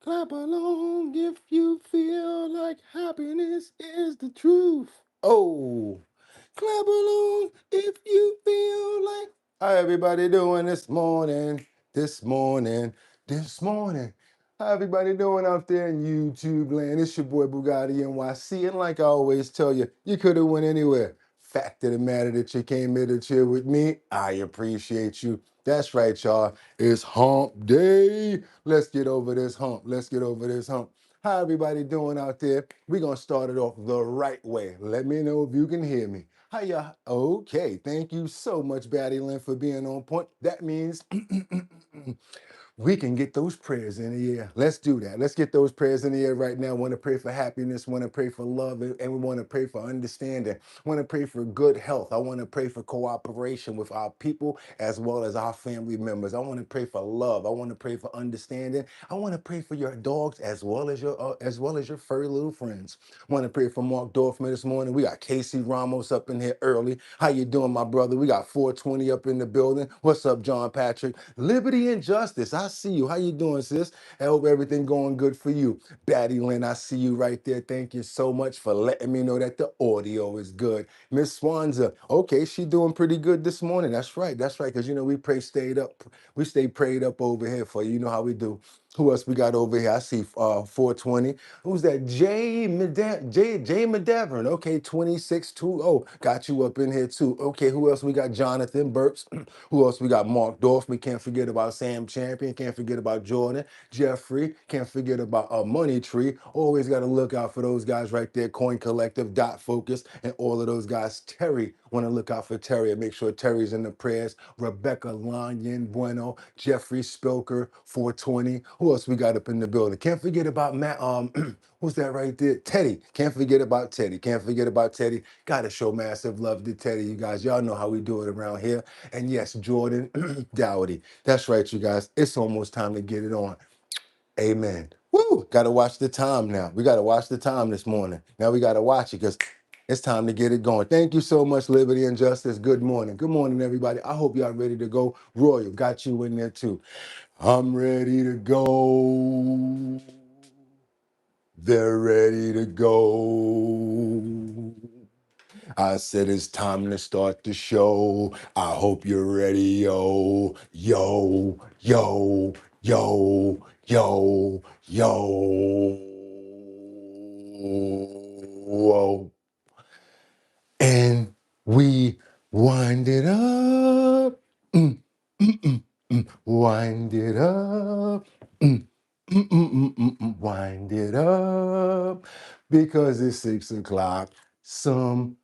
Clap along if you feel like happiness is the truth. Oh, clap along if you feel like. How everybody doing this morning? This morning, this morning. How everybody doing out there in YouTube land? It's your boy Boogotti NYC, and like I always tell you, you could have went anywhere. Fact of the matter that you came here to chill with me, I appreciate you. That's right, y'all. It's hump day. Let's get over this hump. Let's get over this hump. How everybody doing out there? We're going to start it off the right way. Let me know if you can hear me. How y'all? Okay, thank you so much, Batty Lynn, for being on point. That means we can get those prayers in the air. Let's do that. Let's get those prayers in the air right now. Want to pray for happiness, want to pray for love, and we want to pray for understanding. Want to pray for good health. I want to pray for cooperation with our people as well as our family members. I want to pray for love. I want to pray for understanding. I want to pray for your dogs as well as your furry little friends. Want to pray for Mark Dorfman this morning. We got Casey Ramos up in here early. How you doing, my brother? We got 420 up in the building. What's up, John Patrick? Liberty and Justice. I see you. How you doing, sis? I hope everything going good for you. Batty Lynn, I see you right there. Thank you so much for letting me know that the audio is good. Miss Swanza, okay, she doing pretty good this morning. That's right. That's right. Because you know we stayed up. We stay prayed up over here for you. You know how we do. Who else we got over here? I see 420. Who's that? Jay Medavern. Okay, 2620. Got you up in here too. Okay, who else we got? Jonathan Burps. Who else we got? Mark Dorf. We can't forget about Sam Champion. Can't forget about Jordan. Jeffrey. Can't forget about Money Tree. Always got to look out for those guys right there. Coin Collective, Dot Focus, and all of those guys. Terry. Want to look out for Terry and make sure Terry's in the prayers. Rebecca Lanyon Bueno. Jeffrey Spilker, 420. Who else we got up in the building? Can't forget about Matt. Who's that right there? Teddy. Can't forget about Teddy. Can't forget about Teddy. Gotta show massive love to Teddy, you guys. Y'all know how we do it around here. And yes, Jordan Dowdy. That's right, you guys. It's almost time to get it on. Amen. Woo! Gotta watch the time now. We gotta watch the time this morning. Now we gotta watch it because it's time to get it going. Thank you so much, Liberty and Justice. Good morning. Good morning, everybody. I hope y'all ready to go. Royal, got you in there too. I'm ready to go. They're ready to go. I said it's time to start the show. I hope you're ready, yo, yo, yo, yo, yo, yo. Whoa. And we wind it up. Mm, mm, mm, mm. Wind it up. Mm, mm, mm, mm, mm, mm. Wind it up. Because it's 6 o'clock. Somewhere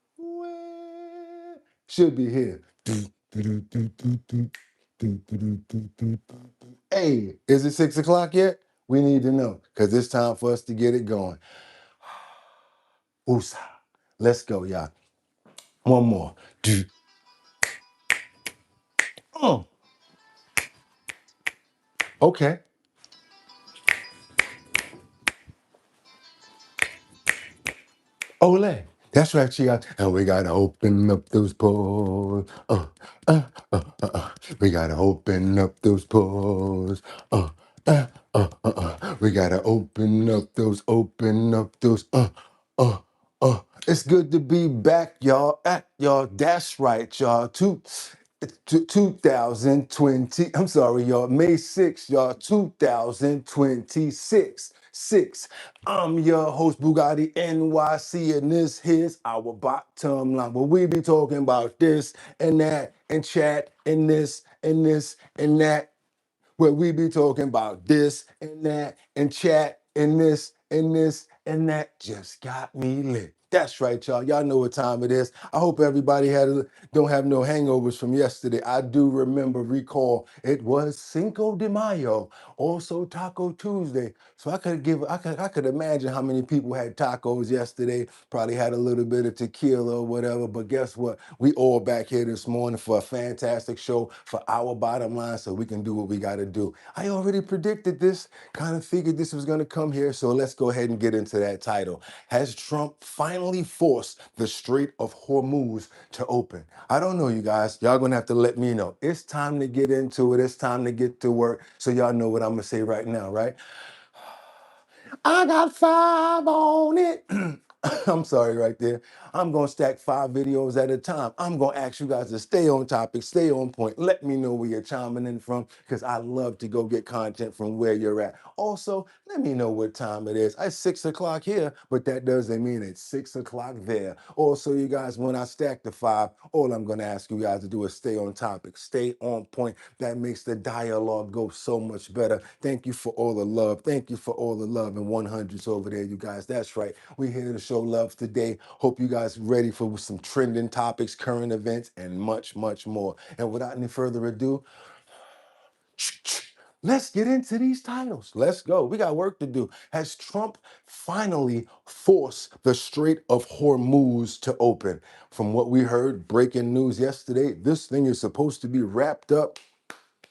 should be here. Hey, is it 6 o'clock yet? We need to know because it's time for us to get it going. Oosa. Let's go, y'all. One more. Oh, okay. Ole. That's right, she got. And we gotta open up those pores. We gotta open up those pores. We gotta open up those. It's good to be back, y'all. Y'all. That's right, y'all. 2020. I'm sorry, y'all. May 6th, y'all. 2026. I'm your host, Boogotti NYC, and this is our bottom line. Where we be talking about this and that and chat and this and this and that. Where we be talking about this and that and chat and this and this and that. Just got me lit. That's right, y'all. Y'all know what time it is. I hope everybody don't have no hangovers from yesterday. I do recall it was Cinco de Mayo, also Taco Tuesday. So I could imagine how many people had tacos yesterday, probably had a little bit of tequila or whatever. But guess what? We all back here this morning for a fantastic show for our bottom line so we can do what we got to do. I already predicted this, kind of figured this was going to come here. So let's go ahead and get into that title. Has Trump finally forced the Strait of Hormuz to open? I don't know, you guys. Y'all going to have to let me know. It's time to get into it. It's time to get to work. So y'all know what I'm going to say right now, right? I got 5 on it. I'm sorry right there. I'm going to stack 5 videos at a time. I'm going to ask you guys to stay on topic, stay on point. Let me know where you're chiming in from because I love to go get content from where you're at. Also, let me know what time it is. It's 6 o'clock here, but that doesn't mean it's 6 o'clock there. Also, you guys, when I stack the 5, all I'm going to ask you guys to do is stay on topic, stay on point. That makes the dialogue go so much better. Thank you for all the love. Thank you for all the love and 100s over there, you guys. That's right. We're here to show love today. Hope you guys ready for some trending topics, current events, and much, much more. And without any further ado, let's get into these titles. Let's go. We got work to do. Has Trump finally forced the Strait of Hormuz to open? From what we heard, breaking news yesterday, this thing is supposed to be wrapped up,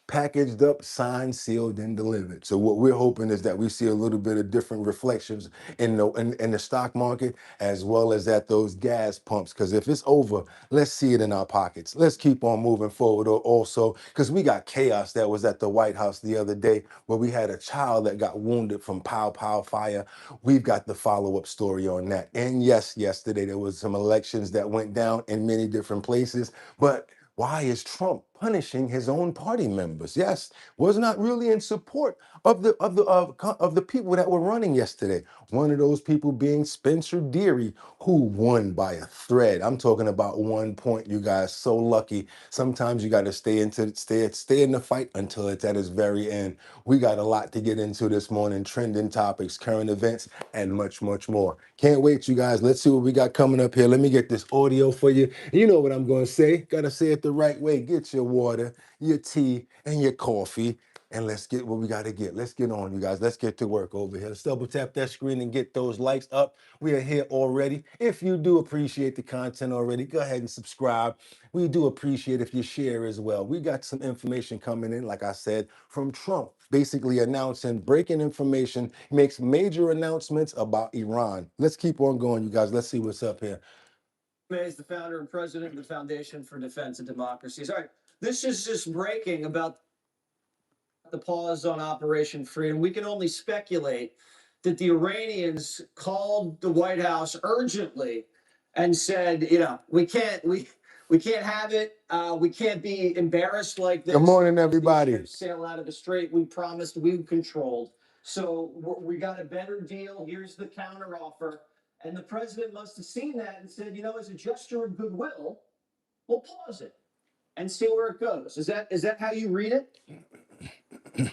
packaged up, signed, sealed, and delivered. So what we're hoping is that we see a little bit of different reflections in the stock market as well as at those gas pumps. Because if it's over, let's see it in our pockets. Let's keep on moving forward. Also, because we got chaos that was at the White House the other day where we had a child that got wounded from pow fire. We've got the follow-up story on that. And yes, yesterday there was some elections that went down in many different places, but why is Trump punishing his own party members? Yes, was not really in support of the people that were running yesterday. One of those people being Spencer Deary, who won by a thread. I'm talking about 1 point, you guys. So lucky. Sometimes you got to stay in the fight until it's at its very end. We got a lot to get into this morning: trending topics, current events, and much, much more. Can't wait, you guys. Let's see what we got coming up here. Let me get this audio for you. You know what I'm going to say. Got to say it the right way. Get your water, your tea, and your coffee, and let's get what we got to get. Let's get on, you guys. Let's get to work over here. Let's double tap that screen and get those likes up. We are here already. If you do appreciate the content already, go ahead and subscribe. We do appreciate if you share as well. We got some information coming in, like I said, from Trump, basically announcing breaking information. He makes major announcements about Iran. Let's keep on going, you guys. Let's see what's up here. Is the founder and president of the Foundation for Defense of Democracies. All right, this is just breaking about the pause on Operation Freedom. We can only speculate that the Iranians called the White House urgently and said, we can't have it. We can't be embarrassed like this. Good morning, everybody. Sail out of the strait. We promised we controlled. So we got a better deal. Here's the counter offer. And the president must have seen that and said, as a gesture of goodwill, we'll pause it and see where it goes. Is that how you read it?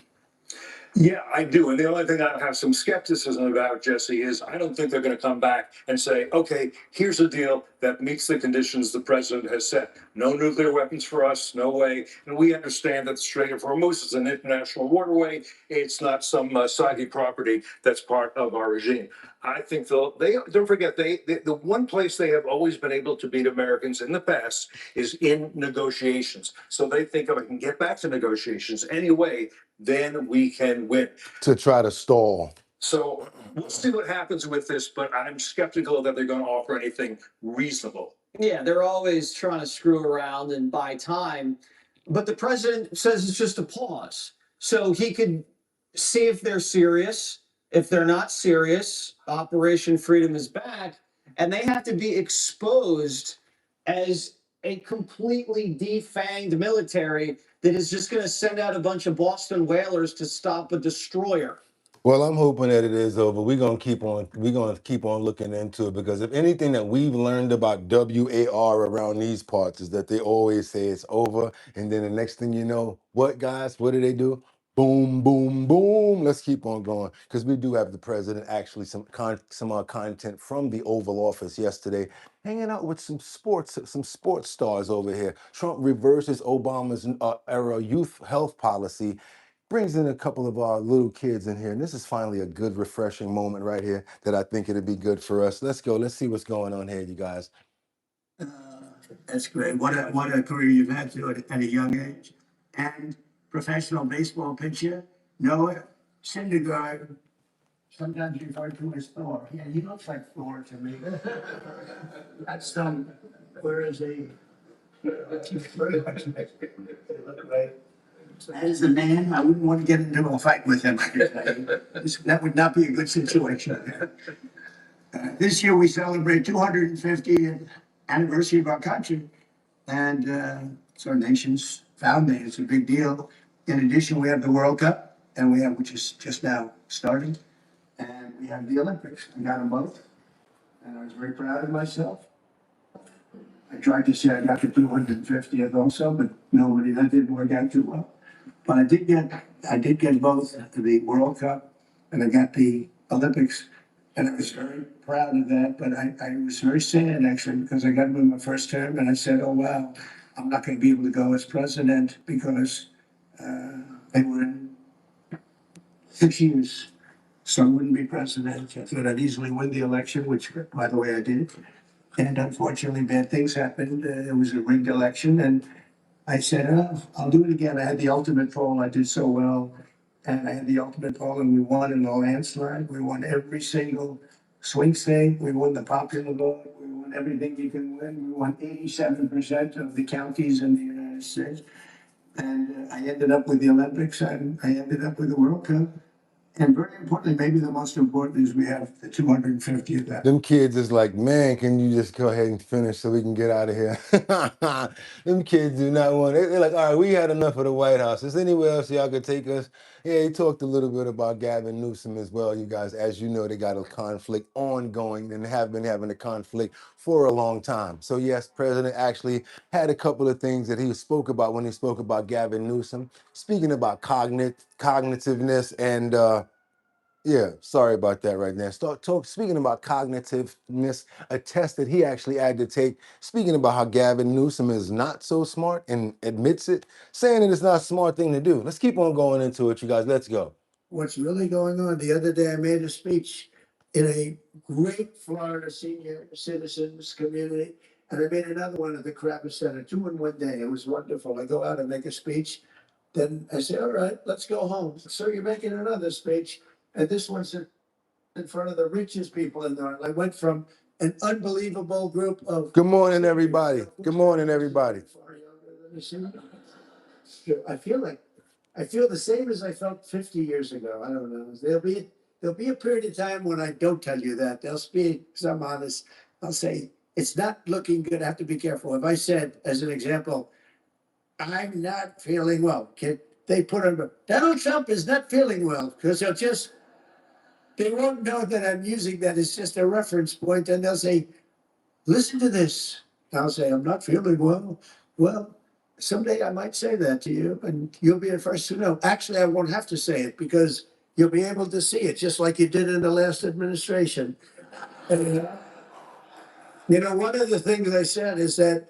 Yeah, I do. And the only thing I have some skepticism about, Jesse, is I don't think they're going to come back and say, okay, here's a deal that meets the conditions the president has set. No nuclear weapons for us, no way. And we understand that the Strait of Hormuz is an international waterway. It's not some Saudi property that's part of our regime. I think they don't forget, the one place they have always been able to beat Americans in the past is in negotiations. So they think if I can get back to negotiations anyway, then we can win. To try to stall. So we'll see what happens with this, but I'm skeptical that they're going to offer anything reasonable. Yeah, they're always trying to screw around and buy time. But the president says it's just a pause. So he could see if they're serious. If they're not serious, Operation Freedom is back. And they have to be exposed as a completely defanged military that is just going to send out a bunch of Boston whalers to stop a destroyer. Well, I'm hoping that it is over. We're gonna keep on looking into it because if anything that we've learned about WAR around these parts is that they always say it's over, and then the next thing you know, what guys, what do? Boom, boom, boom. Let's keep on going because we do have the president actually some content from the Oval Office yesterday, hanging out with some sports stars over here. Trump reverses Obama's era youth health policy, brings in a couple of our little kids in here, and this is finally a good, refreshing moment right here that I think it'd be good for us. Let's go. Let's see what's going on here, you guys. That's great. What a career you've had to at a young age. And professional baseball pitcher, Noah Syndergaard, sometimes referred to as Thor. Yeah, he looks like Thor to me. That's whereas they very much like they look right. As a man, I wouldn't want to get into a fight with him. That would not be a good situation. This year we celebrate 250th anniversary of our country, and it's our nation's founding. It's a big deal. In addition, we have the World Cup, which is just now starting, and we have the Olympics. I got them both, and I was very proud of myself. I tried to say I got the 250th also, but that didn't work out too well. But I did get both the World Cup and I got the Olympics, and I was very proud of that. But I was very sad actually because I got them in my first term, and I said, "Oh wow, I'm not going to be able to go as president because they were in 6 years, so I wouldn't be president." I thought I'd easily win the election, which by the way I did. And unfortunately, bad things happened. It was a rigged election, and I said, "Oh, I'll do it again." I had the ultimate poll. I did so well, and I had the ultimate poll, and we won in a landslide. We won every single swing state. We won the popular vote. We won everything you can win. We won 87% of the counties in the United States. And I ended up with the Olympics, and I ended up with the World Cup. And very importantly, maybe the most important is we have the 250th. Them kids is like, man, can you just go ahead and finish so we can get out of here? Them kids do not want it. They're like, all right, we had enough of the White House. Is there anywhere else y'all could take us? Yeah, he talked a little bit about Gavin Newsom as well, you guys. As you know, they got a conflict ongoing and have been having a conflict for a long time. So yes, President actually had a couple of things that he spoke about when he spoke about Gavin Newsom, speaking about cognitiveness and yeah, sorry about that right now. Speaking about cognitiveness, a test that he actually had to take, speaking about how Gavin Newsom is not so smart and admits it, saying that it's not a smart thing to do. Let's keep on going into it, you guys. Let's go. What's really going on? The other day I made a speech in a great Florida senior citizens community, and I made another one at the Kravis Center, 2 in one day. It was wonderful. I go out and make a speech, then I say, "All right, let's go home." "So you're making another speech, and this one's in front of the richest people in there." I went from an unbelievable group of. Good morning, everybody. Good morning, everybody. I feel the same as I felt 50 years ago. I don't know. There'll be a period of time when I don't tell you that. There'll be, because I'm honest, I'll say, it's not looking good. I have to be careful. If I said, as an example, "I'm not feeling well," they put on, "Donald Trump is not feeling well," because they won't know that I'm using that as just a reference point, and they'll say, "Listen to this." I'll say, "I'm not feeling well." Well, someday I might say that to you, and you'll be the first to know. Actually, I won't have to say it because you'll be able to see it, just like you did in the last administration. And, one of the things I said is that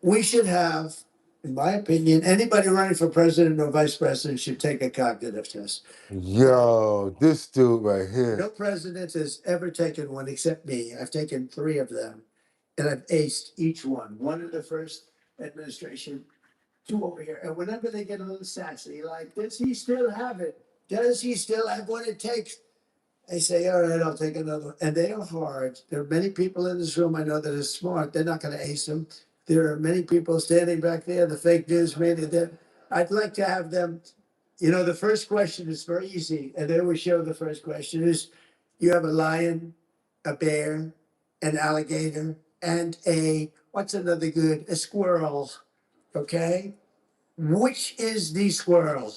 we should have, in my opinion, anybody running for president or vice president should take a cognitive test. Yo, this dude right here. No president has ever taken one except me. I've taken 3 of them, and I've aced each one. 1 in the first administration, 2 over here. And whenever they get a little sassy, like, "Does he still have it? Does he still have what it takes?" I say, "All right, I'll take another one." And they are hard. There are many people in this room I know that are smart. They're not going to ace them. There are many people standing back there, the fake news media. I'd like to have them. The first question is very easy, and they always show the first question is, you have a lion, a bear, an alligator, and what's another good? A squirrel, okay? Which is the squirrel?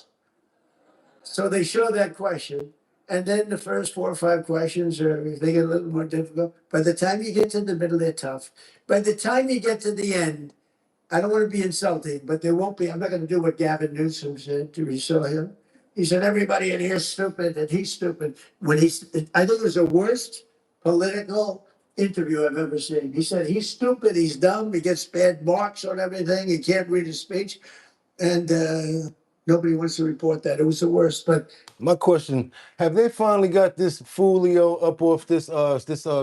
So they show that question, and then the first 4 or 5 questions if they get a little more difficult. By the time you get to the middle, they're tough. By the time you get to the end, I don't want to be insulting, but there won't be. I'm not going to do what Gavin Newsom said. You saw him. He said, "Everybody in here is stupid," and he's stupid. I think it was the worst political interview I've ever seen. He said, "He's stupid, he's dumb, he gets bad marks on everything, he can't read his speech." And nobody wants to report that. It was the worst. But My question, have they finally got this foolio up off this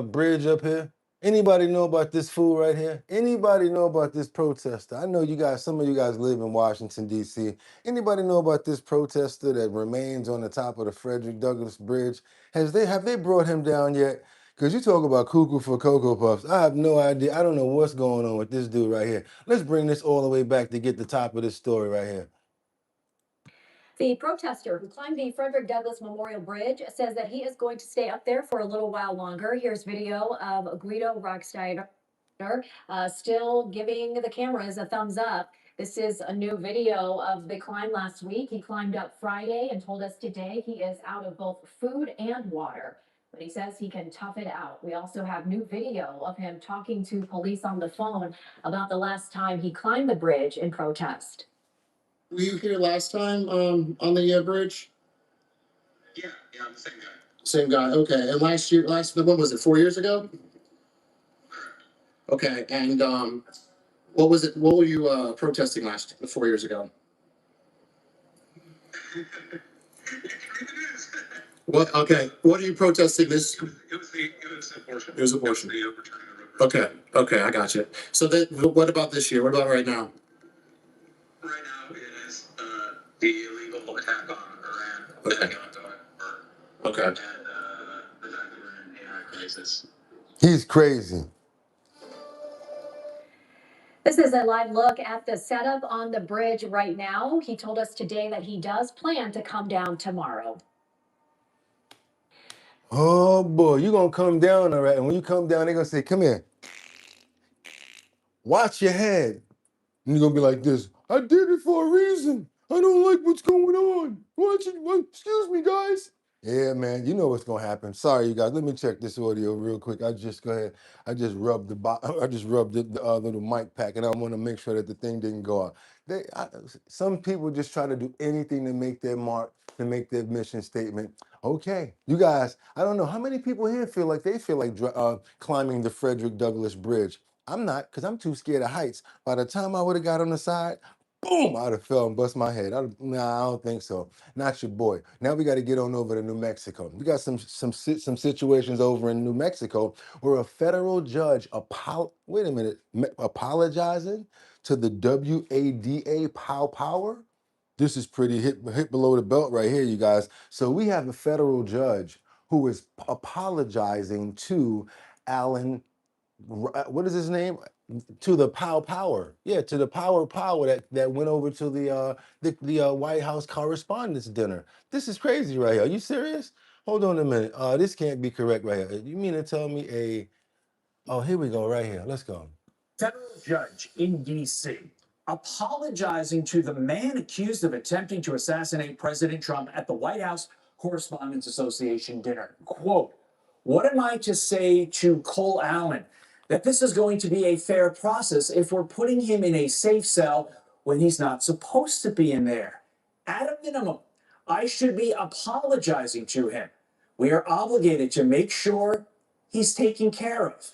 bridge up here? Anybody know about this fool right here? Anybody know about this protester? I know you guys, some of you guys live in Washington, D.C. Anybody know about this protester that remains on the top of the Frederick Douglass Bridge? Have they brought him down yet? Because you talk about cuckoo for Cocoa Puffs. I have no idea. I don't know what's going on with this dude right here. Let's bring this all the way back to get the top of this story right here. The protester who climbed the Frederick Douglass Memorial Bridge says that he is going to stay up there for a little while longer. Here's video of Guido Rocksteiner still giving the cameras a thumbs up. This is a new video of the climb last week. He climbed up Friday and told us today he is out of both food and water, but he says he can tough it out. We also have new video of him talking to police on the phone about the last time he climbed the bridge in protest. Were you here last time on the bridge? Yeah, I'm the same guy. Same guy. Okay. And when was it? 4 years ago? Okay. And what was it? What were you protesting 4 years ago? What? Okay. What are you protesting this? It was abortion. It was abortion. It was the overturning of Roe v. Wade. Okay. I got you. So then, what about this year? What about right now? Right now, it is the illegal attack on Iran. Okay. And the ongoing war. Okay. And the fact that we're in an AI crisis. He's crazy. This is a live look at the setup on the bridge right now. He told us today that he does plan to come down tomorrow. Oh boy, you're gonna come down, all right? And when you come down, they're gonna say, "Come here, watch your head." And you're gonna be like this. I did it for a reason. I don't like what's going on. Watch it. Excuse me, guys. Yeah, man, you know what's gonna happen. Sorry, you guys. Let me check this audio real quick. I just I just rubbed the little mic pack, and I want to make sure that the thing didn't go out. Some people just try to do anything to make their mark, to make their mission statement. Okay, you guys. I don't know how many people here feel like climbing the Frederick Douglass Bridge. I'm not, because I'm too scared of heights. By the time I would have got on the side, boom, I'd have fell and bust my head. Nah, I don't think so. Not your boy. Now we got to get on over to New Mexico. We got some situations over in New Mexico where a federal judge apologizing to the WADA power. This is pretty hit below the belt right here, you guys. So we have a federal judge who is apologizing to Alan. What is his name? To the power. Yeah, to the power that went over to the White House Correspondents' Dinner. This is crazy right here. Are you serious? Hold on a minute. This can't be correct right here. You mean to tell me oh, here we go right here. Let's go. Federal judge in D.C. apologizing to the man accused of attempting to assassinate President Trump at the White House Correspondents Association dinner. Quote, "What am I to say to Cole Allen? That this is going to be a fair process if we're putting him in a safe cell when he's not supposed to be in there. At a minimum, I should be apologizing to him. We are obligated to make sure he's taken care of.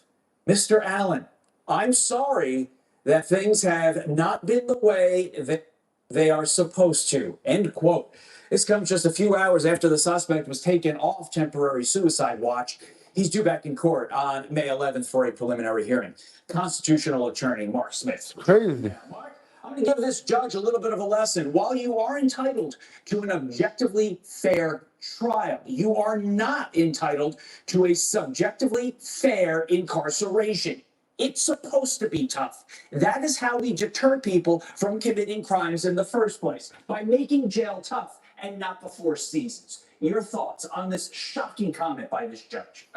Mr. Allen, I'm sorry that things have not been the way that they are supposed to." End quote. This comes just a few hours after the suspect was taken off temporary suicide watch. He's due back in court on May 11th for a preliminary hearing. Constitutional attorney Mark Smith. Crazy. Mark, I'm going to give this judge a little bit of a lesson. While you are entitled to an objectively fair trial, you are not entitled to a subjectively fair incarceration. It's supposed to be tough. That is how we deter people from committing crimes in the first place, by making jail tough and not the Four Seasons. Your thoughts on this shocking comment by this judge?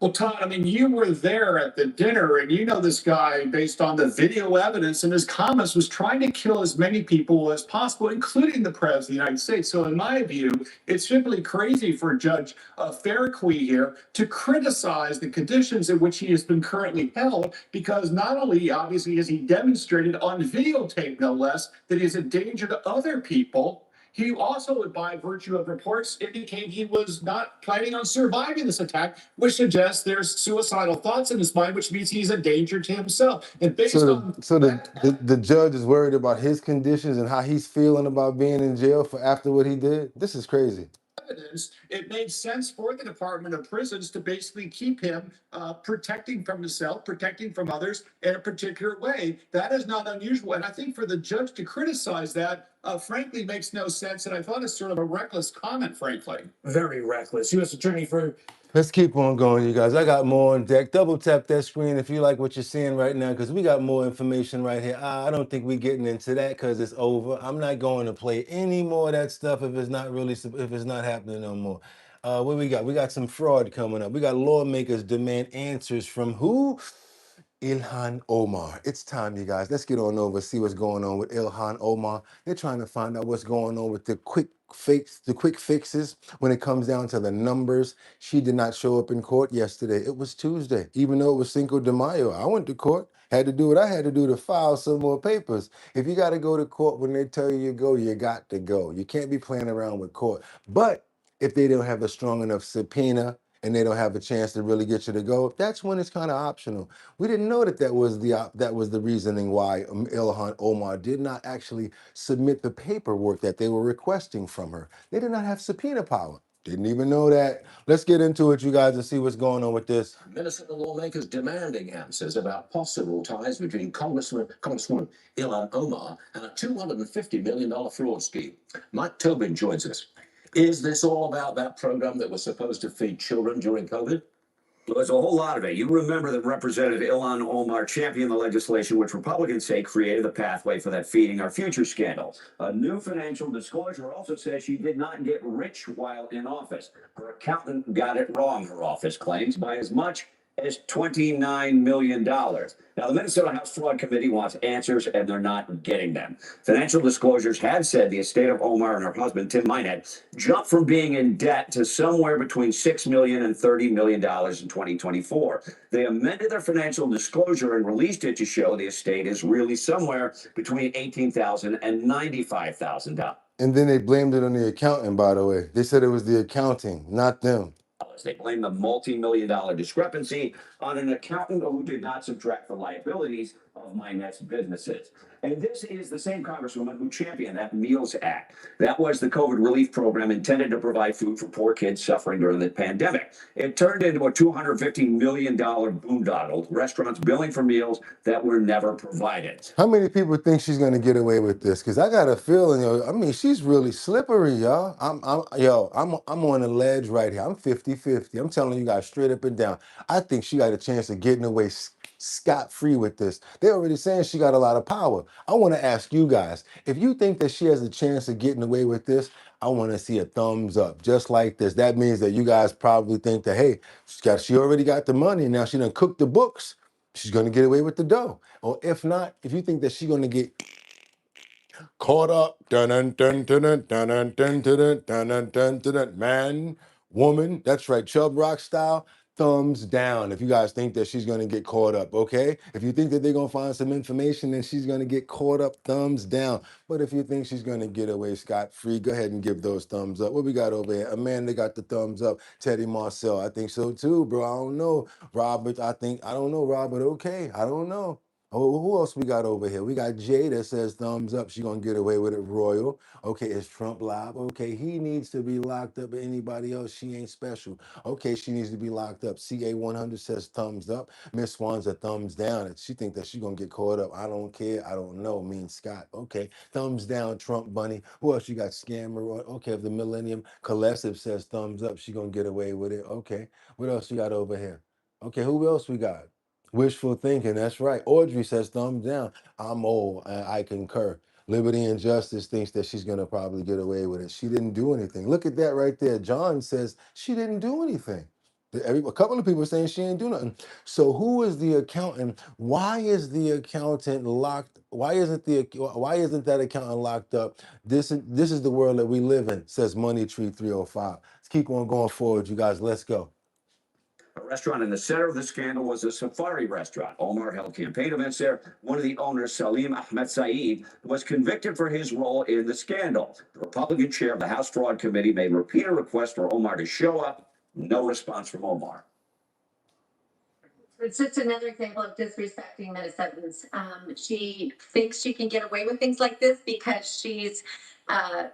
Well, Todd, I mean, you were there at the dinner, and you know this guy, based on the video evidence and his comments, was trying to kill as many people as possible, including the President of the United States. So in my view, it's simply crazy for Judge Fairqui here to criticize the conditions in which he has been currently held, because not only, obviously, has he demonstrated on videotape, no less, that he's a danger to other people, he also would, by virtue of reports, indicate he was not planning on surviving this attack, which suggests there's suicidal thoughts in his mind, which means he's a danger to himself. And based on the judge is worried about his conditions and how he's feeling about being in jail for after what he did. This is crazy. Evidence, it made sense for the Department of Prisons to basically keep him protecting from himself, protecting from others in a particular way. That is not unusual. And I think for the judge to criticize that, frankly, makes no sense. And I thought it's sort of a reckless comment, frankly. Very reckless. U.S. Attorney for Let's keep on going, you guys. I got more on deck. Double tap that screen if you like what you're seeing right now, because we got more information right here. I don't think we're getting into that because it's over. I'm not going to play any more of that stuff if it's not happening no more. What we got? We got some fraud coming up. We got lawmakers demand answers from who? Ilhan Omar. It's time, you guys. Let's get on over, see what's going on with Ilhan Omar. They're trying to find out what's going on with the quick fixes when it comes down to the numbers. She did not show up in court yesterday. It was Tuesday, even though it was Cinco de Mayo. I went to court, had to do what I had to do to file some more papers. If you got to go to court when they tell you go, you got to go. You can't be playing around with court. But if they don't have a strong enough subpoena and they don't have a chance to really get you to go, that's when it's kind of optional. We didn't know that was the reasoning why Ilhan Omar did not actually submit the paperwork that they were requesting from her. They did not have subpoena power. Didn't even know that. Let's get into it, you guys, and see what's going on with this. Minnesota lawmakers demanding answers about possible ties between Congresswoman Ilhan Omar and a $250 million fraud scheme. Mike Tobin joins us. Is this all about that program that was supposed to feed children during COVID? Well, there's a whole lot of it. You remember that Representative Ilhan Omar championed the legislation which Republicans say created the pathway for that Feeding Our Future scandal. A new financial disclosure also says she did not get rich while in office. Her accountant got it wrong, her office claims, by as much as $29 million. Now, the Minnesota House Fraud Committee wants answers, and they're not getting them. Financial disclosures have said the estate of Omar and her husband, Tim Minette, jumped from being in debt to somewhere between $6 million and $30 million in 2024. They amended their financial disclosure and released it to show the estate is really somewhere between $18,000 and $95,000. And then they blamed it on the accountant, by the way. They said it was the accounting, not them. They blame the multi-million-dollar discrepancy on an accountant who did not subtract the liabilities of Minette's businesses. And this is the same congresswoman who championed that Meals Act. That was the COVID relief program intended to provide food for poor kids suffering during the pandemic. It turned into a $250 million boondoggle, restaurants billing for meals that were never provided. How many people think she's gonna get away with this? Because I got a feeling, I mean, she's really slippery, y'all. I'm on a ledge right here. I'm 50-50. I'm telling you guys straight up and down. I think she got a chance of getting away scot-free with this. They're already saying she got a lot of power. I want to ask you guys, if you think that she has a chance of getting away with this, I want to see a thumbs up, just like this. That means that you guys probably think that, hey, she already got the money. Now she done cooked the books. She's going to get away with the dough. Or if not, if you think that she's going to get caught up, man, woman, that's right, Chub Rock style, thumbs down if you guys think that she's going to get caught up, okay? If you think that they're going to find some information, then she's going to get caught up, thumbs down. But if you think she's going to get away scot-free, go ahead and give those thumbs up. What we got over here? Amanda got the thumbs up. Teddy Marcel, I think so too, bro. I don't know. Robert, I don't know, Robert. Okay, I don't know. Oh, who else we got over here? We got Jay that says thumbs up. She gonna get away with it, Royal. Okay, is Trump live? Okay, he needs to be locked up. Anybody else? She ain't special. Okay, she needs to be locked up. CA100 says thumbs up. Miss Swan's a thumbs down. She think that she gonna get caught up. I don't care. I don't know. Mean Scott. Okay, thumbs down, Trump Bunny. Who else you got? Scammer. Okay, if the Millennium Collective says thumbs up, she gonna get away with it. Okay, what else you got over here? Okay, who else we got? Wishful thinking, that's right. Audrey says thumbs down. I'm old, I concur. Liberty and Justice thinks that she's gonna probably get away with it. She didn't do anything. Look at that right there. John says she didn't do anything. A couple of people are saying she didn't do nothing. So who is the accountant? Why is the accountant locked? Why isn't that accountant locked up? This is the world that we live in, says Money Tree 305. Let's keep on going forward, you guys. Let's go. A restaurant in the center of the scandal was a safari restaurant. Omar held campaign events there. One of the owners, Salim Ahmed Saeed, was convicted for his role in the scandal. The Republican chair of the House Fraud Committee made repeated requests for Omar to show up. No response from Omar. It's just another example of disrespecting Minnesotans. She thinks she can get away with things like this because she's, a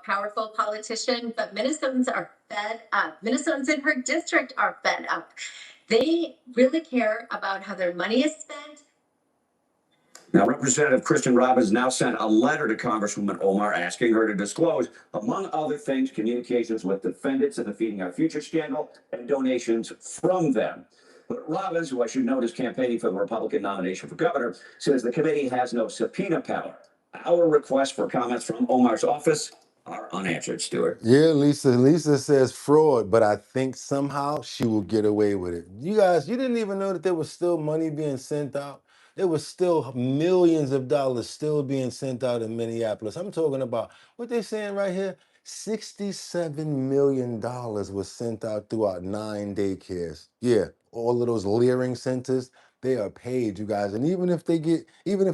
powerful politician, but Minnesotans are fed up. Minnesotans in her district are fed up. They really care about how their money is spent. Now, Representative Kristen Robbins now sent a letter to Congresswoman Omar asking her to disclose, among other things, communications with defendants in the Feeding Our Future scandal and donations from them. But Robbins, who I should note is campaigning for the Republican nomination for governor, says the committee has no subpoena power. Our requests for comments from Omar's office are unanswered, Stuart. Yeah, Lisa. Lisa says fraud, but I think somehow she will get away with it. You guys, you didn't even know that there was still money being sent out. There was still millions of dollars still being sent out in Minneapolis. I'm talking about what they're saying right here. $67 million was sent out throughout 9 daycares. Yeah, all of those Leering centers, they are paid, you guys. And even if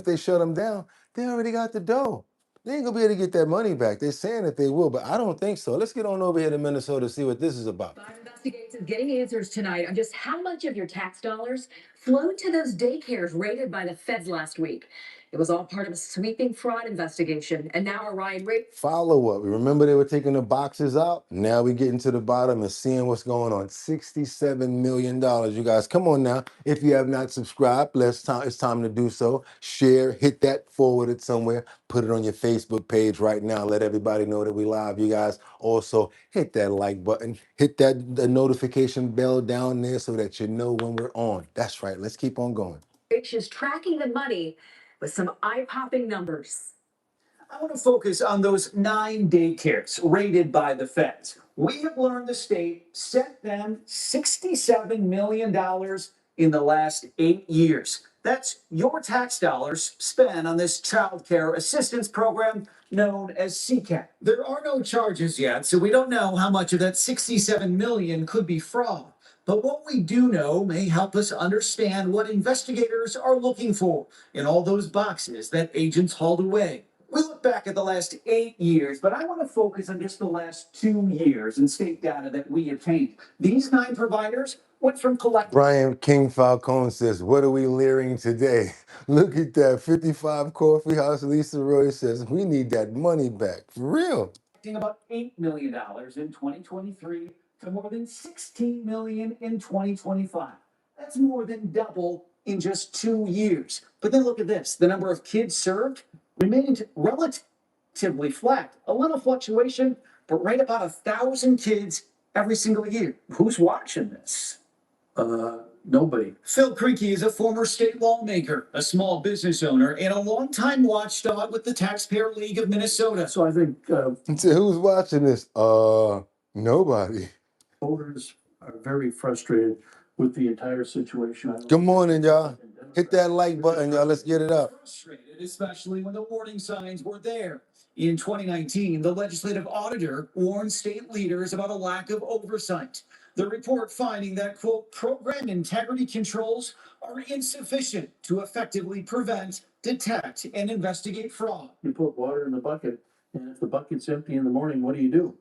they shut them down, they already got the dough. They ain't gonna be able to get that money back. They're saying that they will, but I don't think so. Let's get on over here to Minnesota to see what this is about. Five investigators is getting answers tonight on just how much of your tax dollars flowed to those daycares raided by the feds last week. It was all part of a sweeping fraud investigation, and now Ryan Ray. Follow up. Remember they were taking the boxes out? Now we getting to the bottom and seeing what's going on. $67 million, you guys. Come on now. If you have not subscribed, it's time to do so. Share, hit that forwarded somewhere. Put it on your Facebook page right now. Let everybody know that we live, you guys. Also, hit that like button. Hit the notification bell down there so that you know when we're on. That's right. Let's keep on going. Rich is tracking the money with some eye-popping numbers. I want to focus on those 9 daycares raided by the feds. We have learned the state sent them $67 million in the last 8 years. That's your tax dollars spent on this child care assistance program known as CCAP. There are no charges yet, so we don't know how much of that $67 million could be fraud. But what we do know may help us understand what investigators are looking for in all those boxes that agents hauled away. We look back at the last 8 years, but I want to focus on just the last 2 years in state data that we obtained. These 9 providers went from collecting. Brian King Falcone says, what are we leering today? Look at that. 55 Coffee House. Lisa Roy says, we need that money back. For real. About $8 million in 2023 to more than $16 million in 2025. That's more than double in just 2 years. But then look at this. The number of kids served remained relatively flat. A little fluctuation, but right about 1,000 kids every single year. Who's watching this? Nobody. Phil Krieke is a former state lawmaker, a small business owner, and a longtime watchdog with the Taxpayer League of Minnesota. So I think So who's watching this? Nobody. Voters are very frustrated with the entire situation. Good morning, y'all. Hit that like button, y'all. Let's get it up. Frustrated, especially when the warning signs were there. In 2019, the legislative auditor warned state leaders about a lack of oversight. The report finding that, quote, program integrity controls are insufficient to effectively prevent, detect, and investigate fraud. You put water in the bucket, and if the bucket's empty in the morning, what do?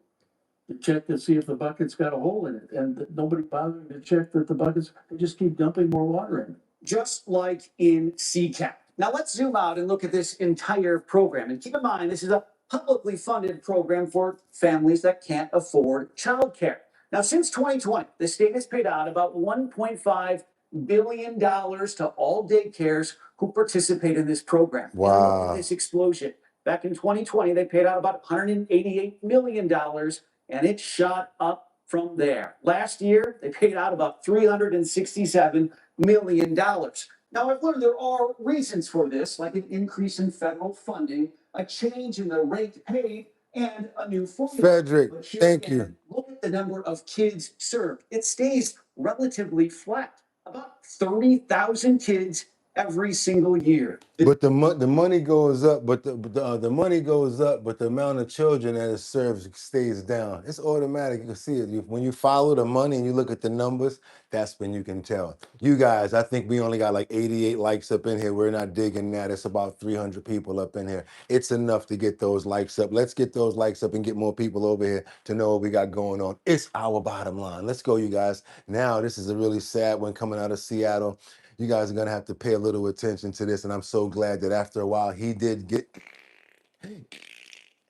You check to see if the bucket's got a hole in it, and nobody bothering to check that the buckets, they just keep dumping more water in. Just like in CCAP. Now let's zoom out and look at this entire program. And keep in mind, this is a publicly funded program for families that can't afford childcare. Now, since 2020, the state has paid out about $1.5 billion to all daycares who participate in this program. And look Wow. at this explosion. Back in 2020, they paid out about $188 million, and it shot up from there. Last year, they paid out about $367 million. Now, I've learned there are reasons for this, like an increase in federal funding, a change in the rate paid, and a new formula. Frederick, But here thank again, you. look at the number of kids served. It stays relatively flat, about 30,000 kids every single year. But the money goes up, but the money goes up, but the amount of children that is served stays down. It's automatic. You can see it. When you follow the money and you look at the numbers, that's when you can tell. You guys, I think we only got like 88 likes up in here. We're not digging that. It's about 300 people up in here. It's enough to get those likes up. Let's get those likes up and get more people over here to know what we got going on. It's our bottom line. Let's go, you guys. Now, this is a really sad one coming out of Seattle. You guys are going to have to pay a little attention to this. And I'm so glad that after a while he did get.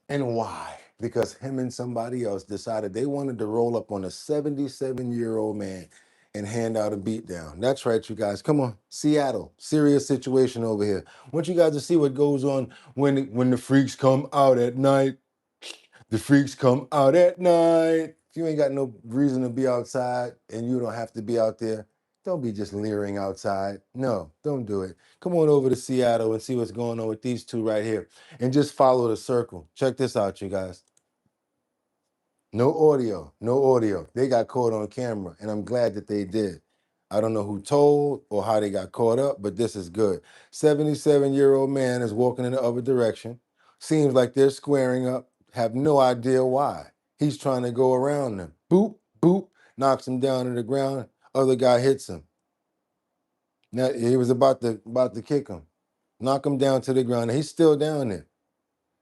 And why? Because him and somebody else decided they wanted to roll up on a 77-year-old man and hand out a beatdown. That's right, you guys. Come on, Seattle, serious situation over here. I want you guys to see what goes on when the freaks come out at night. The freaks come out at night. If you ain't got no reason to be outside and you don't have to be out there, don't be just leering outside. No, don't do it. Come on over to Seattle and see what's going on with these two right here. And just follow the circle. Check this out, you guys. No audio, no audio. They got caught on camera, and I'm glad that they did. I don't know who told or how they got caught up, but this is good. 77-year-old man is walking in the other direction. Seems like they're squaring up. Have no idea why. He's trying to go around them. Boop, boop, knocks him down to the ground. Other guy hits him. Now he was about to kick him, knock him down to the ground. And he's still down there.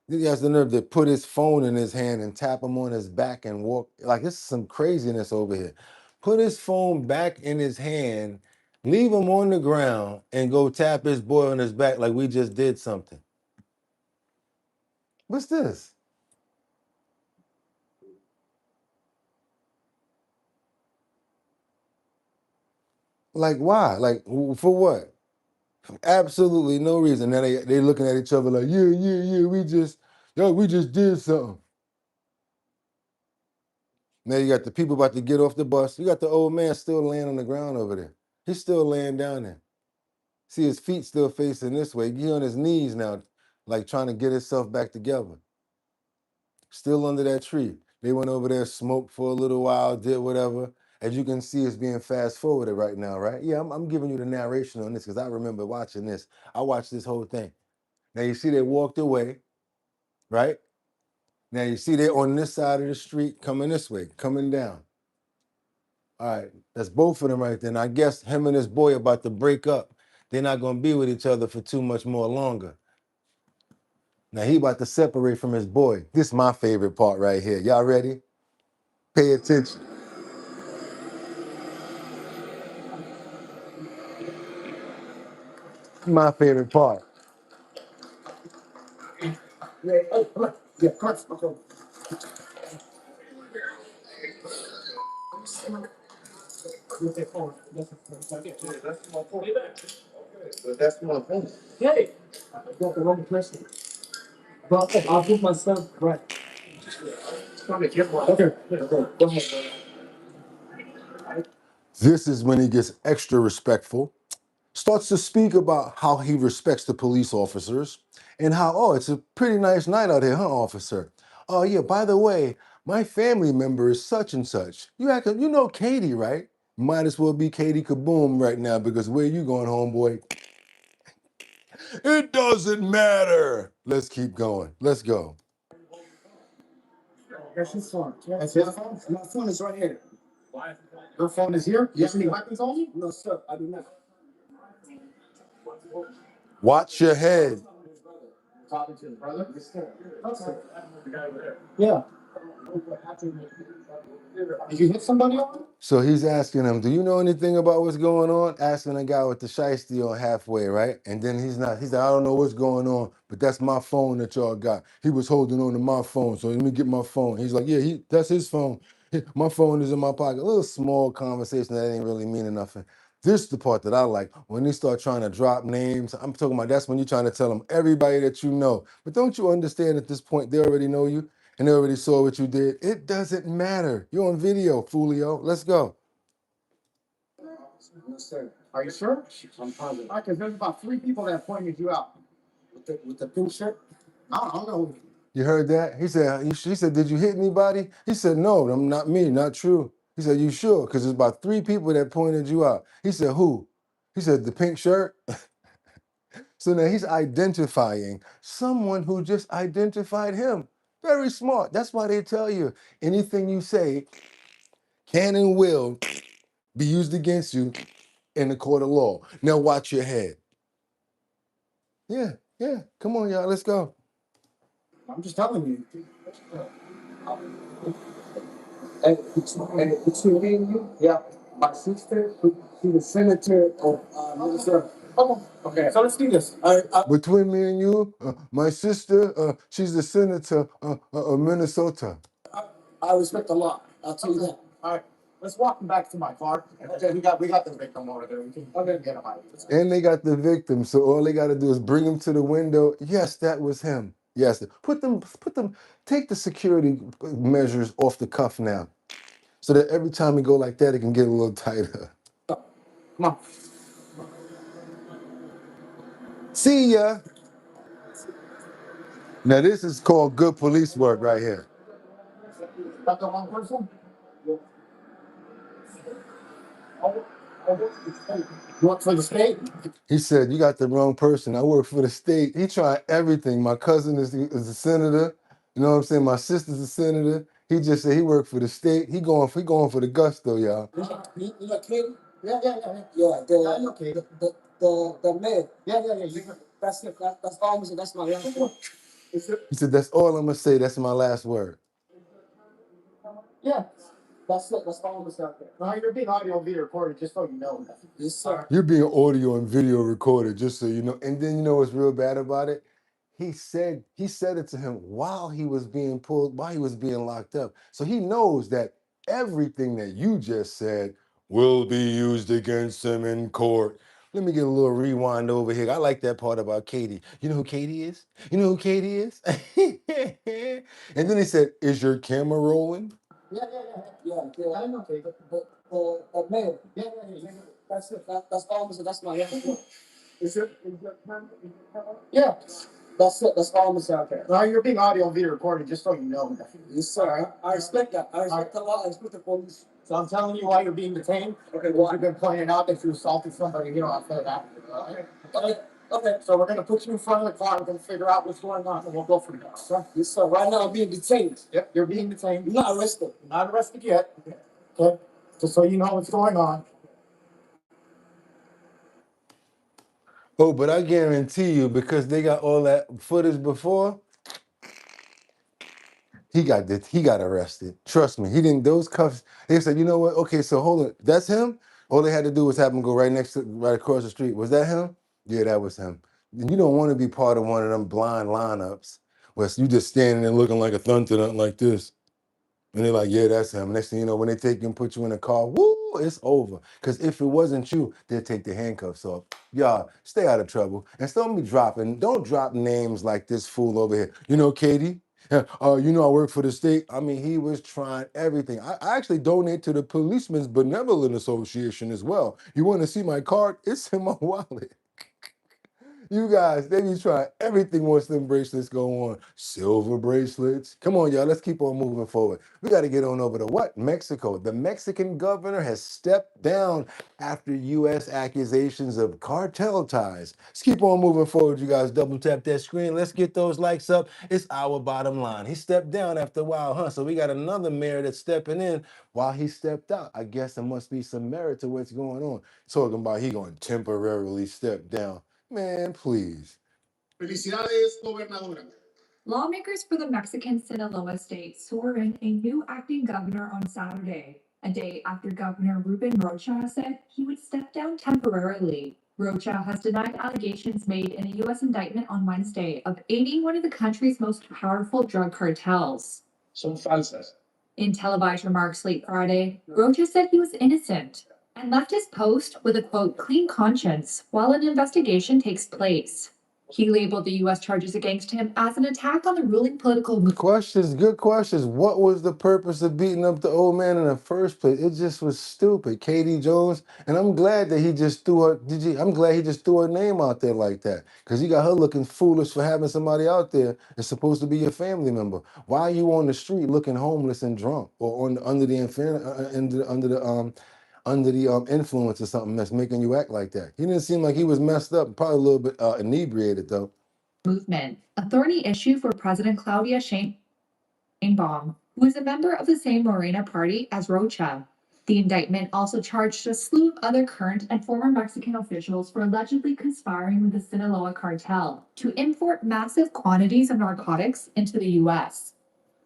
He has the nerve to put his phone in his hand and tap him on his back and walk. Like, this is some craziness over here. Put his phone back in his hand, leave him on the ground, and go tap his boy on his back like we just did something. What's this? Like, why? Like, for what? Absolutely no reason. Now they looking at each other like, yeah, we just did something. Now you got the people about to get off the bus. You got the old man still laying on the ground over there. He's still laying down there. See, his feet still facing this way. He's on his knees now, like trying to get himself back together. Still under that tree. They went over there, smoked for a little while, did whatever. As you can see, it's being fast forwarded right now, right? Yeah, I'm giving you the narration on this because I remember watching this. I watched this whole thing. Now you see they walked away, right? Now you see they're on this side of the street coming this way, coming down. All right, that's both of them right there. And I guess him and his boy about to break up. They're not going to be with each other for too much more longer. Now he about to separate from his boy. This is my favorite part right here. Y'all ready? Pay attention. My favorite part. That's my phone. Hey, I got the wrong person. But I'll put myself right. Okay, go ahead. This is when he gets extra respectful. Starts to speak about how he respects the police officers and how, oh, it's a pretty nice night out here, huh, officer? Oh, yeah, by the way, my family member is such and such. You know Katie, right? Might as well be Katie Kaboom right now because where you going, homeboy? It doesn't matter. Let's keep going. Let's go. That's his phone. That's his phone? My phone is right here. Your phone is here? You have any weapons on you? No, sir, I do not. Watch your head. Talking to the brother? Yeah. Did you hit somebody on it? So he's asking him, do you know anything about what's going on? Asking the guy with the shiesty on halfway, right? And then he's like, I don't know what's going on, but that's my phone that y'all got. He was holding on to my phone, so let me get my phone. He's like, yeah, that's his phone. My phone is in my pocket. A little small conversation that ain't really meaning nothing. This is the part that I like. When they start trying to drop names, I'm talking about that's when you're trying to tell them everybody that you know. But don't you understand at this point, they already know you? And they already saw what you did. It doesn't matter. You're on video, Foolio. Let's go. No, sir. Are you sure? I'm positive. Because there's about 3 people that pointed you out with the pink shirt. I don't know. You heard that? He said, did you hit anybody? He said, no, I'm not me, not true. He said, you sure? Because there's about 3 people that pointed you out. He said, who? He said, the pink shirt. So now he's identifying someone who just identified him. Very smart. That's why they tell you anything you say can and will be used against you in the court of law. Now watch your head. Yeah. Come on, y'all. Let's go. I'm just telling you. And between me and you, yeah, my sister, she's a senator of Minnesota. Okay, so let's do this. Between me and you, my sister, she's the senator of Minnesota. I respect the law. I'll tell you that. All right. Let's walk him back to my car. Okay, we got the victim over there. We can get him out. And they got the victim, so all they got to do is bring him to the window. Yes, that was him. Yes, take the security measures off the cuff now, so that every time we go like that, it can get a little tighter. Come on. See ya. Now this is called good police work right here. Got the wrong person? You work for the state? He said, "You got the wrong person. I work for the state." He tried everything. My cousin is a senator. You know what I'm saying? My sister's a senator. He just said he worked for the state. He going for the gusto, y'all. You got kid? Yeah. The mayor. Yeah. That's it. That's all. That's my last one. He said, "That's all I'm gonna say. That's my last word." Yeah. That's it. That's all that's out there. No, you're being audio video recorded, just so you know. Yes, sir. You're being audio and video recorded, just so you know. And then you know what's real bad about it? He said it to him while he was being locked up. So he knows that everything that you just said will be used against him in court. Let me get a little rewind over here. I like that part about Katie. You know who Katie is? You know who Katie is? And then he said, "Is your camera rolling?" Yeah. I know. The mayor. Yeah. That's it. That's all. That's my last one. Is it? Yeah. That's it. That's all that's out there. No, you're being audio and video recorded, just so you know. Yes, sir. I respect that. I respect the law. I respect the police. So I'm telling you why you're being detained. Okay. Well, you've been pointing out that you assaulted somebody. You know, after that. Okay. So we're gonna put you in front of the car. We're gonna figure out what's going on, and we'll go from there. Sir. Yes, sir. Right now, I'm being detained. Yep. You're being detained. You're not arrested. You're not arrested yet. Okay. Just so you know what's going on. Oh, but I guarantee you, because they got all that footage before, he got arrested. Trust me, he didn't. Those cuffs. They said, "You know what? Okay, so hold on. That's him." All they had to do was have him go right across the street. Was that him? Yeah, that was him. And you don't want to be part of one of them blind lineups where you just standing there looking like a thuntadunk like this. And they're like, "Yeah, that's him." Next thing you know, when they take you and put you in a car, woo, it's over. Because if it wasn't you, they'd take the handcuffs off. Y'all, stay out of trouble. And don't drop names like this fool over here. You know, Katie? You know, I work for the state. I mean, he was trying everything. I actually donate to the Policemen's Benevolent Association as well. You want to see my card? It's in my wallet. You guys, they be trying everything once them bracelets go on. Silver bracelets. Come on, y'all. Let's keep on moving forward. We got to get on over to what? Mexico. The Mexican governor has stepped down after U.S. accusations of cartel ties. Let's keep on moving forward, you guys. Double tap that screen. Let's get those likes up. It's our bottom line. He stepped down after a while, huh? So we got another mayor that's stepping in while he stepped out. I guess there must be some merit to what's going on. Talking about he going to temporarily step down. Man, please. Felicidades, gobernadora. Lawmakers for the Mexican Sinaloa state swore in a new acting governor on Saturday, a day after Governor Ruben Rocha said he would step down temporarily. Rocha has denied allegations made in a U.S. indictment on Wednesday of aiding one of the country's most powerful drug cartels. Son falsas. In televised remarks late Friday, Rocha said he was innocent and left his post with a quote, clean conscience while an investigation takes place. He labeled the U.S. charges against him as an attack on the ruling political movement. Good questions. What was the purpose of beating up the old man in the first place? It just was stupid. Katie Jones, and I'm glad that he just threw her name out there like that, because you got her looking foolish for having somebody out there that's supposed to be your family member. Why are you on the street looking homeless and drunk, or under the influence or something that's making you act like that? He didn't seem like he was messed up, probably a little bit inebriated though. Movement, a thorny issue for President Claudia Sheinbaum, who is a member of the same Morena party as Rocha. The indictment also charged a slew of other current and former Mexican officials for allegedly conspiring with the Sinaloa cartel to import massive quantities of narcotics into the U.S.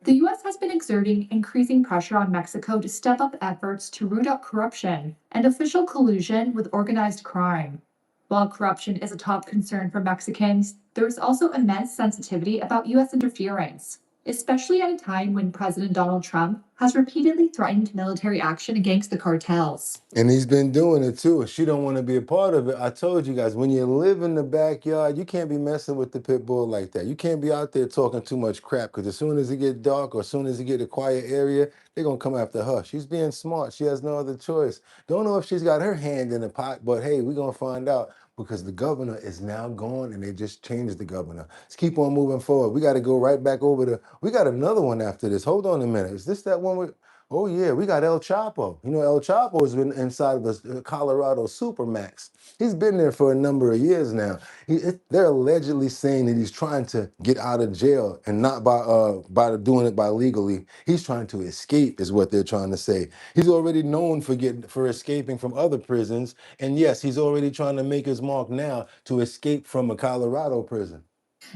The U.S. has been exerting increasing pressure on Mexico to step up efforts to root out corruption and official collusion with organized crime. While corruption is a top concern for Mexicans, there is also immense sensitivity about U.S. interference. especially at a time when President Donald Trump has repeatedly threatened military action against the cartels. And he's been doing it too. She don't want to be a part of it. I told you guys, when you live in the backyard, you can't be messing with the pit bull like that. You can't be out there talking too much crap, because as soon as it get dark or as soon as it get a quiet area, they're gonna come after her. She's being smart. She has no other choice. Don't know if she's got her hand in the pot, but hey, we're gonna find out, because the governor is now gone and they just changed the governor. Let's keep on moving forward. We got to go right back over to, we got another one after this. Hold on a minute. Is this that one with, oh yeah, we got El Chapo. You know, El Chapo has been inside of the Colorado Supermax. He's been there for a number of years now. They're allegedly saying that he's trying to get out of jail, and not by doing it by legally. He's trying to escape, is what they're trying to say. He's already known for escaping from other prisons, and yes, he's already trying to make his mark now to escape from a Colorado prison.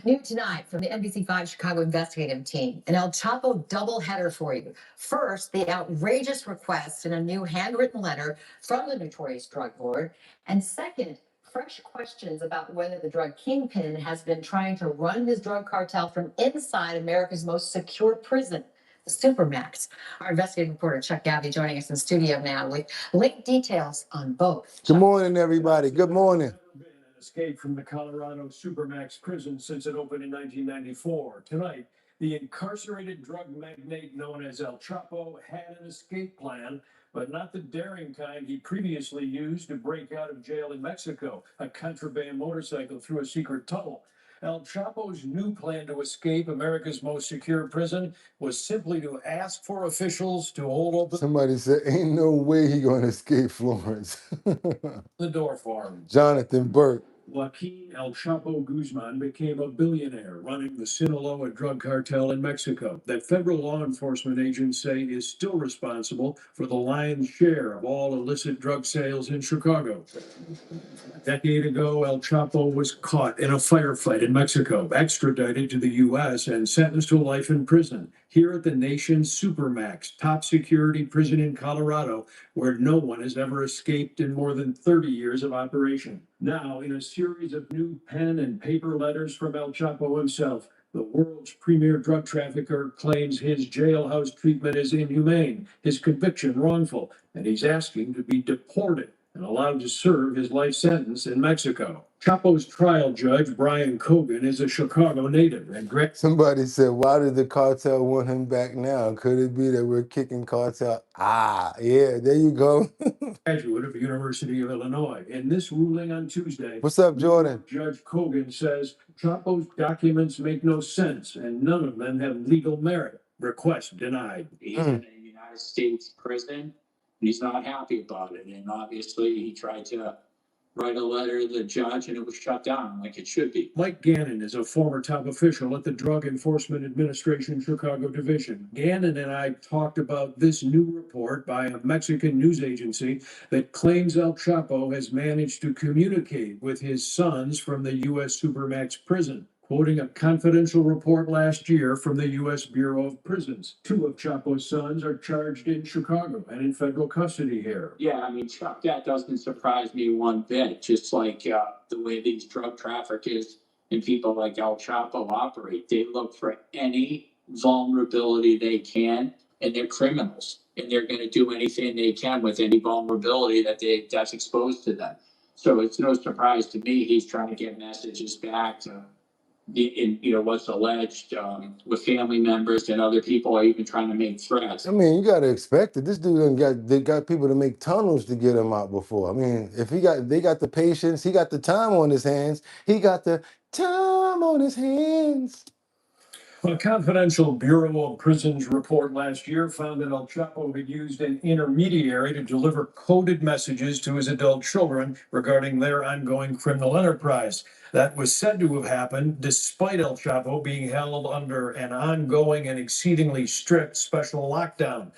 New tonight from the NBC5 Chicago investigative team, an El Chapo doubleheader for you. First, the outrageous request in a new handwritten letter from the notorious drug lord. And second, fresh questions about whether the drug kingpin has been trying to run his drug cartel from inside America's most secure prison, the Supermax. Our investigative reporter, Chuck Gabby, joining us in studio now with link details on both. Good morning, everybody. Good morning. Escaped from the Colorado Supermax prison since it opened in 1994. Tonight, the incarcerated drug magnate known as El Chapo had an escape plan, but not the daring kind he previously used to break out of jail in Mexico, a contraband motorcycle through a secret tunnel. El Chapo's new plan to escape America's most secure prison was simply to ask for officials to hold open. Somebody said, ain't no way he gonna escape Florence. The door for him. Jonathan Burke. Joaquin El Chapo Guzman became a billionaire running the Sinaloa drug cartel in Mexico that federal law enforcement agents say is still responsible for the lion's share of all illicit drug sales in Chicago. A decade ago, El Chapo was caught in a firefight in Mexico, extradited to the U.S., and sentenced to life in prison. Here at the nation's Supermax, top security prison in Colorado, where no one has ever escaped in more than 30 years of operation. Now, in a series of new pen and paper letters from El Chapo himself, the world's premier drug trafficker claims his jailhouse treatment is inhumane, his conviction wrongful, and he's asking to be deported and allowed to serve his life sentence in Mexico. Chapo's trial judge, Brian Cogan, is a Chicago native, and Somebody said, why did the cartel want him back now? Could it be that we're kicking cartel? Yeah, there you go. graduate of the University of Illinois. In this ruling on Tuesday, What's up, Jordan? Judge Cogan says Chapo's documents make no sense and none of them have legal merit. Request denied. He's in a United States prison, and he's not happy about it. And obviously, he tried to write a letter to the judge, and it was shut down like it should be. Mike Gannon is a former top official at the Drug Enforcement Administration Chicago Division. Gannon and I talked about this new report by a Mexican news agency that claims El Chapo has managed to communicate with his sons from the U.S. Supermax prison. Quoting a confidential report last year from the U.S. Bureau of Prisons. Two of Chapo's sons are charged in Chicago and in federal custody here. Yeah, I mean, Chuck, that doesn't surprise me one bit. Just like the way these drug traffickers and people like El Chapo operate, they look for any vulnerability they can, and they're criminals, and they're going to do anything they can with any vulnerability that's exposed to them. So it's no surprise to me he's trying to get messages back to what's alleged with family members, and other people are even trying to make threats. I mean, you got to expect it. This dude they got people to make tunnels to get him out before. I mean, if they got the patience, he got the time on his hands. He got the time on his hands. A confidential Bureau of Prisons report last year found that El Chapo had used an intermediary to deliver coded messages to his adult children regarding their ongoing criminal enterprise. That was said to have happened despite El Chapo being held under an ongoing and exceedingly strict special lockdown.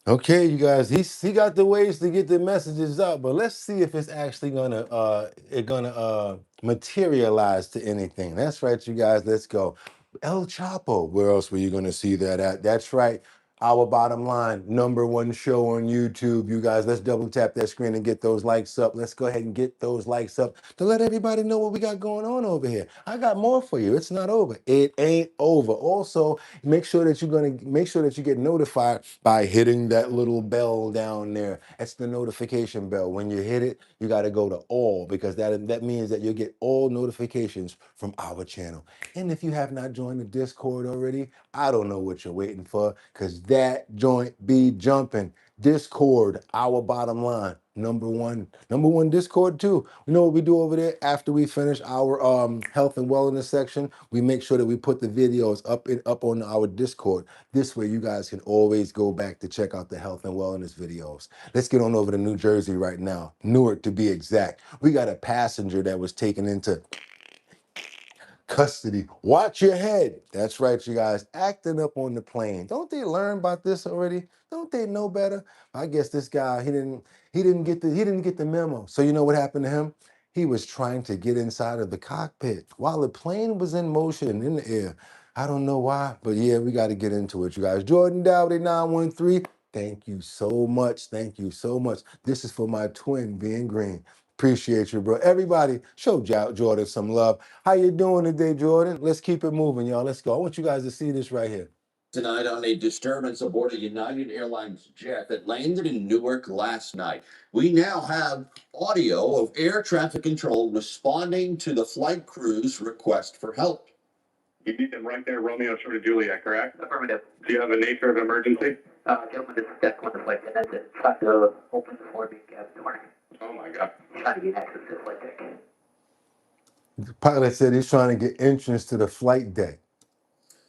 Okay, you guys, he got the ways to get the messages out, but let's see if it's actually gonna materialize to anything. That's right, you guys. Let's go. El Chapo. Where else were you gonna see that at? That's right. Our Bottom Line, #1 show on YouTube. You guys, let's double tap that screen and get those likes up. Let's go ahead and get those likes up to let everybody know what we got going on over here. I got more for you. It's not over. It ain't over. Also, make sure that you get notified by hitting that little bell down there. That's the notification bell. When you hit it, you got to go to all, because that means that you'll get all notifications from our channel. And if you have not joined the Discord already, I don't know what you're waiting for, because that joint be jumping. Discord, Our Bottom Line, number one Discord too. You know what we do over there after we finish our health and wellness section? We make sure that we put the videos up on our Discord. This way you guys can always go back to check out the health and wellness videos. Let's get on over to New Jersey right now, Newark to be exact. We got a passenger that was taken into custody. Watch your head. That's right, you guys. Acting up on the plane. Don't they learn about this already? Don't they know better? I guess this guy, he didn't get the memo. So you know what happened to him? He was trying to get inside of the cockpit while the plane was in motion and in the air. I don't know why, but yeah, we got to get into it, you guys. Jordan Dowdy 913. Thank you so much. Thank you so much. This is for my twin being green. Appreciate you, bro. Everybody, show Jordan some love. How you doing today, Jordan? Let's keep it moving, y'all. Let's go. I want you guys to see this right here. Tonight on a disturbance aboard a United Airlines jet that landed in Newark last night. We now have audio of air traffic control responding to the flight crew's request for help. You need them right there, Romeo, short of Juliet, correct? Affirmative. Do you have a nature of emergency? Gentlemen, this is deck one of flight attendant. Try to open the floor being cab door. Oh my God. Try to get access to the flight deck. The pilot said he's trying to get entrance to the flight deck.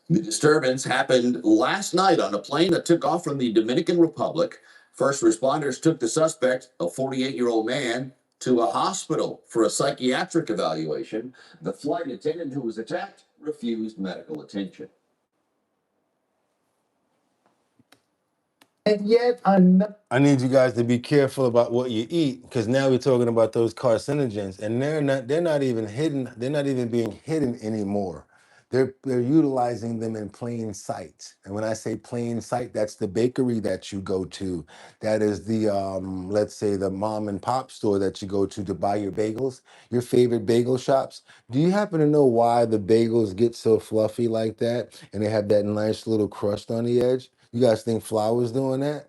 The disturbance happened last night on a plane that took off from the Dominican Republic. First responders took the suspect, a 48-year-old man, to a hospital for a psychiatric evaluation. The flight attendant who was attacked refused medical attention. And yet I need you guys to be careful about what you eat, because now we're talking about those carcinogens, and they're not even hidden. They're not even being hidden anymore. They're utilizing them in plain sight. And when I say plain sight, that's the bakery that you go to. That is the let's say the mom and pop store that you go to buy your bagels, your favorite bagel shops. Do you happen to know why the bagels get so fluffy like that and they have that nice little crust on the edge? You guys think flour's doing that?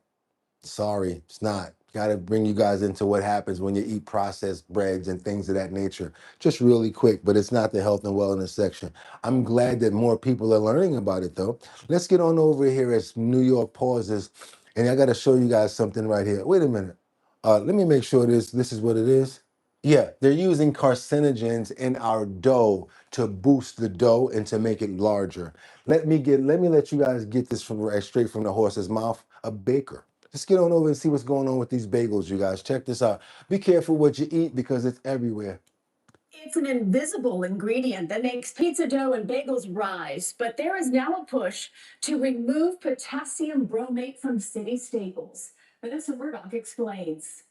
Sorry, it's not. Got to bring you guys into what happens when you eat processed breads and things of that nature. Just really quick, but it's not the health and wellness section. I'm glad that more people are learning about it, though. Let's get on over here as New York pauses, and I got to show you guys something right here. Wait a minute. Let me make sure this is what it is. Yeah, they're using carcinogens in our dough to boost the dough and to make it larger. Let me let you guys get this straight from the horse's mouth. A baker. Let's get on over and see what's going on with these bagels, you guys. Check this out. Be careful what you eat because it's everywhere. It's an invisible ingredient that makes pizza dough and bagels rise, but there is now a push to remove potassium bromate from city staples. Vanessa Murdoch explains.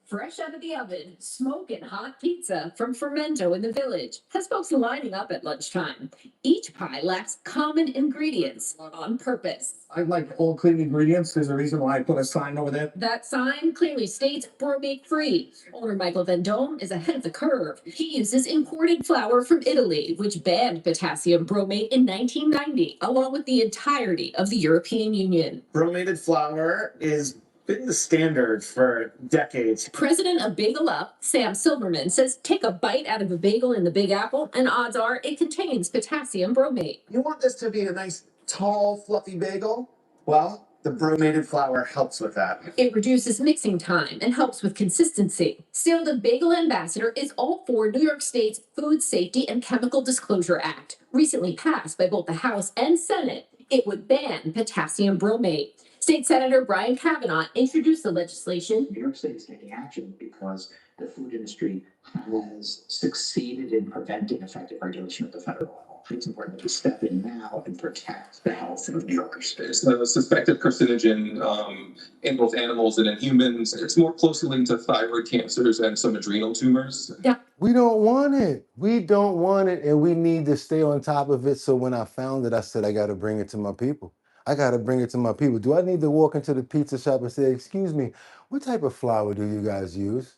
Fresh out of the oven, smoking hot pizza from Fermento in the Village has folks lining up at lunchtime. Each pie lacks common ingredients on purpose. I like all clean ingredients. There's a reason why I put a sign over there. That sign clearly states bromate free. Owner Michael Vendome is ahead of the curve. He uses imported flour from Italy, which banned potassium bromate in 1990, along with the entirety of the European Union. bromated flour is been the standard for decades. President of Bagel Up, Sam Silverman, says take a bite out of a bagel in the Big Apple, and odds are it contains potassium bromate. You want this to be a nice, tall, fluffy bagel? Well, the bromated flour helps with that. It reduces mixing time and helps with consistency. Still, the Bagel Ambassador is all for New York State's Food Safety and Chemical Disclosure Act, recently passed by both the House and Senate. It would ban potassium bromate. State Senator Brian Kavanaugh introduced the legislation. New York State is taking action because the food industry has succeeded in preventing effective regulation at the federal level. It's important that we step in now and protect the health of New Yorkers. There's a suspected carcinogen in both animals and in humans. It's more closely linked to thyroid cancers and some adrenal tumors. Yeah. We don't want it. We don't want it, and we need to stay on top of it. So when I found it, I said, I got to bring it to my people. I gotta bring it to my people. Do I need to walk into the pizza shop and say, excuse me, what type of flour do you guys use?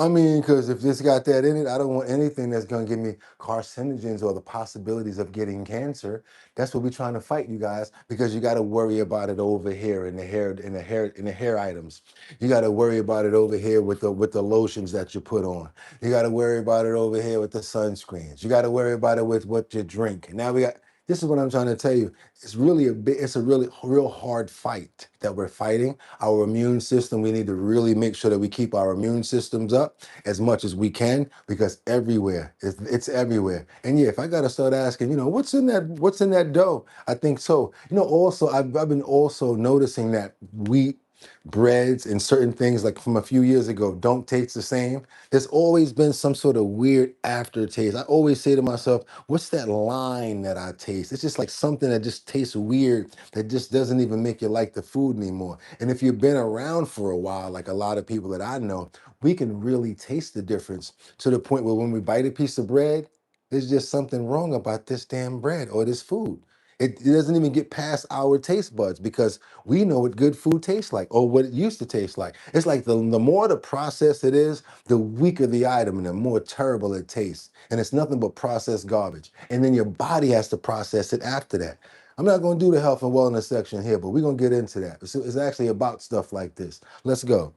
I mean, because if this got that in it, I don't want anything that's gonna give me carcinogens or the possibilities of getting cancer. That's what we're trying to fight, you guys, because you got to worry about it over here in the hair items. You got to worry about it over here with the lotions that you put on. You got to worry about it over here with the sunscreens. You got to worry about it with what you drink. Now we got. This is what I'm trying to tell you. It's really it's a really real hard fight that we're fighting. Our immune system, we need to really make sure that we keep our immune systems up as much as we can, because everywhere, it's everywhere. And yeah, if I gotta start asking, what's in that dough? I think so. Also, I've been also noticing that wheat, breads, and certain things like from a few years ago don't taste the same. There's always been some sort of weird aftertaste. I always say to myself, what's that line that I taste? It's just like something that just tastes weird, that just doesn't even make you like the food anymore. And if you've been around for a while, like a lot of people that I know, we can really taste the difference, to the point where when we bite a piece of bread, there's just something wrong about this damn bread or this food. It doesn't even get past our taste buds, because we know what good food tastes like, or what it used to taste like. It's like the more the process it is, the weaker the item and the more terrible it tastes. And it's nothing but processed garbage. And then your body has to process it after that. I'm not going to do the health and wellness section here, but we're going to get into that. It's actually about stuff like this. Let's go.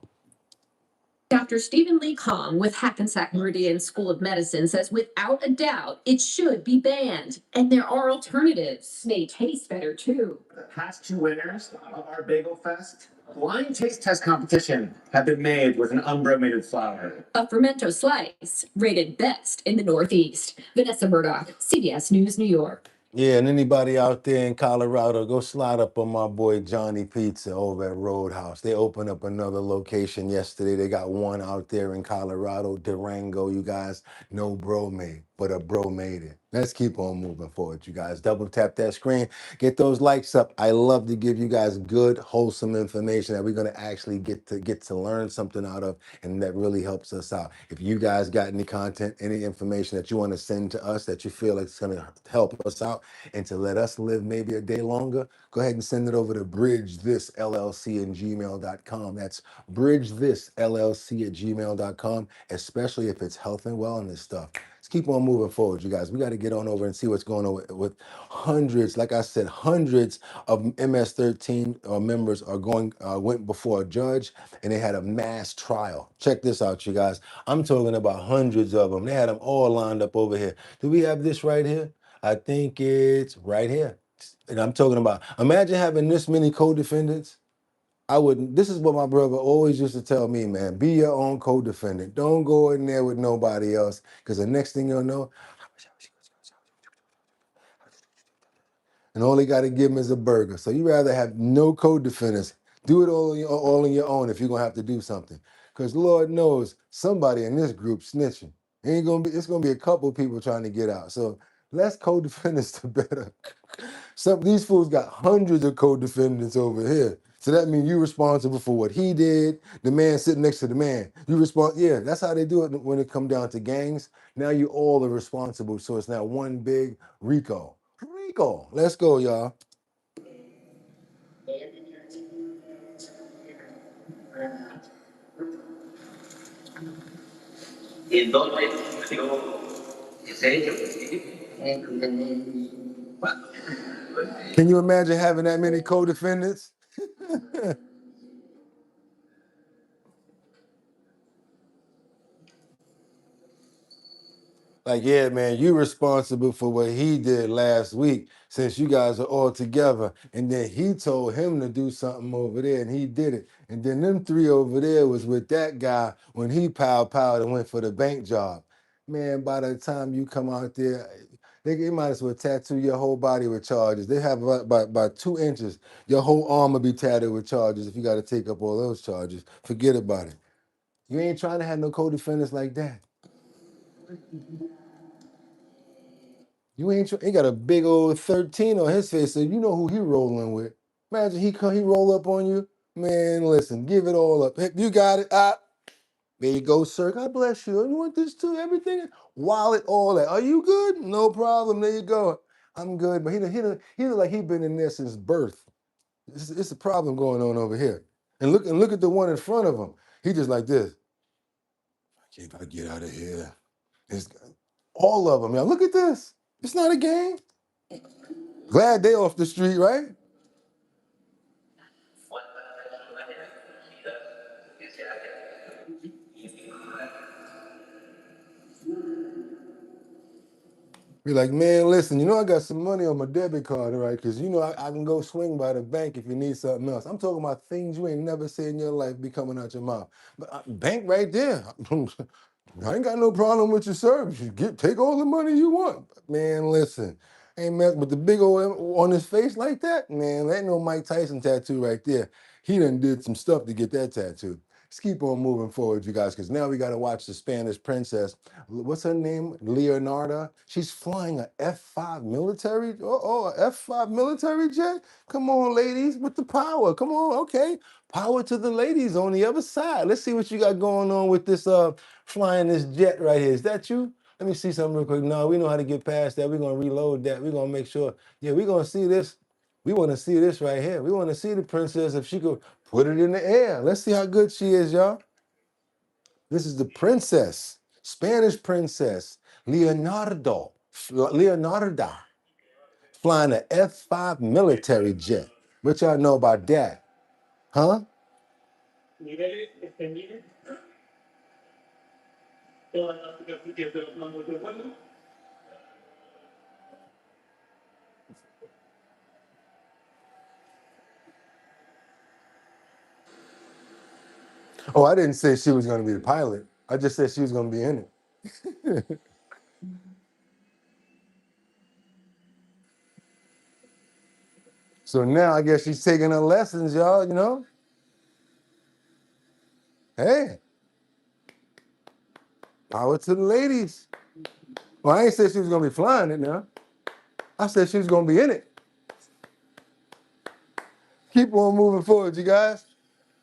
Dr. Stephen Lee Kong with Hackensack Meridian School of Medicine says without a doubt it should be banned, and there are alternatives. May taste better too. The past two winners of our Bagel Fest blind taste test competition have been made with an unbromated flour. A Fermento slice rated best in the Northeast. Vanessa Murdoch, CBS News, New York. Yeah, and anybody out there in Colorado, go slide up on my boy Johnny Pizza over at Roadhouse. They opened up another location yesterday. They got one out there in Colorado, Durango, you guys. No bro made, but a bro made it. Let's keep on moving forward, you guys. Double tap that screen. Get those likes up. I love to give you guys good, wholesome information that we're going to actually get to learn something out of, and that really helps us out. If you guys got any content, any information that you want to send to us that you feel like it's going to help us out and to let us live maybe a day longer, go ahead and send it over to bridgethisllc@gmail.com. That's bridgethisllc@gmail.com, especially if it's health and wellness stuff. Let's keep on moving forward, you guys. We got to get on over and see what's going on with hundreds, like I said, hundreds of MS-13 members are went before a judge, and they had a mass trial. Check this out, you guys. I'm talking about hundreds of them. They had them all lined up over here. Do we have this right here? I think it's right here. And I'm talking about, imagine having this many co-defendants. I wouldn't. This is what my brother always used to tell me, man. Be your own co-defendant. Don't go in there with nobody else, because the next thing you'll know, and all they got to give them is a burger. So you rather have no co-defendants. Do it all on your own if you're gonna have to do something. Because Lord knows somebody in this group snitching. It's gonna be a couple people trying to get out. So less co-defendants the better. These fools got hundreds of co-defendants over here. So that means you're responsible for what he did. The man sitting next to the man. Yeah, that's how they do it when it come down to gangs. Now you all are responsible. So it's not one big RICO. RICO. Let's go, y'all. Can you imagine having that many co-defendants? Like, yeah, man, you responsible for what he did last week, since you guys are all together. And then he told him to do something over there, and he did it. And then them three over there was with that guy when he powed and went for the bank job. Man, by the time you come out there, they might as well tattoo your whole body with charges. They have about 2 inches. Your whole arm will be tattooed with charges if you got to take up all those charges. Forget about it. You ain't trying to have no co-defendants like that. He got a big old 13 on his face, so you know who he rolling with. Imagine he roll up on you. Man, listen, give it all up. Hey, you got it. There you go, sir. God bless you. You want this too? Everything? Wallet, all that. Are you good? No problem. There you go. I'm good, but he look like he been in there since birth. It's a problem going on over here. And look at the one in front of him. He just like this. If I get out of here, it's all of them. Now look at this. It's not a game. Glad they off the street, right? Be like, man, listen, you know I got some money on my debit card, all right? Because you know I can go swing by the bank if you need something else. I'm talking about things you ain't never said in your life be coming out your mouth. But bank right there. I ain't got no problem with your service. You take all the money you want. Man, listen, ain't mess with the big old on his face like that. Man, that ain't no Mike Tyson tattoo right there. He done did some stuff to get that tattoo. Let's keep on moving forward, you guys, because now we got to watch the Spanish princess. What's her name? Leonarda. She's flying a F5 military. A F5 military jet. Come on, ladies, with the power. Come on, okay. Power to the ladies on the other side. Let's see what you got going on with this flying this jet right here. Is that you? Let me see something real quick. No, we know how to get past that. We're gonna reload that. We're gonna make sure. Yeah, we're gonna see this. We want to see this right here. We want to see the princess if she could put it in the air. Let's see how good she is, y'all. This is the princess, Spanish princess, Leonarda, flying an F5 military jet. What y'all know about that? Huh? Oh, I didn't say she was going to be the pilot. I just said she was going to be in it. So now I guess she's taking her lessons, y'all, you know? Hey, power to the ladies. Well, I ain't said she was going to be flying it now. I said she was going to be in it. Keep on moving forward, you guys.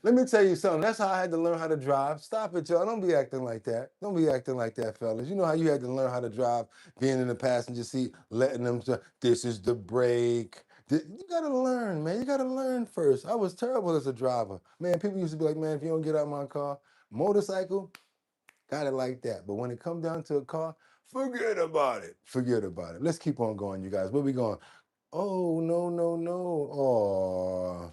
Let me tell you something. That's how I had to learn how to drive. Stop it, y'all. Don't be acting like that. Don't be acting like that, fellas. You know how you had to learn how to drive, being in the passenger seat, letting them, this is the brake. You got to learn, man. You got to learn first. I was terrible as a driver. Man, people used to be like, man, if you don't get out my car, motorcycle, got it like that. But when it comes down to a car, forget about it. Forget about it. Let's keep on going, you guys. Where we going? Oh, no, no, no. Oh.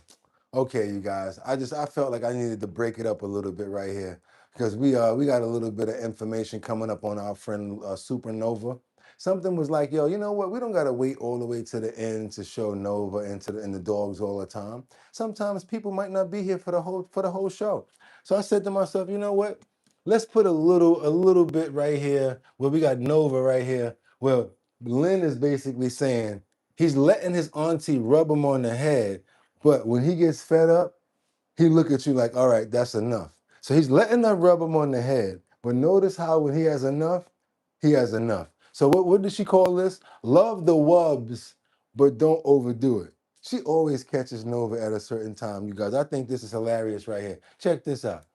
Okay, you guys. I felt like I needed to break it up a little bit right here because we got a little bit of information coming up on our friend Supernova. Something was like, yo, you know what? We don't gotta wait all the way to the end to show Nova and the dogs all the time. Sometimes people might not be here for the whole show. So I said to myself, you know what? Let's put a little bit right here where we got Nova right here. Well, Lynn is basically saying he's letting his auntie rub him on the head. But when he gets fed up, he look at you like, all right, that's enough. So he's letting her rub him on the head. But notice how when he has enough, he has enough. So what did she call this? Love the wubs, but don't overdo it. She always catches Nova at a certain time, you guys. I think this is hilarious right here. Check this out.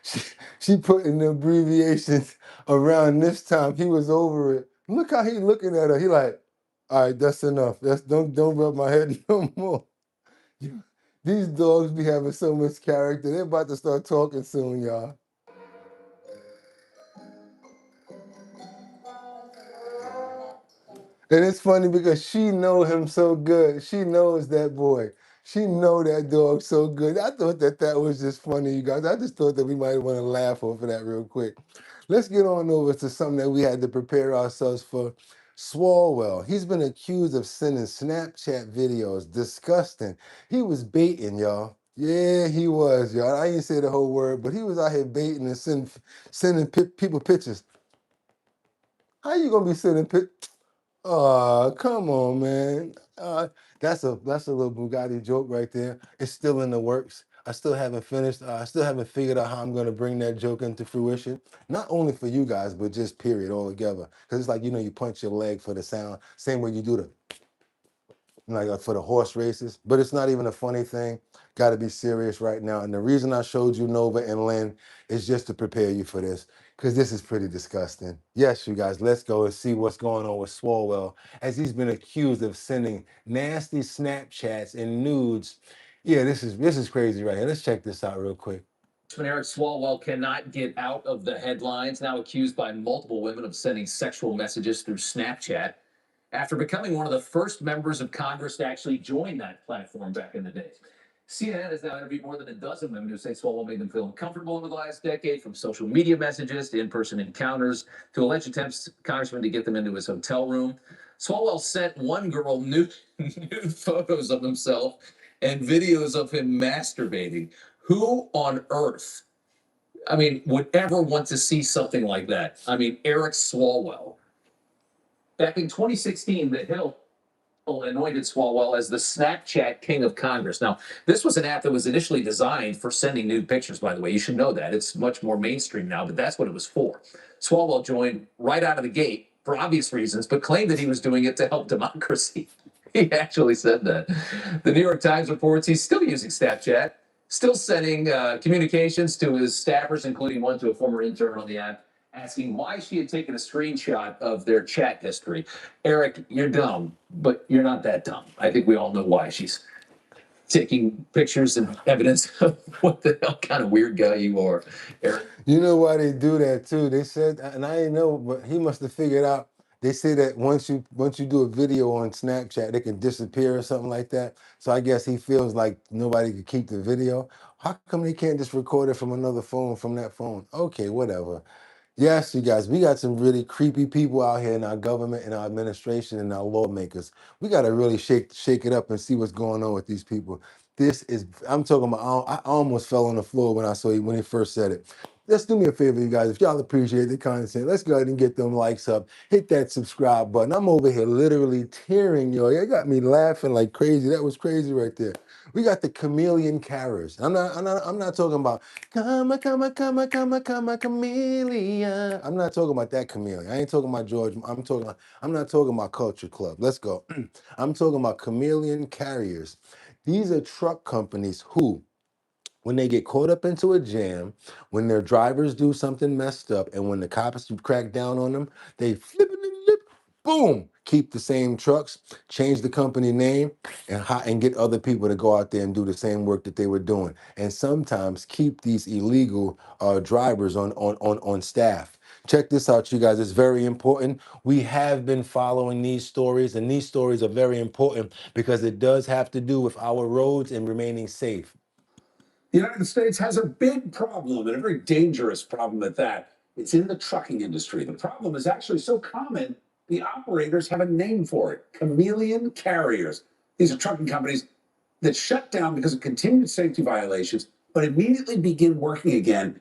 she, she put in the abbreviations around this time. He was over it. Look how he looking at her. He like, all right, that's enough. Don't rub my head no more. These dogs be having so much character. They're about to start talking soon, y'all. And it's funny because she know him so good. She knows that boy. She know that dog so good. I thought that was just funny, you guys. I just thought that we might want to laugh over that real quick. Let's get on over to something that we had to prepare ourselves for. Swalwell, he's been accused of sending Snapchat videos. Disgusting. He was baiting, y'all. Yeah, he was, y'all. I ain't say the whole word, but he was out here baiting and sending people pictures. How you gonna be sending pictures? Oh, come on, man. That's a little Bugatti joke right there. It's still in the works. I still haven't finished. I still haven't figured out how I'm going to bring that joke into fruition. Not only for you guys, but just period altogether. Because it's like, you know, you punch your leg for the sound. Same way you do the, like for the horse races. But it's not even a funny thing. Got to be serious right now. And the reason I showed you Nova and Lynn is just to prepare you for this. Because this is pretty disgusting. Yes, you guys, let's go and see what's going on with Swalwell, as he's been accused of sending nasty Snapchats and nudes. Yeah, this is crazy right here. Let's check this out real quick. Eric Swalwell cannot get out of the headlines, now accused by multiple women of sending sexual messages through Snapchat after becoming one of the first members of Congress to actually join that platform back in the day. CNN has now interviewed more than a dozen women who say Swalwell made them feel uncomfortable over the last decade, from social media messages to in-person encounters to alleged attempts Congressman to get them into his hotel room. Swalwell sent one girl nude photos of himself and videos of him masturbating. Who on earth, I mean, would ever want to see something like that? I mean, Eric Swalwell. Back in 2016, The Hill anointed Swalwell as the Snapchat King of Congress. Now, this was an app that was initially designed for sending nude pictures, by the way. You should know that. It's much more mainstream now, but that's what it was for. Swalwell joined right out of the gate for obvious reasons, but claimed that he was doing it to help democracy. He actually said that. The New York Times reports he's still using Snapchat, still sending communications to his staffers, including one to a former intern on the app, asking why she had taken a screenshot of their chat history. Eric, you're dumb, but you're not that dumb. I think we all know why she's taking pictures and evidence of what the hell kind of weird guy you are, Eric. You know why they do that too? They said, and I didn't know, but he must have figured out. They say that once you do a video on Snapchat, it can disappear or something like that. So I guess he feels like nobody could keep the video. How come they can't just record it from another phone, from that phone? Okay, whatever. Yes, you guys, we got some really creepy people out here in our government and our administration and our lawmakers. We got to really shake it up and see what's going on with these people. This is, I'm talking about, I almost fell on the floor when I saw you, when he first said it. Let's do me a favor, you guys. If y'all appreciate the content, let's go ahead and get them likes up. Hit that subscribe button. I'm over here literally tearing, yo. You got me laughing like crazy. That was crazy right there. We got the chameleon carriers. I'm not talking about come a chameleon. I'm not talking about that chameleon. I ain't talking about George. I'm not talking about Culture Club. Let's go. I'm talking about chameleon carriers. These are truck companies who, when they get caught up into a jam, when their drivers do something messed up, and when the cops crack down on them, they flip it and lip, boom, keep the same trucks, change the company name, and get other people to go out there and do the same work that they were doing. And sometimes keep these illegal drivers on staff. Check this out, you guys. It's very important. We have been following these stories, and these stories are very important because it does have to do with our roads and remaining safe. The United States has a big problem, and a very dangerous problem at that. It's in the trucking industry. The problem is actually so common, the operators have a name for it: chameleon carriers. These are trucking companies that shut down because of continued safety violations, but immediately begin working again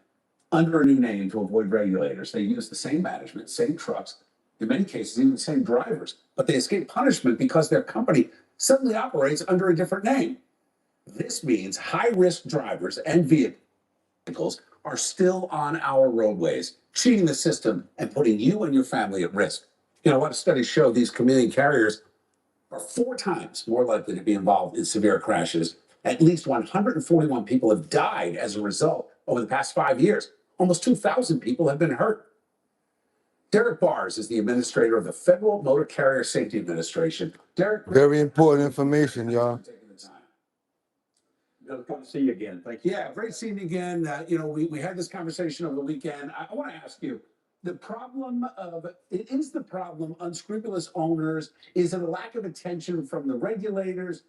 under a new name to avoid regulators. They use the same management, same trucks, in many cases, even the same drivers, but they escape punishment because their company suddenly operates under a different name. This means high-risk drivers and vehicles are still on our roadways, cheating the system and putting you and your family at risk. You know, what studies show, these chameleon carriers are 4 times more likely to be involved in severe crashes. At least 141 people have died as a result over the past 5 years. Almost 2,000 people have been hurt. Derek Bars is the administrator of the Federal Motor Carrier Safety Administration. Derek, very important information, y'all. Good to see you again. Thank you. Yeah, great seeing you again. You know, we had this conversation over the weekend. I want to ask you, the problem unscrupulous owners? Is it a lack of attention from the regulators?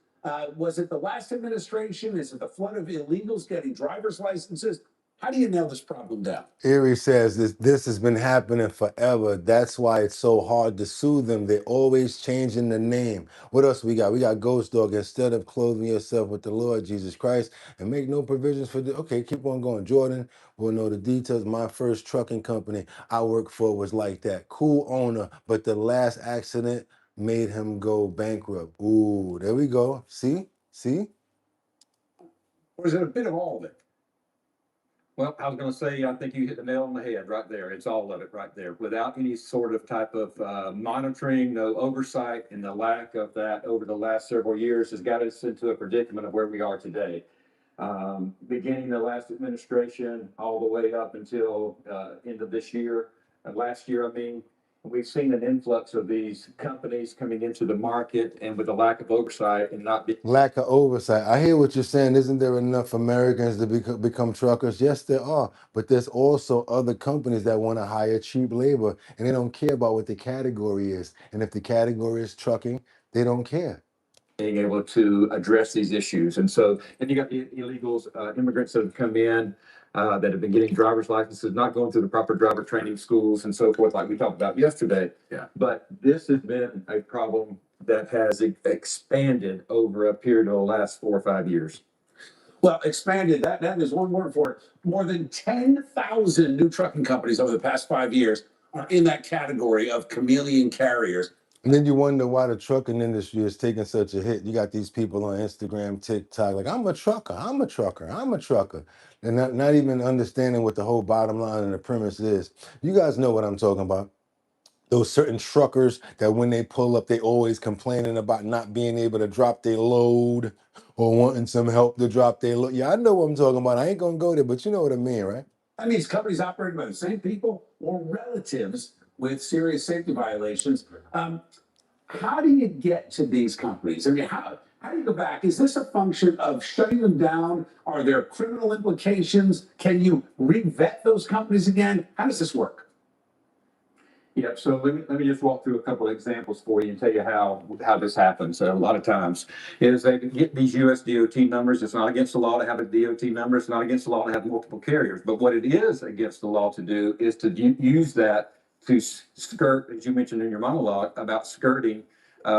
Was it the last administration? Is it the flood of illegals getting driver's licenses? How do you nail this problem down? Erie says this has been happening forever. That's why it's so hard to sue them. They're always changing the name. What else we got? We got Ghost Dog. Instead of clothing yourself with the Lord Jesus Christ and make no provisions for the... Okay, keep on going. Jordan will know the details. My first trucking company I worked for was like that. Cool owner, but the last accident made him go bankrupt. Ooh, there we go. See? or is it a bit of all of it? Well, I was going to say, I think you hit the nail on the head right there. It's all of it right there. Without any sort of type of monitoring, no oversight, and the lack of that over the last several years has got us into a predicament of where we are today. Beginning the last administration all the way up until end of this year, last year, I mean, we've seen an influx of these companies coming into the market and with a lack of oversight and not being. Lack of oversight. I hear what you're saying. Isn't there enough Americans to become truckers? Yes, there are. But there's also other companies that want to hire cheap labor and they don't care about what the category is. And if the category is trucking, they don't care. Being able to address these issues. And so, and you got the illegals, immigrants that have come in, that have been getting driver's licenses, not going through the proper driver training schools and so forth, like we talked about yesterday. Yeah. But this has been a problem that has expanded over a period of the last 4 or 5 years. Well, expanded, that is one word for it. More than 10,000 new trucking companies over the past 5 years are in that category of chameleon carriers. And then you wonder why the trucking industry is taking such a hit. You got these people on Instagram, TikTok, like, I'm a trucker, I'm a trucker, I'm a trucker. And not even understanding what the whole bottom line and the premise is. You guys know what I'm talking about. Those certain truckers that when they pull up, they always complaining about not being able to drop their load or wanting some help to drop their load. Yeah, I know what I'm talking about. I ain't gonna go there, but you know what I mean, right? That means companies operated by the same people or relatives with serious safety violations. How do you get to these companies? I mean, how do you go back? Is this a function of shutting them down? Are there criminal implications? Can you re-vet those companies again? How does this work? Yeah, so let me just walk through a couple of examples for you and tell you how this happens. A lot of times is they get these US DOT numbers. It's not against the law to have a DOT number. It's not against the law to have multiple carriers. But what it is against the law to do is to use that to skirt, as you mentioned in your monologue, about skirting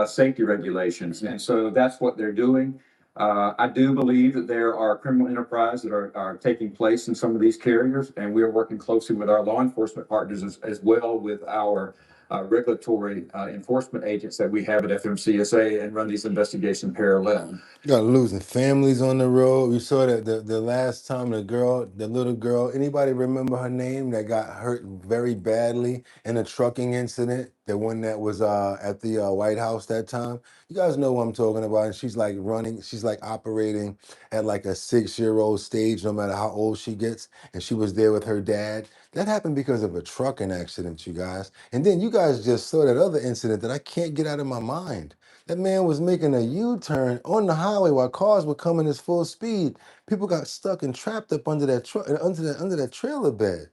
safety regulations. And so that's what they're doing. I do believe that there are criminal enterprises that are taking place in some of these carriers, and we are working closely with our law enforcement partners as well with our regulatory enforcement agents that we have at FMCSA and run these investigations parallel. You got losing families on the road. We saw that the last time the little girl, anybody remember her name, that got hurt very badly in a trucking incident? The one that was at the White House that time. You guys know what I'm talking about. And she's like running, she's like operating at like a 6-year-old stage, no matter how old she gets. And she was there with her dad. That happened because of a trucking accident, you guys. And then you guys just saw that other incident that I can't get out of my mind. That man was making a U-turn on the highway while cars were coming at full speed. People got stuck and trapped up under that truck, under that trailer bed.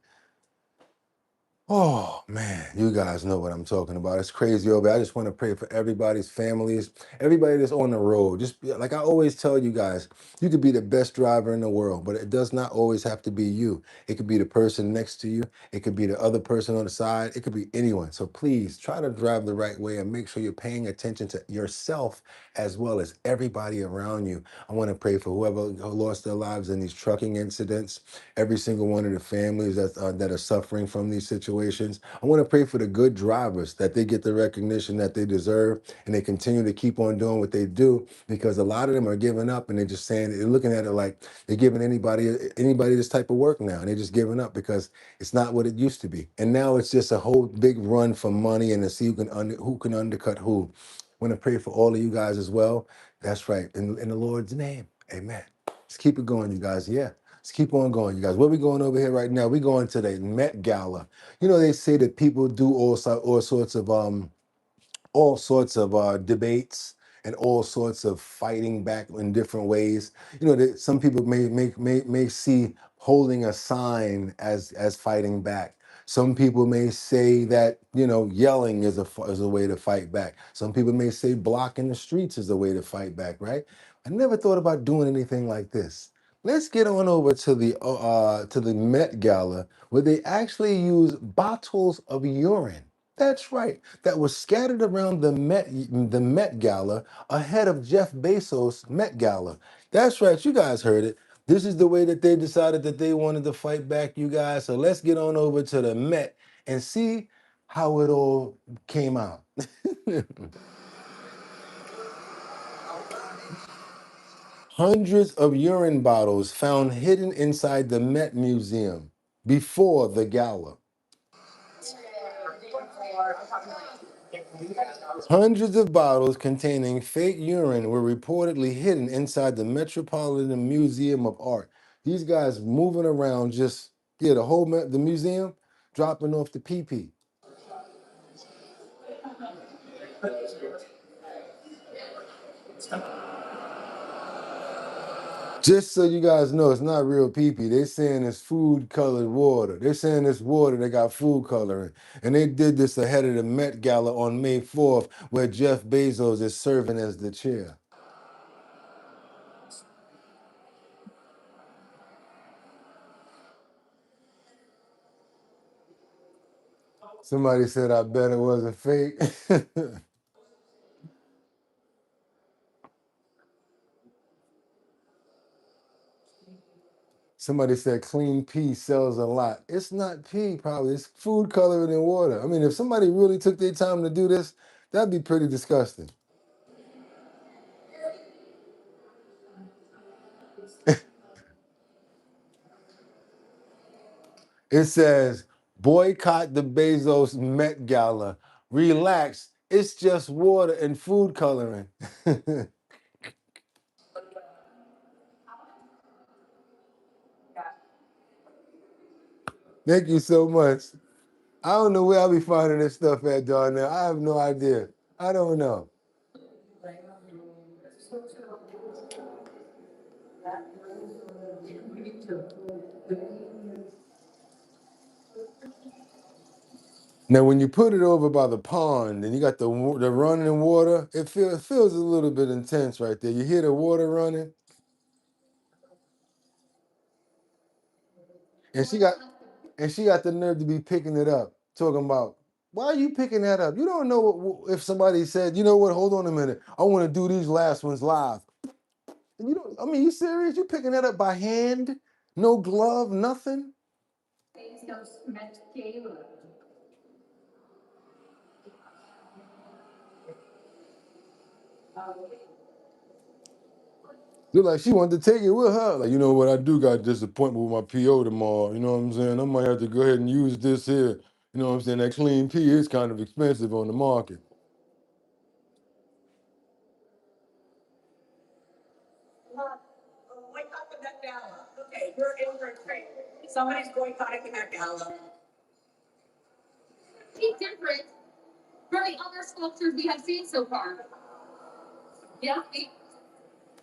Oh man, you guys know what I'm talking about. It's crazy over. I just want to pray for everybody's families, everybody that's on the road. Just like I always tell you guys, you could be the best driver in the world, but it does not always have to be you. It could be the person next to you. It could be the other person on the side. It could be anyone. So please try to drive the right way and make sure you're paying attention to yourself as well as everybody around you. I want to pray for whoever lost their lives in these trucking incidents, every single one of the families that are suffering from these situations. I want to pray for the good drivers, that they get the recognition that they deserve and they continue to keep on doing what they do, because a lot of them are giving up and they're just saying, they're looking at it like they're giving anybody this type of work now, and they're just giving up because it's not what it used to be. And now it's just a whole big run for money and to see who can undercut who. I want to pray for all of you guys as well. That's right. In the Lord's name, amen. Let's keep it going, you guys. Yeah. Let's keep on going, you guys. Where we going over here right now? We going to the Met Gala. You know, they say that people do all sorts of debates and all sorts of fighting back in different ways. You know, that some people may see holding a sign as fighting back. Some people may say that, you know, yelling is a way to fight back. Some people may say blocking the streets is a way to fight back, right? I never thought about doing anything like this. Let's get on over to the Met Gala, where they actually use bottles of urine. That's right. That was scattered around the Met Gala ahead of Jeff Bezos' Met Gala. That's right. You guys heard it. This is the way that they decided that they wanted to fight back, you guys. So let's get on over to the Met and see how it all came out. Hundreds of urine bottles found hidden inside the Met Museum before the gala. Hundreds of bottles containing fake urine were reportedly hidden inside the Metropolitan Museum of Art. These guys moving around just, the whole the museum, dropping off the pee-pee. Just so you guys know, it's not real pee-pee. They're saying it's food-colored water. They're saying it's water that got food coloring. And they did this ahead of the Met Gala on May 4th, where Jeff Bezos is serving as the chair. Somebody said, I bet it wasn't fake. Somebody said clean pee sells a lot. It's not pee, probably. It's food colored in water. I mean, if somebody really took their time to do this, that'd be pretty disgusting. It says, boycott the Bezos Met Gala. Relax. It's just water and food coloring. Thank you so much. I don't know where I'll be finding this stuff at, Darnell. I have no idea. I don't know. Now, when you put it over by the pond and you got the running water, it feels a little bit intense right there. You hear the water running, and she got the nerve to be picking it up, talking about, why are you picking that up? You don't know if somebody said, you know what? Hold on a minute, I want to do these last ones live. And you don't. I mean, you serious? You picking that up by hand? No glove, nothing. Look like she wanted to take it with her. Like, you know what? I do got a disappointment with my PO tomorrow. You know what I'm saying? I might have to go ahead and use this here. You know what I'm saying? That clean pee is kind of expensive on the market. Wake up with that gala. Okay, you're in for a treat. Somebody's boycotting that gala. Be different from the other sculptures we have seen so far. Yeah.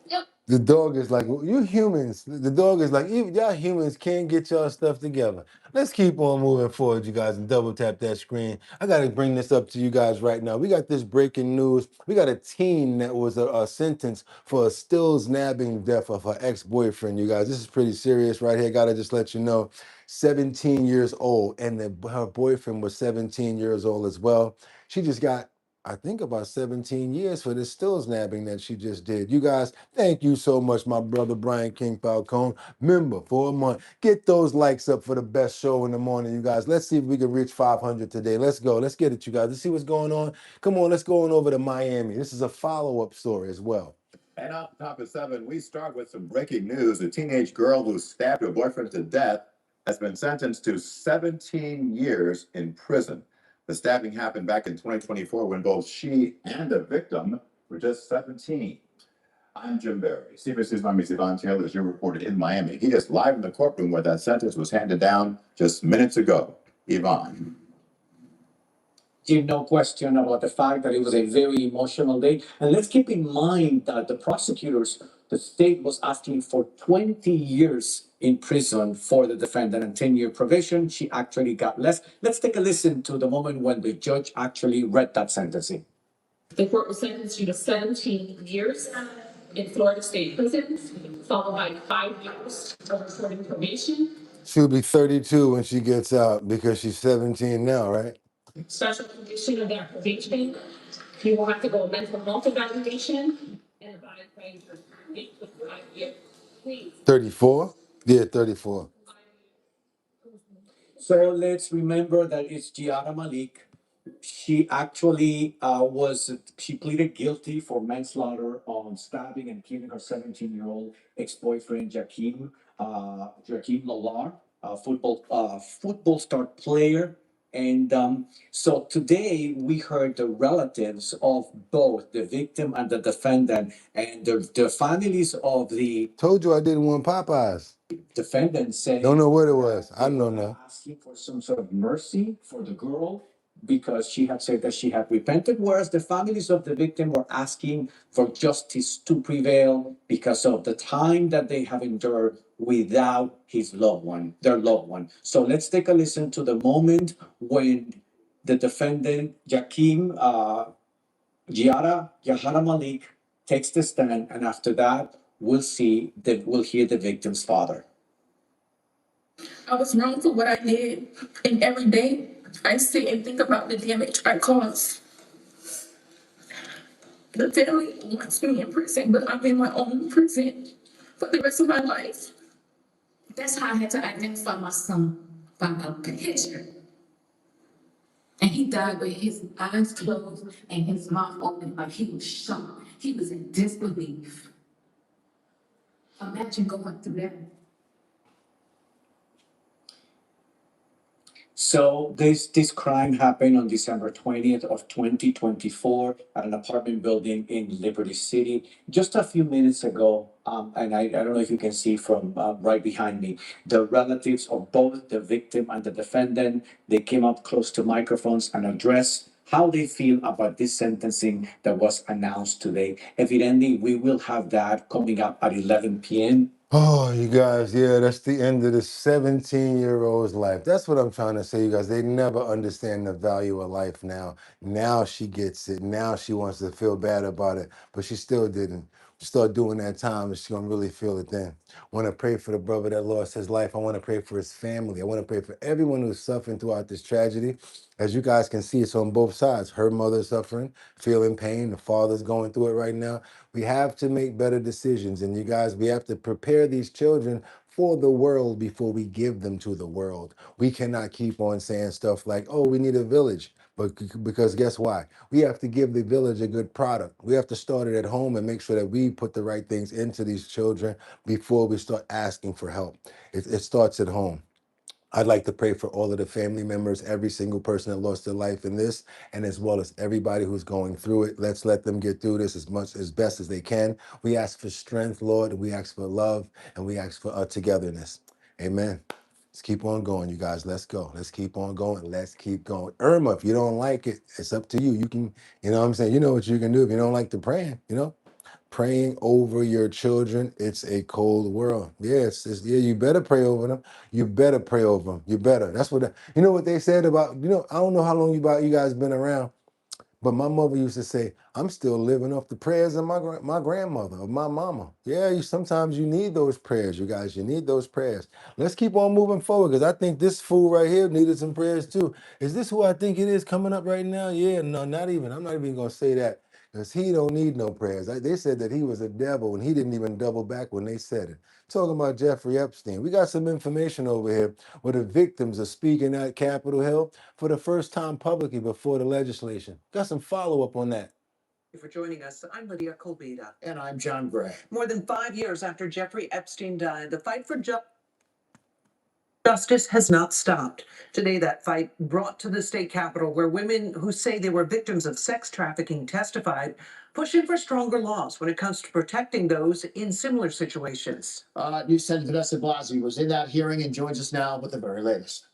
Yep. The dog is like, well, you humans. The dog is like, even y'all humans can't get y'all stuff together. Let's keep on moving forward, you guys, and double tap that screen. I got to bring this up to you guys right now. We got this breaking news. We got a teen that was sentenced for a stills nabbing death of her ex-boyfriend, you guys. This is pretty serious right here. Got to just let you know. 17 years old, and her boyfriend was 17 years old as well. She just got, I think, about 17 years for this stills nabbing that she just did. You guys, thank you so much, my brother Brian King Falcone, member for a month. Get those likes up for the best show in the morning, you guys. Let's see if we can reach 500 today. Let's go. Let's get it, you guys. Let's see what's going on. Come on, let's go on over to Miami. This is a follow-up story as well. And up top of 7, we start with some breaking news. A teenage girl who stabbed her boyfriend to death has been sentenced to 17 years in prison. The stabbing happened back in 2024 when both she and the victim were just 17. I'm Jim Barry. CBS's Miami's Yvonne Taylor is your reporter in Miami. He is live in the courtroom where that sentence was handed down just minutes ago. Yvonne. No question about the fact that it was a very emotional day. And let's keep in mind that the state was asking for 20 years in prison for the defendant and 10-year probation. She actually got less. Let's take a listen to the moment when the judge actually read that sentencing. The court will sentence you to 17 years in Florida State Prison, followed by 5 years of reporting probation. She'll be 32 when she gets out because she's 17 now, right? Special condition of that probation, you will have to go mental health evaluation and abide by your 8 to 5 years. Please. 34? Yeah, 34. So let's remember that it's Giada Malik, She actually she pleaded guilty for manslaughter on stabbing and killing her 17-year-old ex-boyfriend, Jakeem Lallar, a football star player. And so today we heard the relatives of both the victim and the defendant, and the families of the Told you I didn't want Popeyes. defendant saying Don't know what it was. I they don't were know. asking for some sort of mercy for the girl because she had said that she had repented, whereas the families of the victim were asking for justice to prevail because of the time that they have endured without their loved one. So let's take a listen to the moment when the defendant, Yahara Malik, takes the stand, and after that, we'll hear the victim's father. I was wrong for what I did, and every day I sit and think about the damage I caused. The family wants me in prison, but I'm in my own prison for the rest of my life. That's how I had to identify my son by a picture. And he died with his eyes closed and his mouth open, like he was shocked. He was in disbelief. Imagine going through that. So this crime happened on December 20th of 2024 at an apartment building in Liberty City. Just a few minutes ago, and I don't know if you can see from right behind me, the relatives of both the victim and the defendant, they came up close to microphones and addressed how they feel about this sentencing that was announced today. Evidently, we will have that coming up at 11 p.m. Oh, you guys, yeah, that's the end of the 17-year-old's life. That's what I'm trying to say, you guys. They never understand the value of life now. Now she gets it. Now she wants to feel bad about it, but she still didn't. Start doing that time, and she's going to really feel it then. I want to pray for the brother that lost his life. I want to pray for his family. I want to pray for everyone who's suffering throughout this tragedy. As you guys can see, it's on both sides. Her mother's suffering, feeling pain. The father's going through it right now. We have to make better decisions. And you guys, we have to prepare these children for the world before we give them to the world. We cannot keep on saying stuff like, oh, we need a village. But because guess why? We have to give the village a good product. We have to start it at home and make sure that we put the right things into these children before we start asking for help. It starts at home. I'd like to pray for all of the family members, every single person that lost their life in this, and as well as everybody who's going through it. Let's let them get through this as best as they can. We ask for strength, Lord, and we ask for love, and we ask for togetherness. Amen. Let's keep on going, you guys. Let's go. Let's keep on going. Let's keep going. Irma, if you don't like it, it's up to you. You can, you know what I'm saying? You know what you can do if you don't like the praying, you know? Praying over your children, it's a cold world. Yes, yeah, you better pray over them. You better pray over them. You better. That's what, you know what they said about, I don't know how long you guys been around, but my mother used to say, I'm still living off the prayers of my grandmother, of my mama. Yeah, sometimes you need those prayers, you guys. You need those prayers. Let's keep on moving forward because I think this fool right here needed some prayers too. Is this who I think it is coming up right now? Yeah, no, not even. I'm not even going to say that because he don't need no prayers. They said that he was a devil and he didn't even double back when they said it. Talking about Jeffrey Epstein. We got some information over here where the victims are speaking at Capitol Hill for the first time publicly before the legislation. Got some follow-up on that. Thank you for joining us. I'm Lydia Colbida. And I'm John Gray. More than 5 years after Jeffrey Epstein died, the fight for justice has not stopped. Today, that fight brought to the state capitol where women who say they were victims of sex trafficking testified, pushing for stronger laws when it comes to protecting those in similar situations. News 10's Vanessa Blasi was in that hearing and joins us now with the very latest.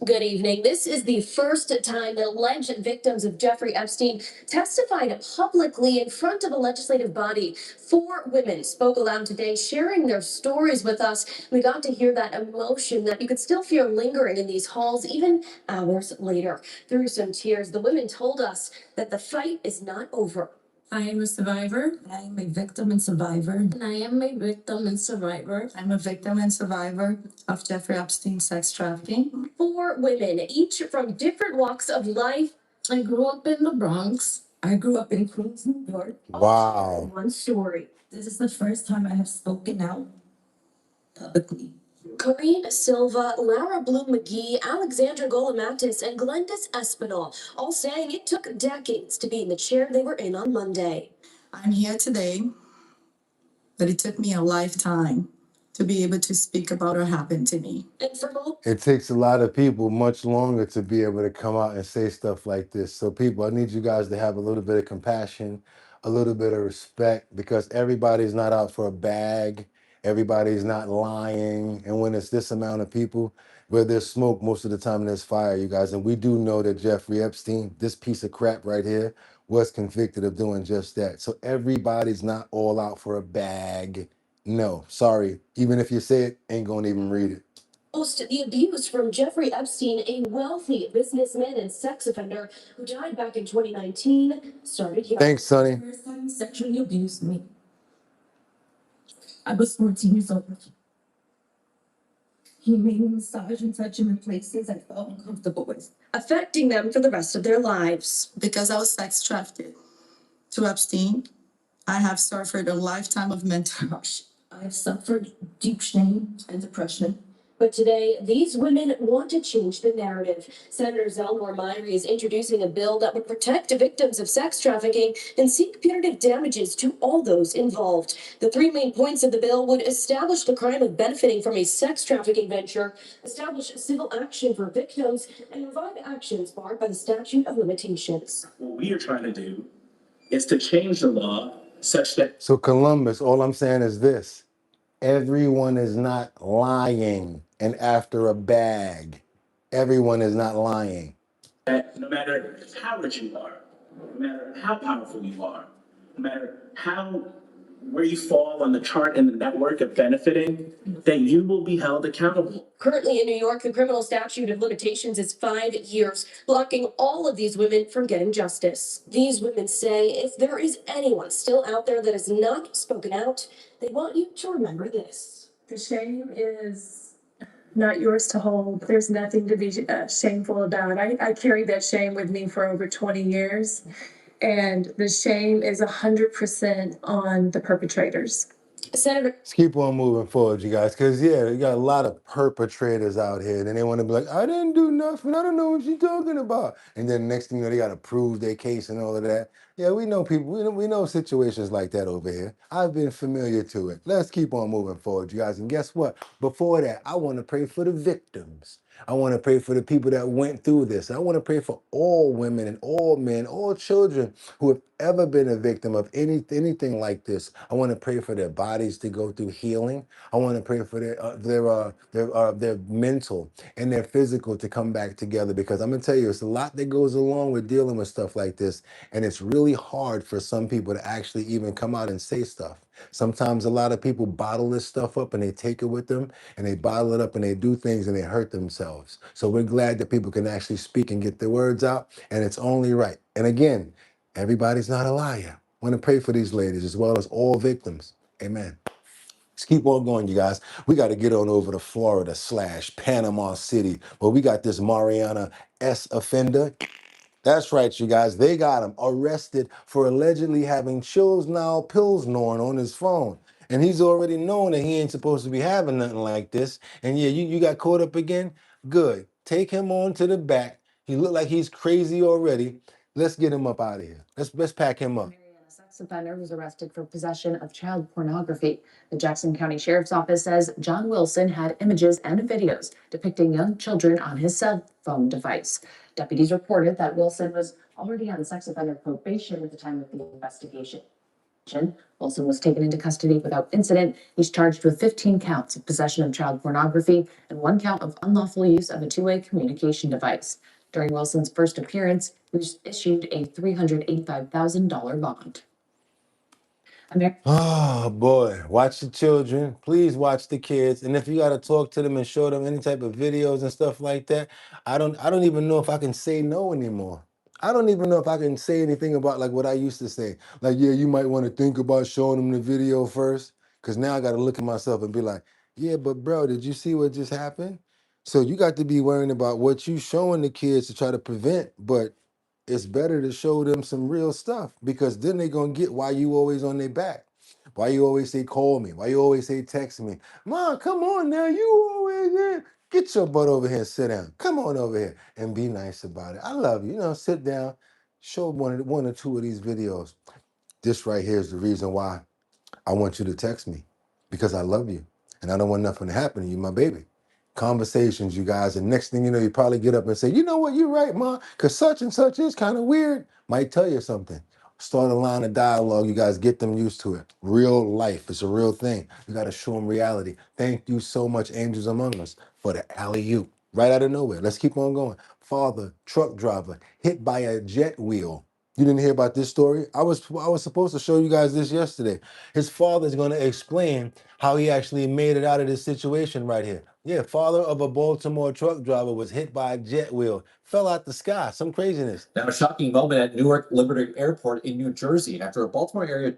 Good evening. This is the first time that alleged victims of Jeffrey Epstein testified publicly in front of a legislative body. 4 women spoke aloud today, sharing their stories with us. We got to hear that emotion that you could still feel lingering in these halls even hours later. Through some tears, the women told us that the fight is not over. I am a survivor. I am a victim and survivor. And I am a victim and survivor. I'm a victim and survivor of Jeffrey Epstein sex trafficking. 4 women, each from different walks of life. I grew up in the Bronx. I grew up in Queens, New York. Wow. One story. This is the first time I have spoken out publicly. Corinne Silva, Lara Bloom McGee, Alexandra Golomatis, and Glendis Espinal, all saying it took decades to be in the chair they were in on Monday. I'm here today, but it took me a lifetime to be able to speak about what happened to me. And for both It takes a lot of people much longer to be able to come out and say stuff like this. So people, I need you guys to have a little bit of compassion, a little bit of respect, because everybody's not out for a bag. Everybody's not lying. And when it's this amount of people, where there's smoke, most of the time there's fire, you guys. And we do know that Jeffrey Epstein, this piece of crap right here, was convicted of doing just that. So everybody's not all out for a bag. No, sorry. Even if you say it, ain't gonna even read it. the abuse from Jeffrey Epstein, a wealthy businessman and sex offender who died back in 2019, started here. Thanks, Sonny. The first time he sexually abused me, I was 14 years old. He made me massage and touch him in places I felt uncomfortable with, Affecting them for the rest of their lives. because I was sex trafficked to Epstein. I have suffered a lifetime of mental hardship. I have suffered deep shame and depression. But today, these women want to change the narrative. Senator Zelmore Myrie is introducing a bill that would protect victims of sex trafficking and seek punitive damages to all those involved. The three main points of the bill would establish the crime of benefiting from a sex trafficking venture, establish civil action for victims, and revive actions barred by the statute of limitations. What we are trying to do is to change the law such that So Columbus, all I'm saying is this. Everyone is not lying and after a bag. Everyone is not lying. no matter how rich you are, no matter how powerful you are, no matter where you fall on the chart in the network of benefiting, that you will be held accountable. Currently in New York, the criminal statute of limitations is 5 years, blocking all of these women from getting justice. These women say if there is anyone still out there that has not spoken out, they want you to remember this. The shame is not yours to hold. There's nothing to be shameful about. I carried that shame with me for over 20 years, and the shame is 100% on the perpetrators. Senator, Let's keep on moving forward, you guys, because, yeah, you got a lot of perpetrators out here, and they want to be like, I didn't do nothing. I don't know what you're talking about. And then next thing you know, they got to prove their case and all of that. Yeah, we know people. We know situations like that over here. I've been familiar to it. Let's keep on moving forward, you guys. And guess what? Before that, I want to pray for the victims. I want to pray for the people that went through this. I want to pray for all women and all men, all children who have ever been a victim of anything like this. I want to pray for their bodies to go through healing. I want to pray for their mental and their physical to come back together, because I'm gonna tell you, it's a lot that goes along with dealing with stuff like this, and it's really hard for some people to actually even come out and say stuff. Sometimes a lot of people bottle this stuff up and they take it with them, and they bottle it up and they do things and they hurt themselves. So we're glad that people can actually speak and get their words out, and it's only right. And again, everybody's not a liar. I want to pray for these ladies as well as all victims. Amen. Let's keep on going, you guys. We got to get on over to Florida / Panama City, where we got this Mariana S. offender. That's right, you guys. They got him arrested for allegedly having Chills Now Pilsnorn on his phone. And he's already known that he ain't supposed to be having nothing like this. And yeah, you got caught up again? Good. Take him on to the back. He looked like he's crazy already. Let's get him up out of here. Let's pack him up. A sex offender was arrested for possession of child pornography. The Jackson County Sheriff's Office says John Wilson had images and videos depicting young children on his cell phone device. Deputies reported that Wilson was already on sex offender probation at the time of the investigation. Wilson was taken into custody without incident. He's charged with 15 counts of possession of child pornography and 1 count of unlawful use of a two-way communication device. During Wilson's first appearance, he was issued a $385,000 bond. Oh boy, watch the children. Please watch the kids. And if you gotta talk to them and show them any type of videos and stuff like that, I don't even know if I can say no anymore. I don't even know if I can say anything about like what I used to say. Like, yeah, you might want to think about showing them the video first. Cause now I gotta look at myself and be like, yeah, but bro, did you see what just happened? So you got to be worrying about what you showing the kids to try to prevent, but it's better to show them some real stuff, because then they're gonna get why you always on their back. Why you always say call me? Why you always say text me? Mom, come on now. You always get your butt over here and sit down. Come on over here and be nice about it. I love you. You know, sit down, show one or two of these videos. This right here is the reason why I want you to text me, because I love you and I don't want nothing to happen to you, my baby. Conversations, you guys, and next thing you know, you probably get up and say, you know what, you're right, Mom, because such and such is kind of weird. Might tell you something. Start a line of dialogue, you guys, get them used to it. Real life, it's a real thing. You got to show them reality. Thank you so much, Angels Among Us, for the alley-oop. Right out of nowhere. Let's keep on going. Father, truck driver, hit by a jet wheel. You didn't hear about this story? I was supposed to show you guys this yesterday. His father is going to explain how he actually made it out of this situation right here. Yeah, father of a Baltimore truck driver was hit by a jet wheel, fell out the sky, some craziness. Now, a shocking moment at Newark Liberty Airport in New Jersey after a Baltimore area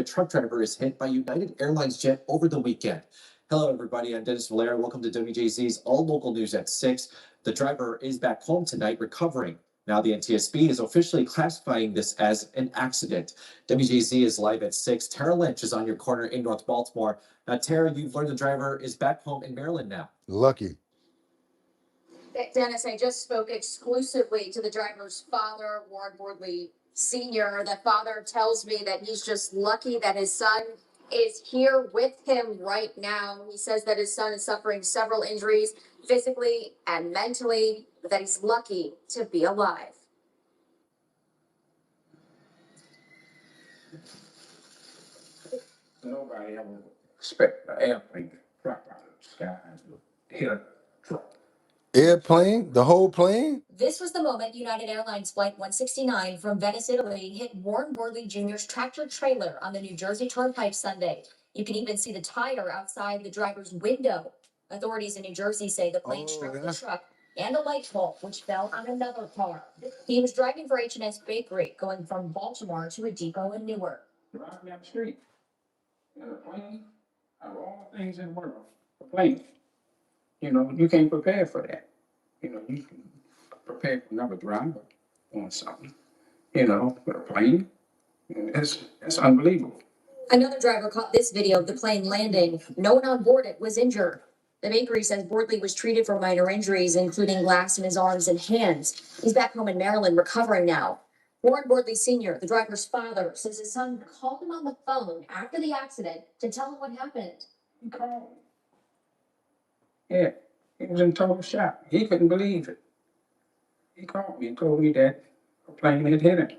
truck driver is hit by United Airlines jet over the weekend. Hello, everybody. I'm Dennis Valera. Welcome to WJZ's All Local News at 6. The driver is back home tonight recovering. Now the NTSB is officially classifying this as an accident. WJZ is live at 6. Tara Lynch is on your corner in North Baltimore. Now, Tara, you've learned the driver is back home in Maryland now. Lucky. Dennis, I just spoke exclusively to the driver's father, Warren Wardley Sr. The father tells me that he's just lucky that his son is here with him right now. He says that his son is suffering several injuries physically and mentally, but that he's lucky to be alive. Nobody ever expect an airplane to drop out of the sky and hit a truck. Airplane? The whole plane? This was the moment United Airlines Flight 169 from Venice, Italy hit Warren Worley Jr.'s tractor trailer on the New Jersey Turnpike Sunday. You can even see the tire outside the driver's window. Authorities in New Jersey say the plane struck the truck and a light pole, which fell on another car. He was driving for H+S Bakery, going from Baltimore to a depot in Newark. Driving down the street in a plane, out of all the things in the world, a plane. You know, you can't prepare for that. You know, you can prepare for another driver on something. You know, with a plane, it's unbelievable. Another driver caught this video of the plane landing. No one on board it was injured. The bakery says Bordley was treated for minor injuries, including glass in his arms and hands. He's back home in Maryland recovering now. Warren Bordley Sr., the driver's father, says his son called him on the phone after the accident to tell him what happened. He called me. Yeah, he was in total shock. He couldn't believe it. He called me and told me that a plane had hit him.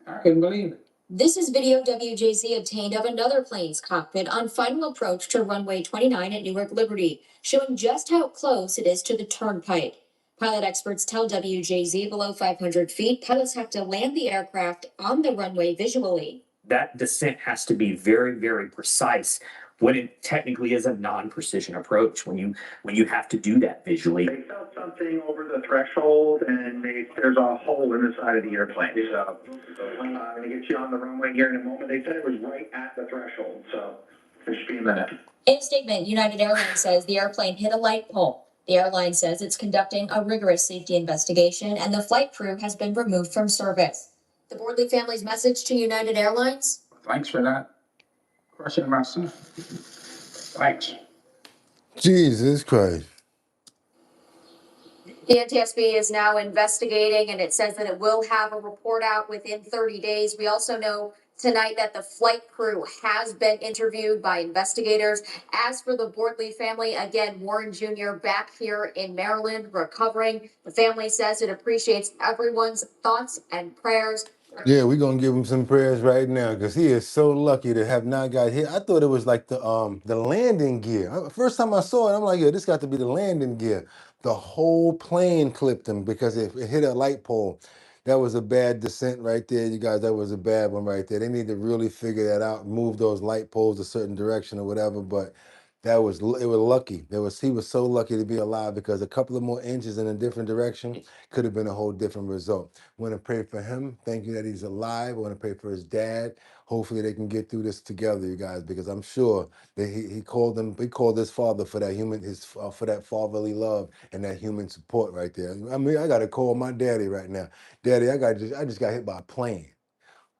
I couldn't believe it. This is video WJZ obtained of another plane's cockpit on final approach to runway 29 at Newark Liberty, showing just how close it is to the turnpike. Pilot experts tell WJZ below 500 feet, pilots have to land the aircraft on the runway visually. That descent has to be very, very precise when it technically is a non-precision approach, when you have to do that visually. They felt something over the threshold and there's a hole in the side of the airplane. So I'm going to get you on the runway here in a moment. They said it was right at the threshold, so there should be a minute. In a statement, United Airlines says the airplane hit a light pole. The airline says it's conducting a rigorous safety investigation and the flight crew has been removed from service. The Bordley family's message to United Airlines? Thanks for that. Crushing my son. Thanks. Jesus Christ. The NTSB is now investigating and it says that it will have a report out within 30 days. We also know tonight that the flight crew has been interviewed by investigators. As for the Bordley family, again, Warren Jr. back here in Maryland recovering. The family says it appreciates everyone's thoughts and prayers. Yeah, we're gonna give him some prayers right now because he is so lucky to have not got hit. I thought it was like the landing gear. First time I saw it, I'm like, yeah, this got to be the landing gear. The whole plane clipped him because it hit a light pole. That was a bad descent right there, you guys. That was a bad one right there. They need to really figure that out, move those light poles a certain direction or whatever. But it was lucky. He was so lucky to be alive because a couple of more inches in a different direction could have been a whole different result. Want to pray for him. Thank you that he's alive. Want to pray for his dad. Hopefully they can get through this together, you guys, because I'm sure that he called his father for that for that fatherly love and that human support right there. I mean, I got to call my daddy right now. Daddy, I just got hit by a plane.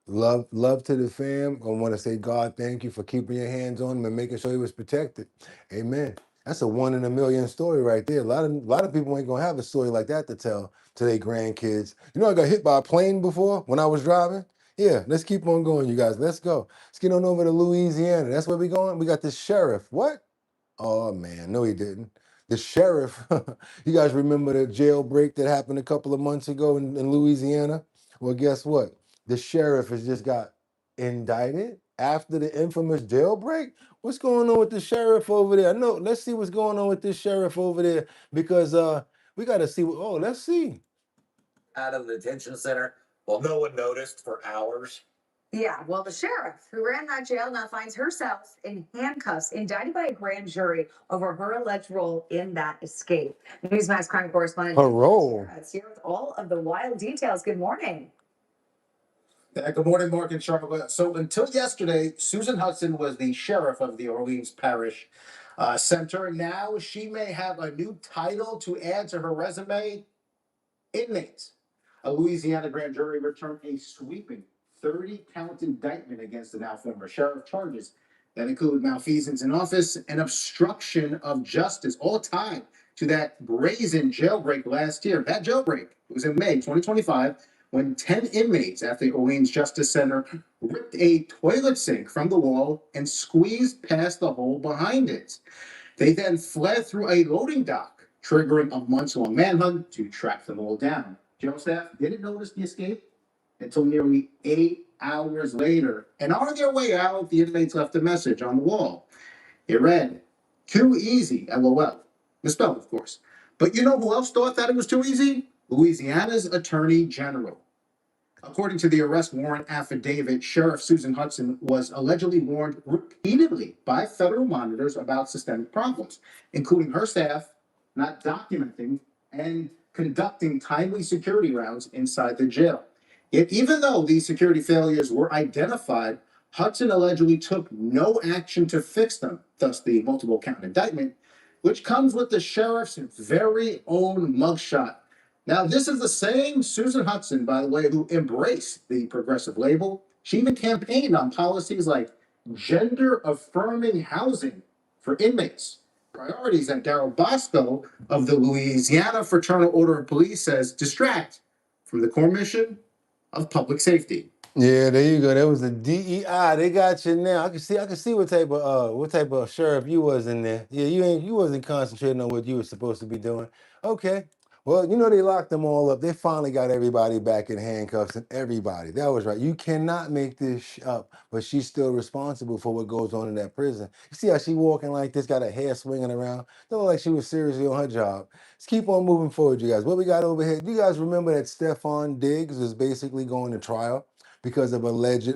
Love to the fam. I want to say, God, thank you for keeping your hands on him and making sure he was protected. Amen. That's a 1 in a million story right there. A lot of people ain't gonna have a story like that to tell to their grandkids. You know, I got hit by a plane before when I was driving. Yeah, let's keep on going, you guys. Let's go. Let's get on over to Louisiana. That's where we going. We got this sheriff. What? Oh man, no, he didn't. The sheriff. You guys remember the jailbreak that happened a couple of months ago in Louisiana? Well, guess what? The sheriff has just got indicted after the infamous jailbreak. What's going on with the sheriff over there? No, let's see what's going on with this sheriff over there because we got to see. Oh, let's see. Out of the detention center. Well, no one noticed for hours. Yeah, well, the sheriff who ran that jail now finds herself in handcuffs, indicted by a grand jury over her alleged role in that escape. Newsmax crime correspondent Parole. is here with all of the wild details. Good morning. Good morning, Mark and Charlotte. So until yesterday, Susan Hudson was the sheriff of the Orleans Parish Center. Now she may have a new title to add to her resume: inmate. A Louisiana grand jury returned a sweeping 30-count indictment against the now former sheriff. Charges that include malfeasance in office and obstruction of justice, all tied to that brazen jailbreak last year. That jailbreak was in May 2025 when 10 inmates at the Orleans Justice Center ripped a toilet sink from the wall and squeezed past the hole behind it. They then fled through a loading dock, triggering a months-long manhunt to track them all down. Jail staff didn't notice the escape until nearly 8 hours later. And on their way out, the inmates left a message on the wall. It read, "Too easy, LOL." Misspelled, of course. But you know who else thought that it was too easy? Louisiana's Attorney General. According to the arrest warrant affidavit, Sheriff Susan Hudson was allegedly warned repeatedly by federal monitors about systemic problems, including her staff not documenting and conducting timely security rounds inside the jail. Yet even though these security failures were identified, Hudson allegedly took no action to fix them, thus the multiple count indictment, which comes with the sheriff's very own mugshot. Now, this is the same Susan Hudson, by the way, who embraced the progressive label. She even campaigned on policies like gender-affirming housing for inmates, priorities that Darryl Bosco of the Louisiana Fraternal Order of Police says distract from the core mission of public safety. Yeah, there you go. That was the DEI. They got you now. I can see what type of sheriff you was in there. Yeah, you wasn't concentrating on what you were supposed to be doing. Okay. Well, you know they locked them all up. They finally got everybody back in handcuffs and everybody. That was right. You cannot make this up, but she's still responsible for what goes on in that prison. You see how she walking like this, got her hair swinging around. Don't look like she was seriously on her job. Let's keep on moving forward, you guys. What we got over here? Do you guys remember that Stephon Diggs was basically going to trial because of alleged,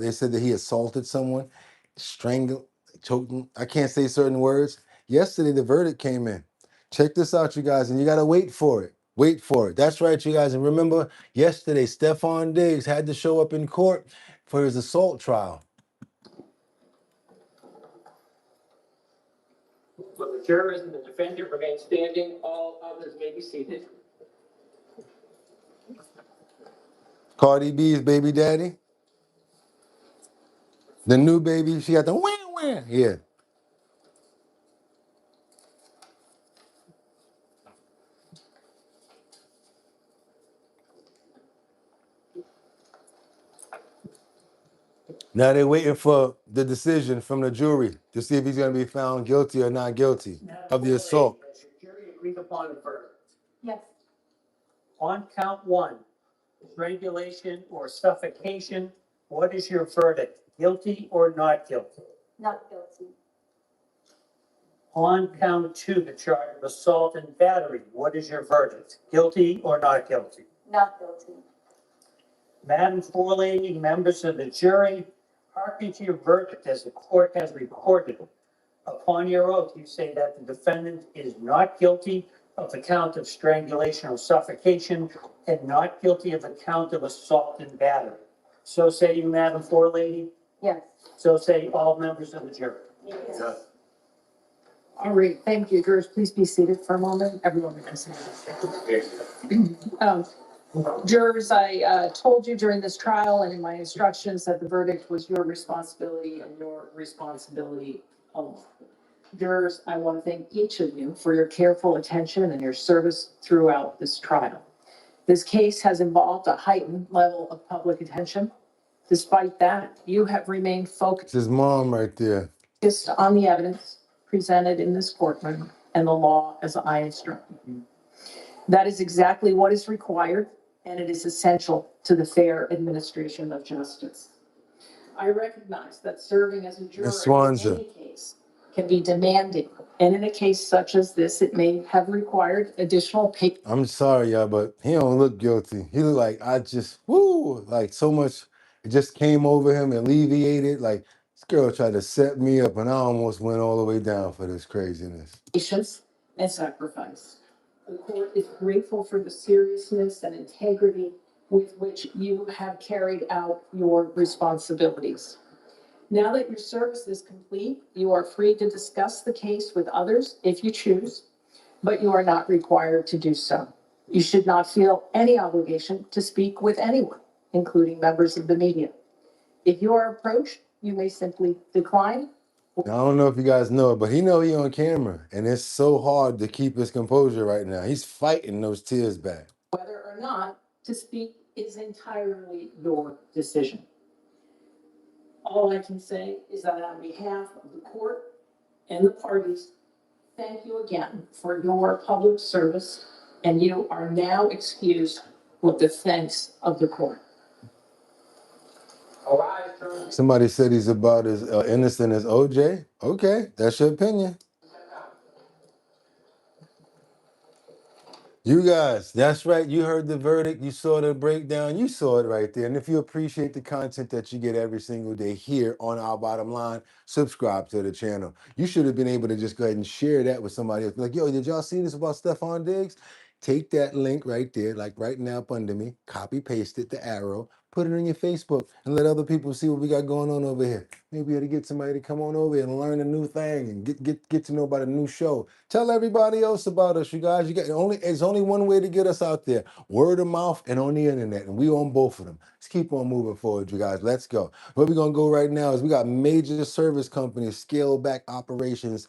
they said that he assaulted someone, strangled, choked him. I can't say certain words. Yesterday, the verdict came in. Check this out, you guys, and you got to wait for it. Wait for it. That's right, you guys. And remember, yesterday, Stephon Diggs had to show up in court for his assault trial. Will the jurors and the defendant remain standing? All others may be seated. Cardi B's baby daddy. The new baby, she got the wah. Yeah. Now they're waiting for the decision from the jury to see if he's going to be found guilty or not guilty of the assault. Has your jury agreed upon a verdict? Yes. On count one, strangulation or suffocation, what is your verdict? Guilty or not guilty? Not guilty. On count two, the charge of assault and battery, what is your verdict? Guilty or not guilty? Not guilty. Madam Forelady, members of the jury, hearken to your verdict as the court has recorded. Upon your oath, you say that the defendant is not guilty of the count of strangulation or suffocation and not guilty of the count of assault and battery. So say you, Madam Forelady? Yes. So say all members of the jury. Yes. All right, thank you. Jurors, please be seated for a moment. Everyone can sit. Jurors, I told you during this trial and in my instructions that the verdict was your responsibility and your responsibility alone. Jurors, I want to thank each of you for your careful attention and your service throughout this trial. This case has involved a heightened level of public attention. Despite that, you have remained It's his mom right there. focused on the evidence presented in this courtroom and the law as I instructed you. That is exactly what is required, and it is essential to the fair administration of justice. I recognize that serving as a juror Miss in Swanza. any case can be demanding, and in a case such as this, it may have required additional pay. I'm sorry, y'all, but he don't look guilty. He look like like so much. It just came over him, alleviated. Like this girl tried to set me up, and I almost went all the way down for this craziness. Patience and sacrifice. The court is grateful for the seriousness and integrity with which you have carried out your responsibilities. Now that your service is complete, you are free to discuss the case with others if you choose, but you are not required to do so. You should not feel any obligation to speak with anyone, including members of the media. If you are approached, you may simply decline. Now, I don't know if you guys know it, but he know he on camera, and it's so hard to keep his composure right now. He's fighting those tears back. Whether or not to speak is entirely your decision. All I can say is that on behalf of the court and the parties, thank you again for your public service, and you are now excused with the thanks of the court. Somebody said he's about as innocent as OJ. Okay, that's your opinion. You guys, that's right. You heard the verdict. You saw the breakdown. You saw it right there. And if you appreciate the content that you get every single day here on Our Bottom Line, subscribe to the channel. You should have been able to just go ahead and share that with somebody else. Like, yo, did y'all see this about Stephon Diggs? Take that link right there, like right now up under me, copy, paste it, the arrow, put it on your Facebook, and let other people see what we got going on over here. Maybe it'll get somebody to come on over here and learn a new thing and get to know about a new show. Tell everybody else about us, you guys. It's only one way to get us out there: word of mouth and on the internet, and we on both of them. Let's keep on moving forward, you guys. Let's go. Where we're gonna go right now is we got major service companies scale back operations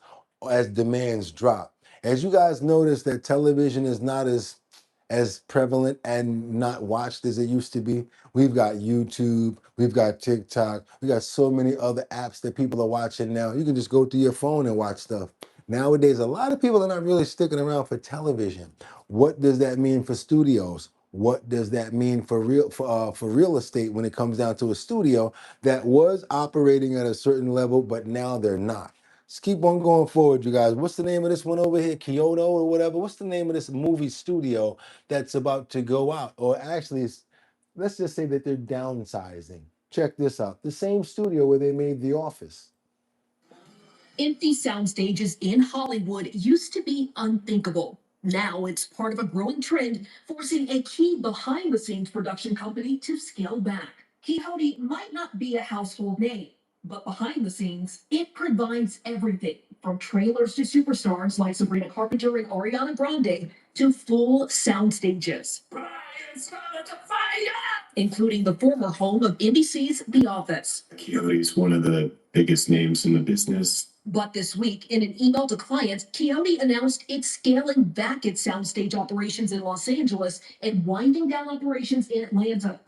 as demands drop. As you guys notice that television is not as prevalent and not watched as it used to be. We've got YouTube, we've got TikTok, we got so many other apps that people are watching now. You can just go through your phone and watch stuff. Nowadays, a lot of people are not really sticking around for television. What does that mean for studios? What does that mean for real estate when it comes down to a studio that was operating at a certain level, but now they're not? Let's keep on going forward, you guys. What's the name of this one over here? Kyoto or whatever? What's the name of this movie studio that's about to go out? Or actually, let's just say that they're downsizing. Check this out. The same studio where they made The Office. Empty sound stages in Hollywood used to be unthinkable. Now it's part of a growing trend, forcing a key behind-the-scenes production company to scale back. Quixote might not be a household name, but behind the scenes, it provides everything from trailers to superstars like Sabrina Carpenter and Ariana Grande to full sound stages, including the former home of NBC's The Office. Quixote is one of the biggest names in the business. But this week, in an email to clients, Quixote announced it's scaling back its soundstage operations in Los Angeles and winding down operations in Atlanta,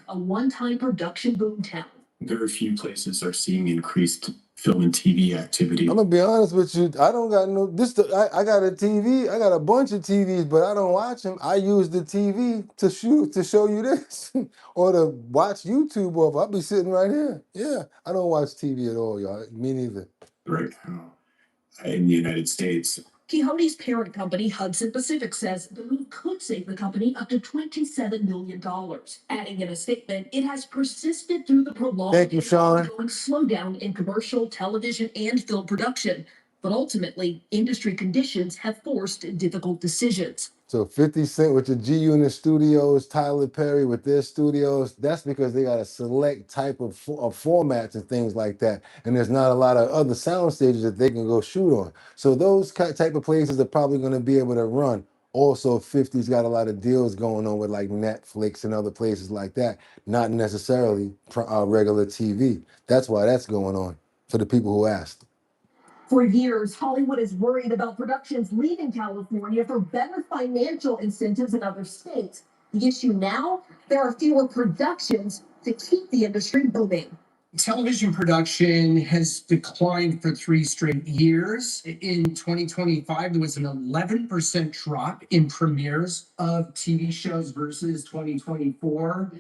a one-time production boomtown. Very few places are seeing increased film and TV activity. I'm gonna be honest with you. I don't got no I got a TV. I got a bunch of TVs, but I don't watch them. I use the TV to show you this, or to watch YouTube off. I'll be sitting right here. Yeah, I don't watch TV at all, y'all. Me neither. Right now, in the United States. Quixote's parent company, Hudson Pacific, says the move could save the company up to $27 million. Adding in a statement, it has persisted through the prolonged Thank you, Sean. ongoing slowdown in commercial, television, and film production. But ultimately, industry conditions have forced difficult decisions. So 50 Cent with the G-Unit Studios, Tyler Perry with their studios, that's because they got a select type of formats and things like that. And there's not a lot of other sound stages that they can go shoot on. So those type of places are probably going to be able to run Also, 50's got a lot of deals going on with like Netflix and other places like that, not necessarily regular TV. That's why that's going on for the people who asked. For years, Hollywood is worried about productions leaving California for better financial incentives in other states. The issue now, there are fewer productions to keep the industry booming. Television production has declined for 3 straight years. In 2025, there was an 11% drop in premieres of TV shows versus 2024.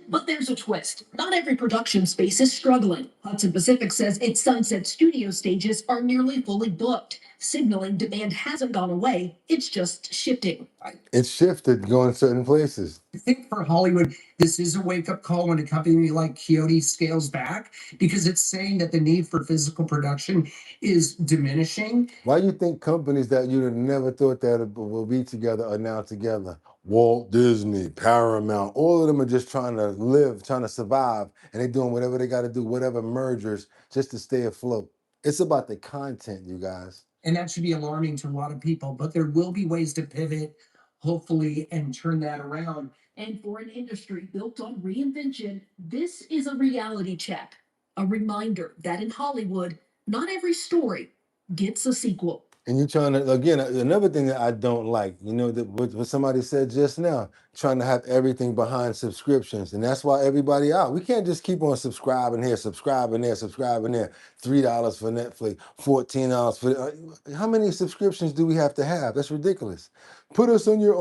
But there's a twist. Not every production space is struggling. Hudson Pacific says its Sunset Studio stages are nearly fully booked, signaling demand hasn't gone away, it's just shifting. It's shifted going certain places. I think for Hollywood, this is a wake-up call when a company like Quixote scales back, because it's saying that the need for physical production is diminishing. Why do you think companies that you'd have never thought that will be together are now together? Walt Disney, Paramount, all of them are just trying to live, trying to survive, and they're doing whatever they got to do, whatever mergers, just to stay afloat. It's about the content, you guys. And that should be alarming to a lot of people, but there will be ways to pivot, hopefully, and turn that around. And for an industry built on reinvention, this is a reality check. A reminder that in Hollywood, not every story gets a sequel. And you're trying to, again, another thing that I don't like, you know, that what somebody said just now, trying to have everything behind subscriptions. And that's why everybody out. We can't just keep on subscribing here, subscribing there, subscribing there. $3 for Netflix, $14 for, how many subscriptions do we have to have? That's ridiculous. Put us on your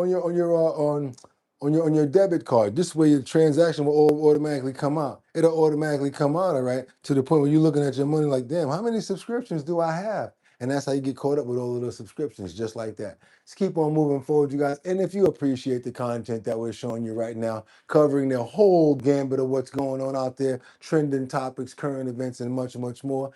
debit card. This way your transaction will automatically come out. It'll automatically come out, all right, to the point where you're looking at your money like, damn, how many subscriptions do I have? And that's how you get caught up with all of those subscriptions, just like that. Let's keep on moving forward, you guys. And if you appreciate the content that we're showing you right now, covering the whole gambit of what's going on out there, trending topics, current events, and much, much more,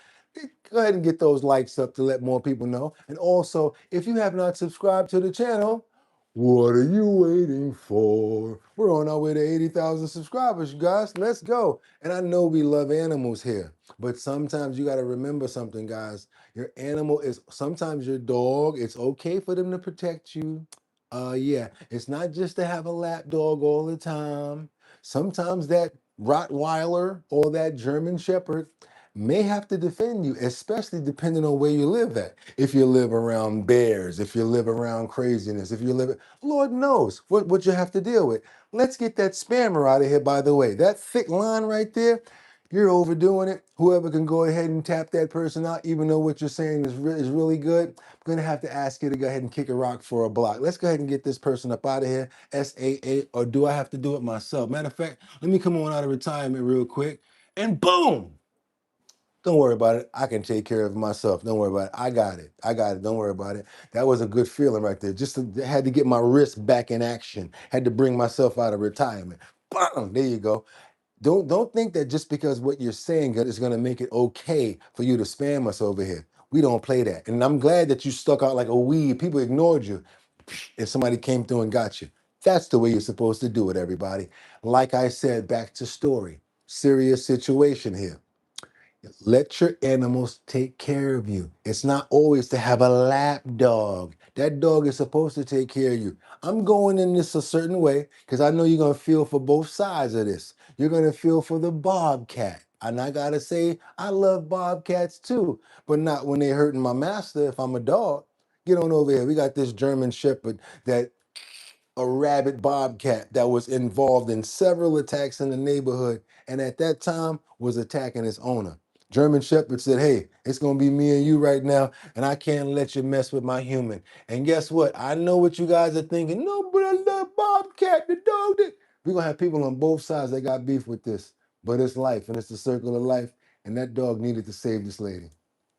go ahead and get those likes up to let more people know. And also, if you have not subscribed to the channel, what are you waiting for? We're on our way to 80,000 subscribers, you guys. Let's go. And I know we love animals here, but sometimes you got to remember something, guys. Your animal is, sometimes your dog, it's okay for them to protect you. Yeah, it's not just to have a lap dog all the time. Sometimes that Rottweiler or that German Shepherd may have to defend you, especially depending on where you live at. If you live around bears, if you live around craziness, if you live, Lord knows what you have to deal with. Let's get that spammer out of here, by the way. That thick line right there, you're overdoing it. Whoever can go ahead and tap that person out, even though what you're saying is really good, I'm going to have to ask you to go ahead and kick a rock for a block. Let's go ahead and get this person up out of here, SAA, or do I have to do it myself? Matter of fact, let me come on out of retirement real quick, and boom! Don't worry about it. I can take care of myself. Don't worry about it. I got it. I got it. Don't worry about it. That was a good feeling right there. Had to get my wrist back in action. Had to bring myself out of retirement. Bam! There you go. Don't think that just because what you're saying is going to make it okay for you to spam us over here. We don't play that. And I'm glad that you stuck out like a weed. People ignored you. If somebody came through and got you. That's the way you're supposed to do it, everybody. Like I said, back to story. Serious situation here. Let your animals take care of you. It's not always to have a lap dog. That dog is supposed to take care of you. I'm going in this a certain way because I know you're going to feel for both sides of this. You're going to feel for the bobcat. And I got to say, I love bobcats too, but not when they're hurting my master if I'm a dog. Get on over here. We got this German Shepherd that a rabid bobcat that was involved in several attacks in the neighborhood and at that time was attacking his owner. German Shepherd said, hey, it's going to be me and you right now, and I can't let you mess with my human. And guess what? I know what you guys are thinking. No, but I love Bobcat, the dog. We're going to have people on both sides that got beef with this. But it's life, and it's the circle of life, and that dog needed to save this lady.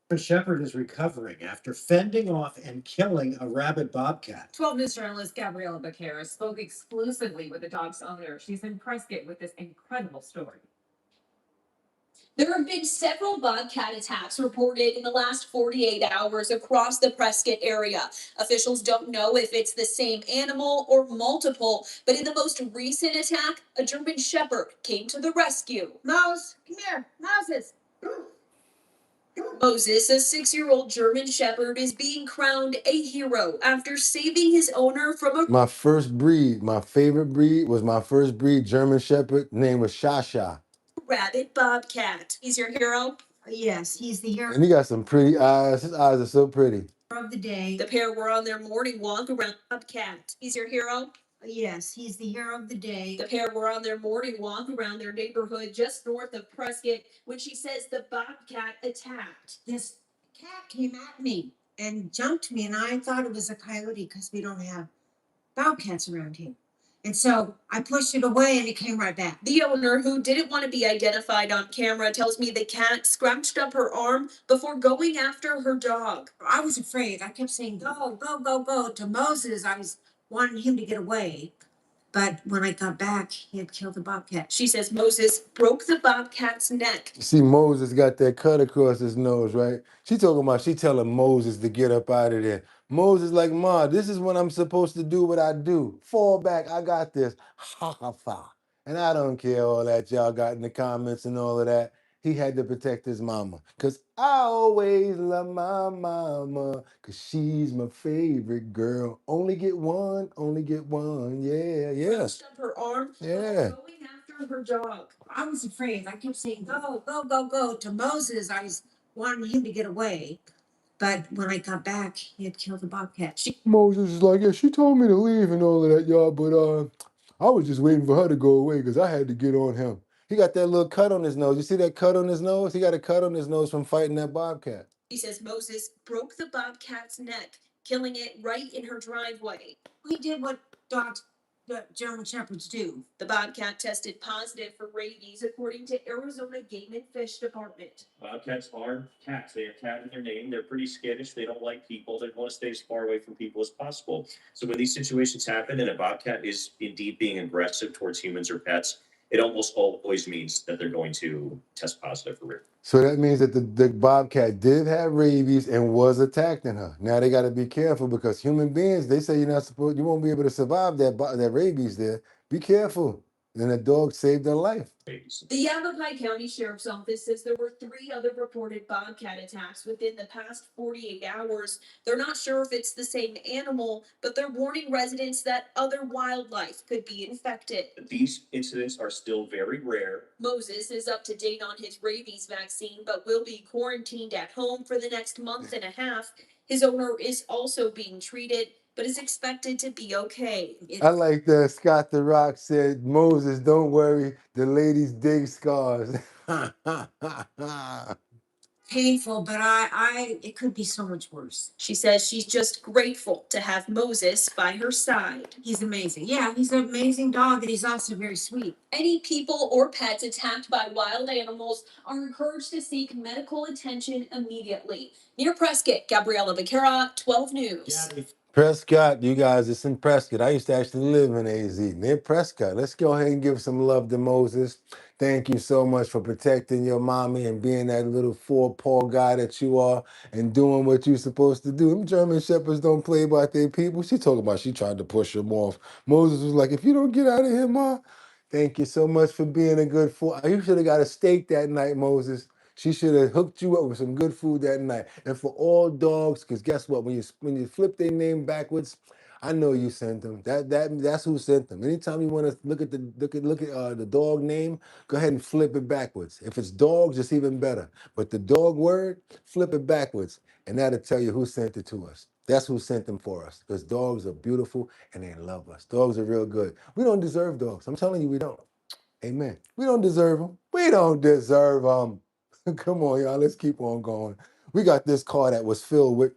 The shepherd is recovering after fending off and killing a rabid bobcat. 12 News journalist Gabriela Becerra spoke exclusively with the dog's owner. She's impressed with this incredible story. There have been several bobcat attacks reported in the last 48 hours across the Prescott area. Officials don't know if it's the same animal or multiple, but in the most recent attack, a German Shepherd came to the rescue. Mouse, come here, Mouses. Moses, a 6-year-old German Shepherd, is being crowned a hero after saving his owner from a My first breed, my favorite breed was my first breed, German Shepherd. Name was Shasha. rabid bobcat. He's your hero? Yes, he's the hero And he got some pretty eyes. His eyes are so pretty. of the day. The pair were on their morning walk around bobcat. He's your hero? Yes, he's the hero of the day. The pair were on their morning walk around their neighborhood just north of Prescott when she says the bobcat attacked. This cat came at me and jumped me, and I thought it was a coyote because we don't have bobcats around here. And so I pushed it away and it came right back. The owner, who didn't want to be identified on camera, tells me the cat scrunched up her arm before going after her dog. I was afraid. I kept saying, go, go, go, go to Moses. I was wanting him to get away. But when I got back, he had killed the bobcat. She says Moses broke the bobcat's neck. See, Moses got that cut across his nose, right? She telling Moses to get up out of there. Moses like, Ma, this is when I'm supposed to do what I do. Fall back, I got this. Ha ha ha. And I don't care all that y'all got in the comments and all of that. He had to protect his mama. Cause I always love my mama. Cause she's my favorite girl. Only get one, only get one. Yeah, yeah. Scrunched up her arm Yeah. before going after her dog. I was afraid. I kept saying, go, go, go, go to Moses. I was wanting him to get away. But when I got back, he had killed the bobcat. Moses is like, yeah, she told me to leave and all of that, y'all, but I was just waiting for her to go away because I had to get on him. He got that little cut on his nose. You see that cut on his nose? He got a cut on his nose from fighting that bobcat. He says Moses broke the bobcat's neck, killing it right in her driveway. He did what dogs, the German Shepherds do. The bobcat tested positive for rabies, according to Arizona Game and Fish Department. Bobcats are cats. They have cat in their name. They're pretty skittish. They don't like people. They want to stay as far away from people as possible. So when these situations happen and a bobcat is indeed being aggressive towards humans or pets, it almost always means that they're going to test positive for rabies. So that means that the bobcat did have rabies and was attacking her. Now they got to be careful because human beings, they say you won't be able to survive that rabies there. Be careful. And the dog saved her life. The Yavapai County Sheriff's Office says there were 3 other reported bobcat attacks within the past 48 hours. They're not sure if it's the same animal, but they're warning residents that other wildlife could be infected. These incidents are still very rare. Moses is up to date on his rabies vaccine, but will be quarantined at home for the next month and a half. His owner is also being treated, but is expected to be okay. I like that Scott the Rock said, Moses, don't worry, the ladies dig scars. Painful, but it could be so much worse. She says she's just grateful to have Moses by her side. He's amazing. Yeah, he's an amazing dog, and he's also very sweet. Any people or pets attacked by wild animals are encouraged to seek medical attention immediately. Near Prescott, Gabriella Becerra, 12 News. Prescott, you guys, it's in Prescott. I used to actually live in AZ, near Prescott. Let's go ahead and give some love to Moses. Thank you so much for protecting your mommy and being that little four-paw guy that you are and doing what you're supposed to do. Them German Shepherds don't play about their people. She talking about she tried to push him off. Moses was like, if you don't get out of here, Ma, thank you so much for being a good fool. You should have got a steak that night, Moses. She should have hooked you up with some good food that night. And for all dogs, because guess what? When you flip their name backwards, I know you sent them. That's who sent them. Anytime you want to look at the dog name, go ahead and flip it backwards. If it's dogs, it's even better. But the dog word, flip it backwards, and that'll tell you who sent it to us. That's who sent them for us. Because dogs are beautiful and they love us. Dogs are real good. We don't deserve dogs. I'm telling you, we don't. Amen. We don't deserve them. We don't deserve them. Come on, y'all. Let's keep on going. We got this car that was filled with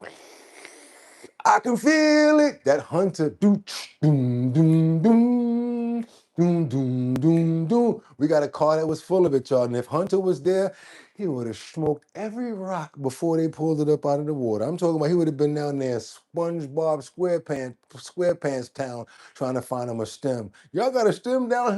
I can feel it. That Hunter. Doom, doom, doom, doom, doom, doom, doom, doom. We got a car that was full of it, y'all. And if Hunter was there, he would have smoked every rock before they pulled it up out of the water. I'm talking about he would have been down there in SpongeBob SquarePants town trying to find him a stem. Y'all got a stem down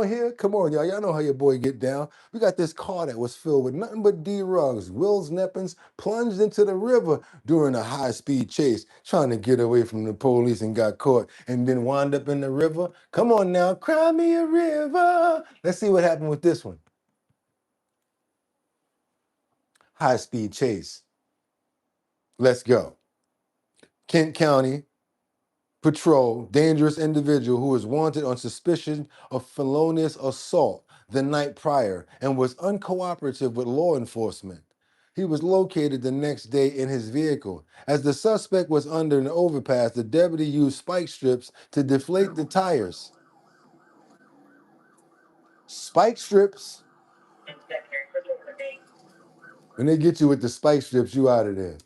here? Come on, y'all. Y'all know how your boy get down. We got this car that was filled with nothing but D-Rugs. Will's Neppins plunged into the river during a high-speed chase, trying to get away from the police and got caught, and then wound up in the river. Come on now, cry me a river. Let's see what happened with this one. high-speed chase. Let's go. Kent County Patrol, dangerous individual who was wanted on suspicion of felonious assault the night prior and was uncooperative with law enforcement. He was located the next day in his vehicle. As the suspect was under an overpass, the deputy used spike strips to deflate the tires. Spike strips. When they get you with the spike strips, you out of there.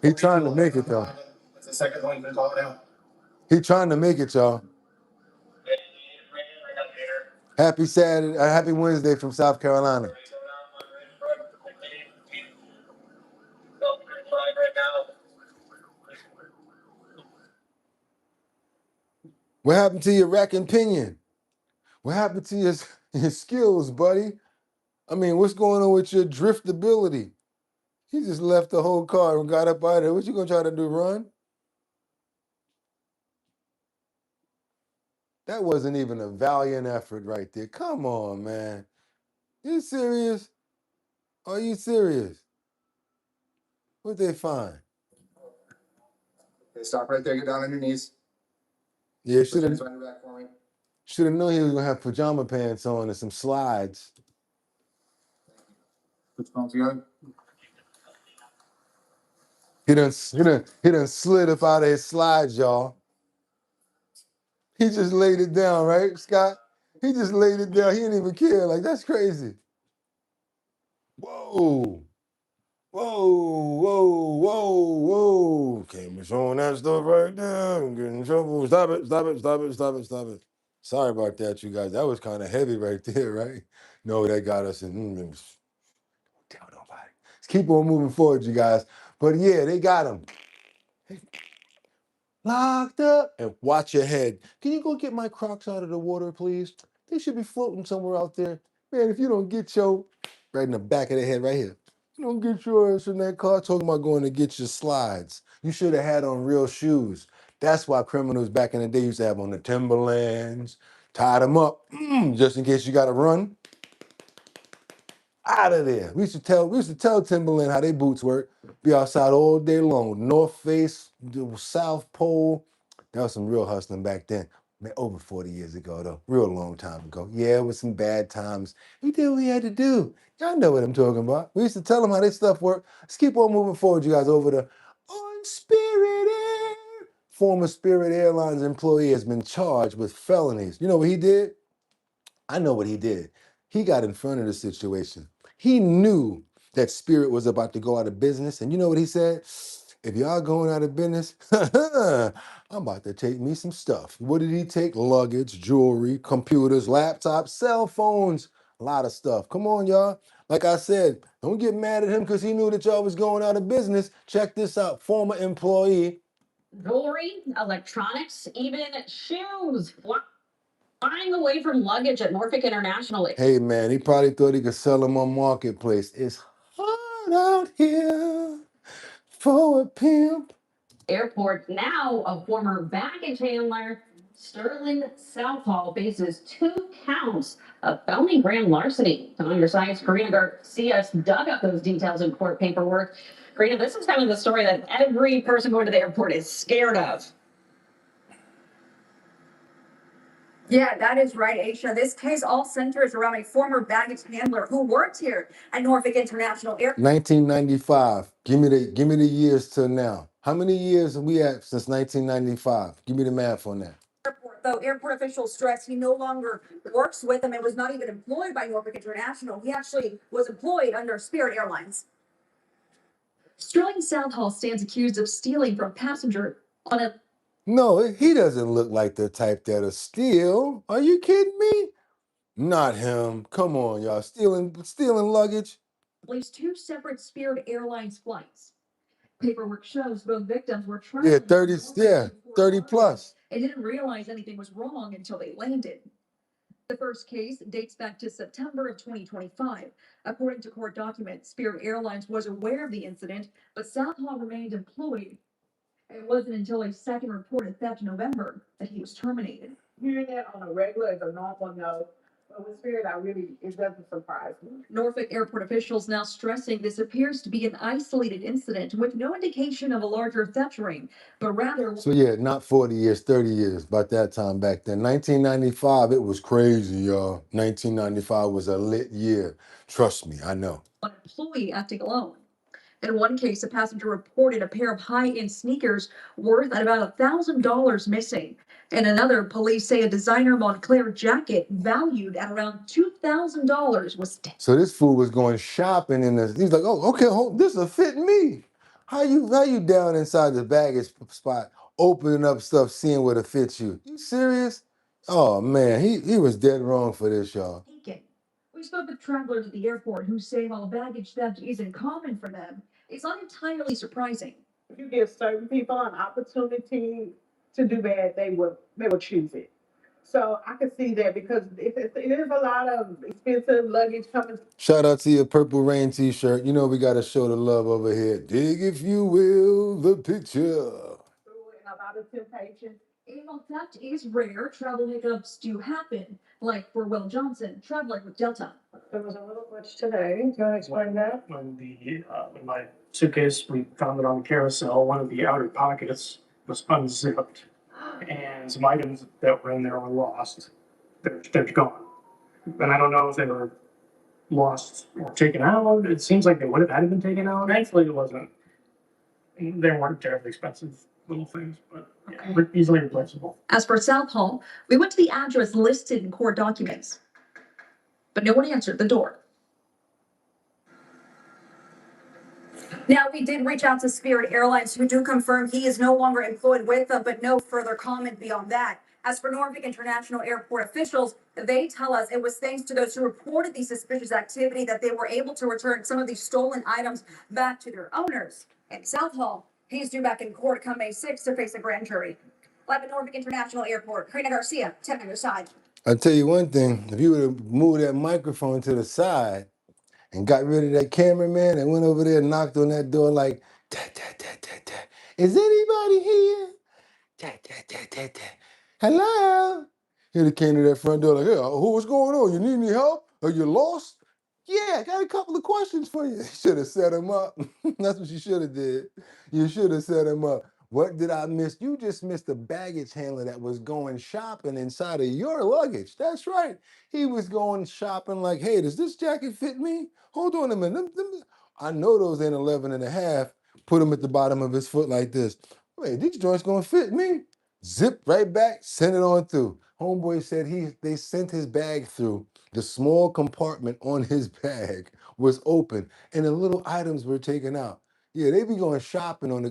He trying to make it though. That's the second one been called out. He trying to make it, y'all. Happy Saturday, happy Wednesday from South Carolina. What happened to your rack and pinion? What happened to your skills, buddy? I mean, what's going on with your driftability? He just left the whole car and got up out of there. What you gonna try to do, run? That wasn't even a valiant effort right there. Come on, man. You serious? Are you serious? What they find? Okay, stop right there. Get down on your knees. Yeah, Put your hands behind your back for me. should have known he was gonna have pajama pants on and some slides. Put your palms together. He done slid up out of his slides, y'all. He just laid it down, right, Scott? He just laid it down. He didn't even care. Like, that's crazy. Whoa. Whoa. Can't be showing that stuff right there. I'm getting in trouble. Stop it. Sorry about that, you guys. That was kind of heavy right there, right? No, that got us in. Don't tell nobody. Let's keep on moving forward, you guys. But yeah, they got him. Locked up. And watch your head. Can you go get my Crocs out of the water, please? They should be floating somewhere out there. Man, if you don't get your, right in the back of the head right here. You don't get yours in that car. Talking about going to get your slides. You should have had on real shoes. That's why criminals back in the day used to have on the Timberlands, tied them up, just in case you got to run. Out of there. We used to tell Timberland how they boots work. Be outside all day long. North Face, the South Pole. That was some real hustling back then. Man, over 40 years ago, though. Real long time ago. Yeah, it was some bad times. We did what we had to do. Y'all know what I'm talking about. We used to tell them how this stuff worked. Let's keep on moving forward, you guys, over to On Spirit Air. Former Spirit Airlines employee has been charged with felonies. You know what he did? I know what he did. He got in front of the situation. He knew that Spirit was about to go out of business. And you know what he said? If y'all going out of business, I'm about to take me some stuff. What did he take? Luggage, jewelry, computers, laptops, cell phones, a lot of stuff. Come on, y'all. Like I said, don't get mad at him because he knew that y'all was going out of business. Check this out. Former employee. Jewelry, electronics, even shoes. Flying away from luggage at Norfolk International. Hey, man, he probably thought he could sell them on Marketplace. It's hard out here for a pimp. Airport, now a former baggage handler, Sterling Southall, faces 2 counts of felony grand larceny. On your science, Karina Garcia dug up those details in court paperwork. Karina, this is kind of the story that every person going to the airport is scared of. Yeah, that is right, Aisha. This case all centers around a former baggage handler who worked here at Norfolk International Airport. 1995. Give me the years till now. How many years have we at since 1995? Give me the math on that. Though airport officials stress he no longer works with them and was not even employed by Norfolk International. He actually was employed under Spirit Airlines. Sterling Southall stands accused of stealing from passenger on a... No, he doesn't look like the type that'll steal. Are you kidding me? Not him. Come on, y'all. Stealing luggage. At least 2 separate Spirit Airlines flights. Paperwork shows both victims were trying. Yeah, 30 plus. And didn't realize anything was wrong until they landed. The first case dates back to September of 2025. According to court documents, Spirit Airlines was aware of the incident, but Southall remained employed. It wasn't until a second reported theft in November that he was terminated. Hearing that on a regular is a normal note. But with Spirit, it doesn't surprise me. Norfolk airport officials now stressing this appears to be an isolated incident with no indication of a larger theft ring, but rather. So yeah, not 40 years, 30 years, about that time back then. 1995, it was crazy, y'all. 1995 was a lit year. Trust me, I know. One employee acting alone. In one case, a passenger reported a pair of high-end sneakers worth at about $1,000 missing. In another, police say a designer Montclair jacket valued at around $2,000 was. So this fool was going shopping in the. He's like, oh, okay, this will fit me. How you down inside the baggage spot, opening up stuff, seeing what it fits you? You serious? Oh man, he was dead wrong for this, y'all. Taken. We spoke with travelers at the airport who say while baggage theft isn't common for them, it's not entirely surprising. If you give certain people an opportunity to do bad, they will choose it. So I can see that because it is a lot of expensive luggage coming. Shout out to your Purple Rain t-shirt. You know we got to show the love over here. Dig, if you will, the picture. And a lot of temptation. Even though theft is rare, travel hiccups do happen, like for Will Johnson, traveling with Delta. There was a little glitch today. Do you want to explain that? When in my suitcase, we found it on the carousel, one of the outer pockets was unzipped. And some items that were in there were lost. They're gone. And I don't know if they were lost or taken out. It seems like they would have had to been taken out. Thankfully, it wasn't. They weren't terribly expensive little things, but yeah, easily replaceable. As for South Hall, we went to the address listed in court documents, but no one answered the door. Now, we did reach out to Spirit Airlines, who do confirm he is no longer employed with them, but no further comment beyond that. As for Norfolk International Airport officials, they tell us it was thanks to those who reported the suspicious activity that they were able to return some of these stolen items back to their owners. And South Hall, he's due back in court come May 6th to face a grand jury. Live at Norfolk International Airport, Karina Garcia, 10 on your side. I'll tell you one thing, if you would have moved that microphone to the side and got rid of that cameraman and went over there and knocked on that door like, ta, ta, ta, ta, ta. Is anybody here? Ta, ta, ta, ta, ta. Hello? He'd have came to that front door like, hey, what's going on? You need any help? Are you lost? Yeah, I got a couple of questions for you. Should have set him up. That's what you should have did. You should have set him up. What did I miss? You just missed the baggage handler that was going shopping inside of your luggage. That's right. He was going shopping like, hey, does this jacket fit me? Hold on a minute. I know those ain't 11 and a half. Put them at the bottom of his foot like this. Wait, these joints gonna fit me? Zip right back, send it on through. Homeboy said they sent his bag through. The small compartment on his bag was open and the little items were taken out. Yeah, they be going shopping on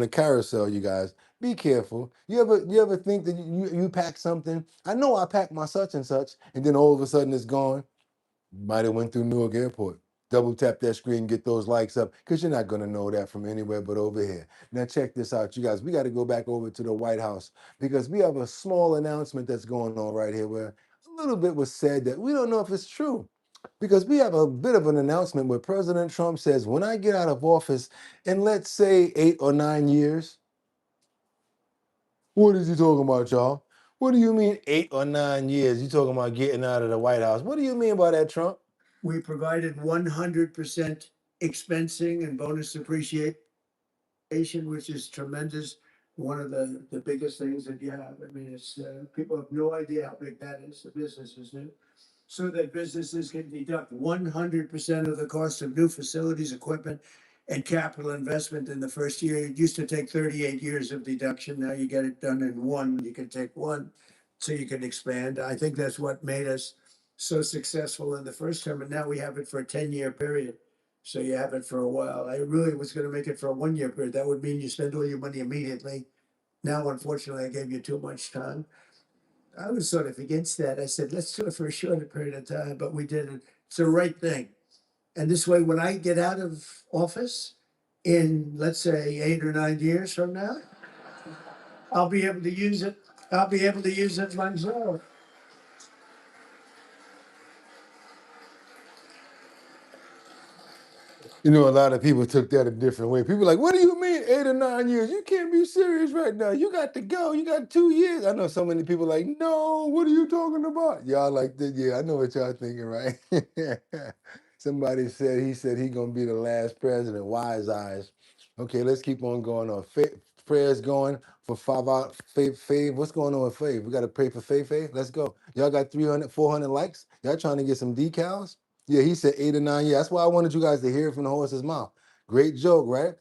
the carousel, you guys. Be careful. You ever think that you pack something? I know I packed my such and such, and then all of a sudden it's gone. Might have went through Newark Airport. Double tap that screen, get those likes up, because you're not gonna know that from anywhere but over here. Now check this out, you guys. We got to go back over to the White House because we have a small announcement that's going on right here where a little bit was said that we don't know if it's true. Because we have a bit of an announcement where President Trump says, when I get out of office in, let's say, 8 or 9 years, what is he talking about, y'all? What do you mean 8 or 9 years? You talking about getting out of the White House. What do you mean by that, Trump? We provided 100% expensing and bonus depreciation, which is tremendous. One of the biggest things that you have. I mean, it's people have no idea how big that is. The businesses do. So that businesses can deduct 100% of the cost of new facilities, equipment, and capital investment in the first year. It used to take 38 years of deduction. Now you get it done in one. You can take one so you can expand. I think that's what made us so successful in the first term. And now we have it for a 10-year period. So you have it for a while. I really was going to make it for a 1-year period. That would mean you spend all your money immediately. Now, unfortunately, I gave you too much time. I was sort of against that. I said, let's do it for a shorter period of time, but we did it. It's the right thing. And this way, when I get out of office in, let's say, 8 or 9 years from now, I'll be able to use it. I'll be able to use it myself. You know, a lot of people took that a different way. People like, what do you mean 8 or 9 years? You can't be serious right now. You got to go. You got 2 years. I know so many people like, no, what are you talking about? Y'all like that? Yeah, I know what y'all thinking, right? Somebody said he gonna be the last president. Wise eyes. Okay, let's keep on going on. Prayers going for Fave. What's going on with Fave? We got to pray for Fave. Let's go. Y'all got 300, 400 likes. Y'all trying to get some decals? Yeah, he said 8 or 9 years. That's why I wanted you guys to hear it from the horse's mouth. Great joke, right?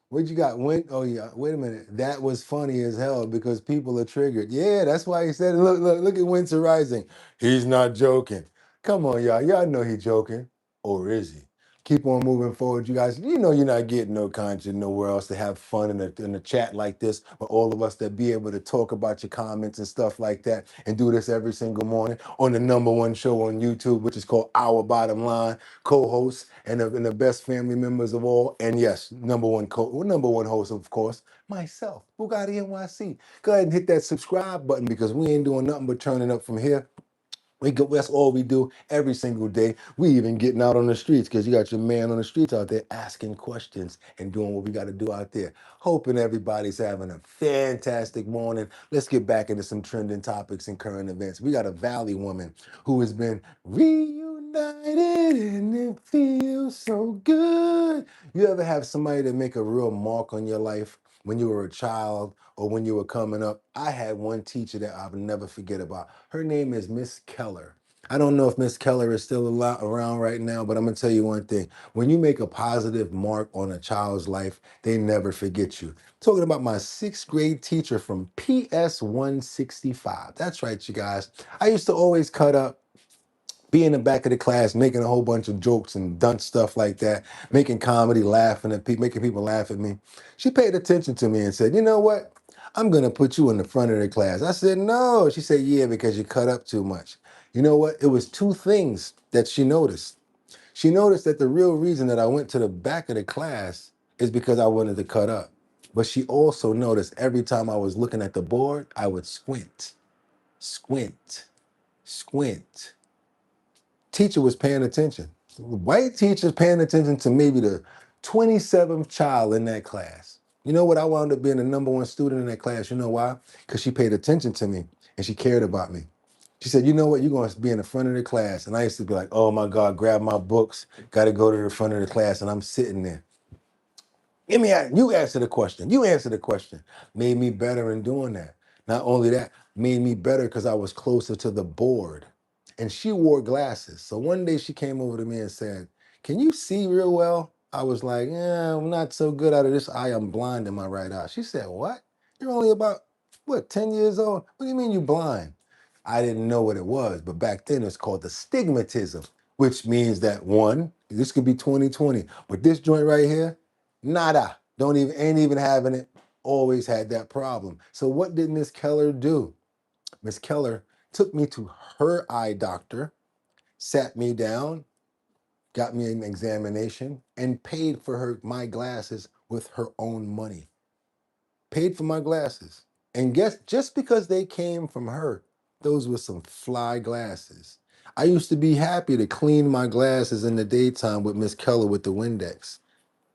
What you got? Oh yeah. Wait a minute. That was funny as hell because people are triggered. Yeah, that's why he said it. Look at Winter Rising. He's not joking. Come on, y'all. Y'all know he's joking. Or is he? Keep on moving forward, you guys. You know you're not getting no content nowhere else to have fun in a chat like this, but all of us that be able to talk about your comments and stuff like that and do this every single morning on the #1 show on YouTube, which is called Our Bottom Line, co-hosts and the best family members of all. And yes, #1 host, of course, myself, Boogotti NYC. Go ahead and hit that subscribe button because we ain't doing nothing but turning up from here. That's all we do every single day. We even getting out on the streets because you got your man on the streets out there asking questions and doing what we got to do out there. Hoping everybody's having a fantastic morning. Let's get back into some trending topics and current events. We got a Valley woman who has been reunited and it feels so good. You ever have somebody that make a real mark on your life when you were a child or when you were coming up? I had one teacher that I will never forget about. Her name is Miss Keller. I don't know if Miss Keller is still around right now, but I'm gonna tell you one thing. When you make a positive mark on a child's life, they never forget you. Talking about my 6th grade teacher from PS 165. That's right, you guys. I used to always cut up, be in the back of the class making a whole bunch of jokes and dunce stuff like that, making comedy, laughing at people, making people laugh at me. She paid attention to me and said, you know what? I'm gonna put you in the front of the class. I said, no. She said, yeah, because you cut up too much. You know what? It was 2 things that she noticed. She noticed that the real reason that I went to the back of the class is because I wanted to cut up. But she also noticed every time I was looking at the board, I would squint, squint, squint. Teacher was paying attention. White teachers paying attention to maybe the 27th child in that class. You know what? I wound up being the #1 student in that class. You know why? Because she paid attention to me and she cared about me. She said, you know what? You're going to be in the front of the class. And I used to be like, oh my God, grab my books, got to go to the front of the class. And I'm sitting there. You answer the question. You answer the question. Made me better in doing that. Not only that, made me better because I was closer to the board. And she wore glasses. So one day she came over to me and said, can you see real well? I was like, yeah, I'm not so good out of this eye. I'm blind in my right eye. She said, what? You're only about, 10 years old? What do you mean you blind? I didn't know what it was, but back then it's called the stigmatism, which means that one, this could be 2020, but this joint right here, nada. Ain't even having it. Always had that problem. So what did Miss Keller do? Miss Keller took me to her eye doctor, sat me down, got me an examination, and paid for my glasses with her own money. Paid for my glasses. And guess just because they came from her, those were some fly glasses. I used to be happy to clean my glasses in the daytime with Miss Keller with the Windex,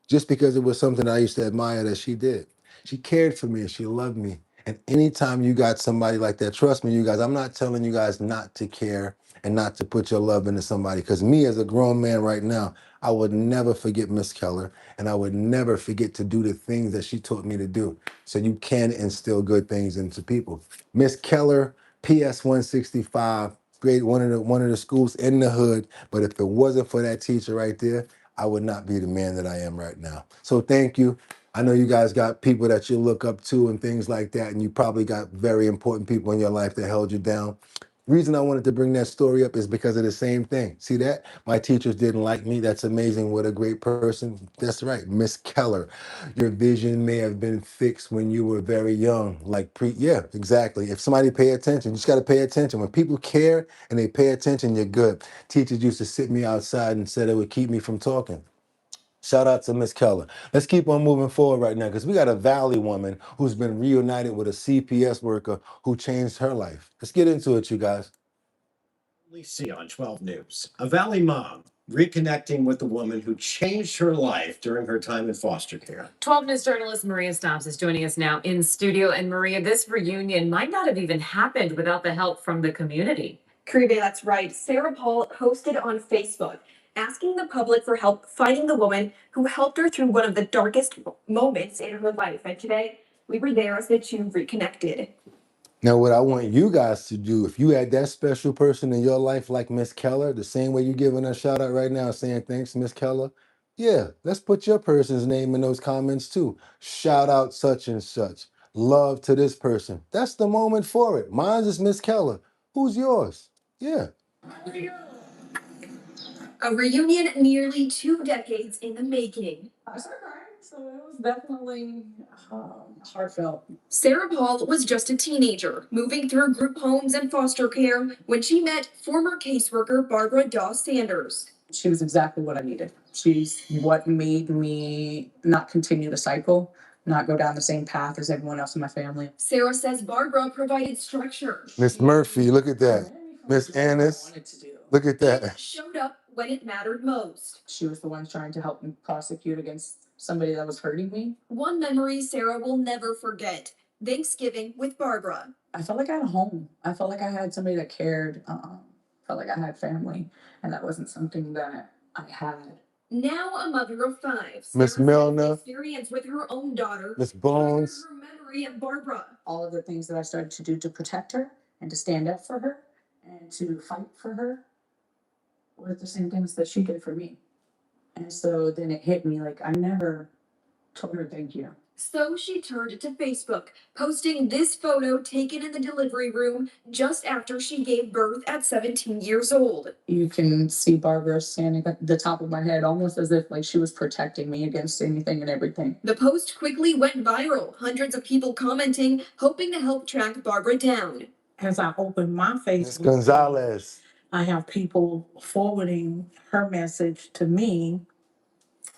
just because it was something I used to admire that she did. She cared for me and she loved me. And anytime you got somebody like that, trust me, you guys, I'm not telling you guys not to care and not to put your love into somebody. Because me as a grown man right now, I would never forget Miss Keller and I would never forget to do the things that she taught me to do. So you can instill good things into people. Miss Keller, PS 165, great, one of the schools in the hood. But if it wasn't for that teacher right there, I would not be the man that I am right now. So thank you. I know you guys got people that you look up to and things like that, and you probably got very important people in your life that held you down. Reason I wanted to bring that story up is because of the same thing. See that? My teachers didn't like me. That's amazing. What a great person. That's right, Miss Keller. Your vision may have been fixed when you were very young. Yeah, exactly. If somebody pay attention, you just got to pay attention. When people care and they pay attention, you're good. Teachers used to sit me outside and said it would keep me from talking. Shout out to Miss Keller. Let's keep on moving forward right now because we got a Valley woman who's been reunited with a CPS worker who changed her life. Let's get into it, you guys. See on 12 News. A Valley mom reconnecting with the woman who changed her life during her time in foster care. 12 News journalist Maria Stobbs is joining us now in studio. And Maria, this reunion might not have even happened without the help from the community. Caribe, that's right. Sarah Paul posted on Facebook asking the public for help finding the woman who helped her through one of the darkest moments in her life. And today we were there as the two reconnected. Now, what I want you guys to do, if you had that special person in your life like Miss Keller, the same way you're giving a shout out right now saying thanks, Miss Keller, yeah, let's put your person's name in those comments too. Shout out such and such. Love to this person. That's the moment for it. Mine is Miss Keller. Who's yours? Yeah. A reunion nearly 2 decades in the making. So it was definitely heartfelt. Sarah Paul was just a teenager, moving through group homes and foster care when she met former caseworker Barbara Dawes Sanders. She was exactly what I needed. She's what made me not continue the cycle, not go down the same path as everyone else in my family. Sarah says Barbara provided structure. Miss Murphy, look at that. Miss Annis, look at that. Showed up when it mattered most. She was the one trying to help me prosecute against somebody that was hurting me. One memory Sarah will never forget. Thanksgiving with Barbara. I felt like I had a home. I felt like I had somebody that cared. Felt like I had family, and that wasn't something that I had. Now a mother of 5. Miss Milner. Experience with her own daughter. Miss Bones. Her memory of Barbara. All of the things that I started to do to protect her and to stand up for her and to fight for her were the same things that she did for me. And so then it hit me like I never told her thank you. So she turned to Facebook, posting this photo taken in the delivery room just after she gave birth at 17 years old. You can see Barbara standing at the top of my head, almost as if like she was protecting me against anything and everything. The post quickly went viral, hundreds of people commenting, hoping to help track Barbara down. As I opened my Miss Facebook, Gonzalez. I have people forwarding her message to me,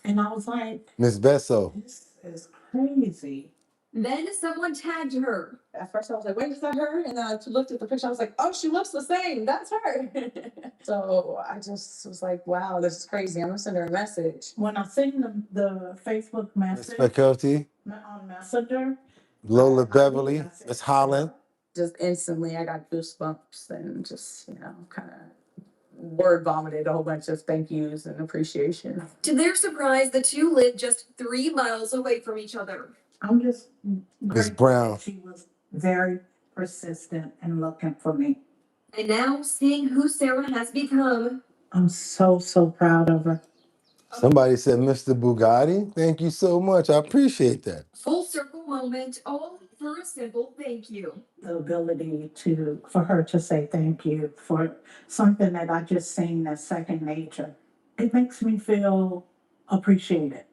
and I was like, Miss Besso. this is crazy. Then someone tagged her. At first I was like, wait, is that her? And then I looked at the picture, I was like, oh, she looks the same, that's her. So I just was like, wow, this is crazy, I'm gonna send her a message. When I seen the Facebook Miss message Faculty. on Messenger, Lola Beverly. Miss Holland. just instantly I got goosebumps and just, kind of word vomited a whole bunch of thank yous and appreciation. To their surprise, the two lived just 3 miles away from each other. I'm just Miss Brown. she was very persistent and looking for me. And now, seeing who Sarah has become. I'm so proud of her. Somebody said Mr. Boogotti. Thank you so much. I appreciate that. Full circle moment, all for a simple thank you. The ability for her to say thank you for something that I just seen as second nature. It makes me feel appreciated.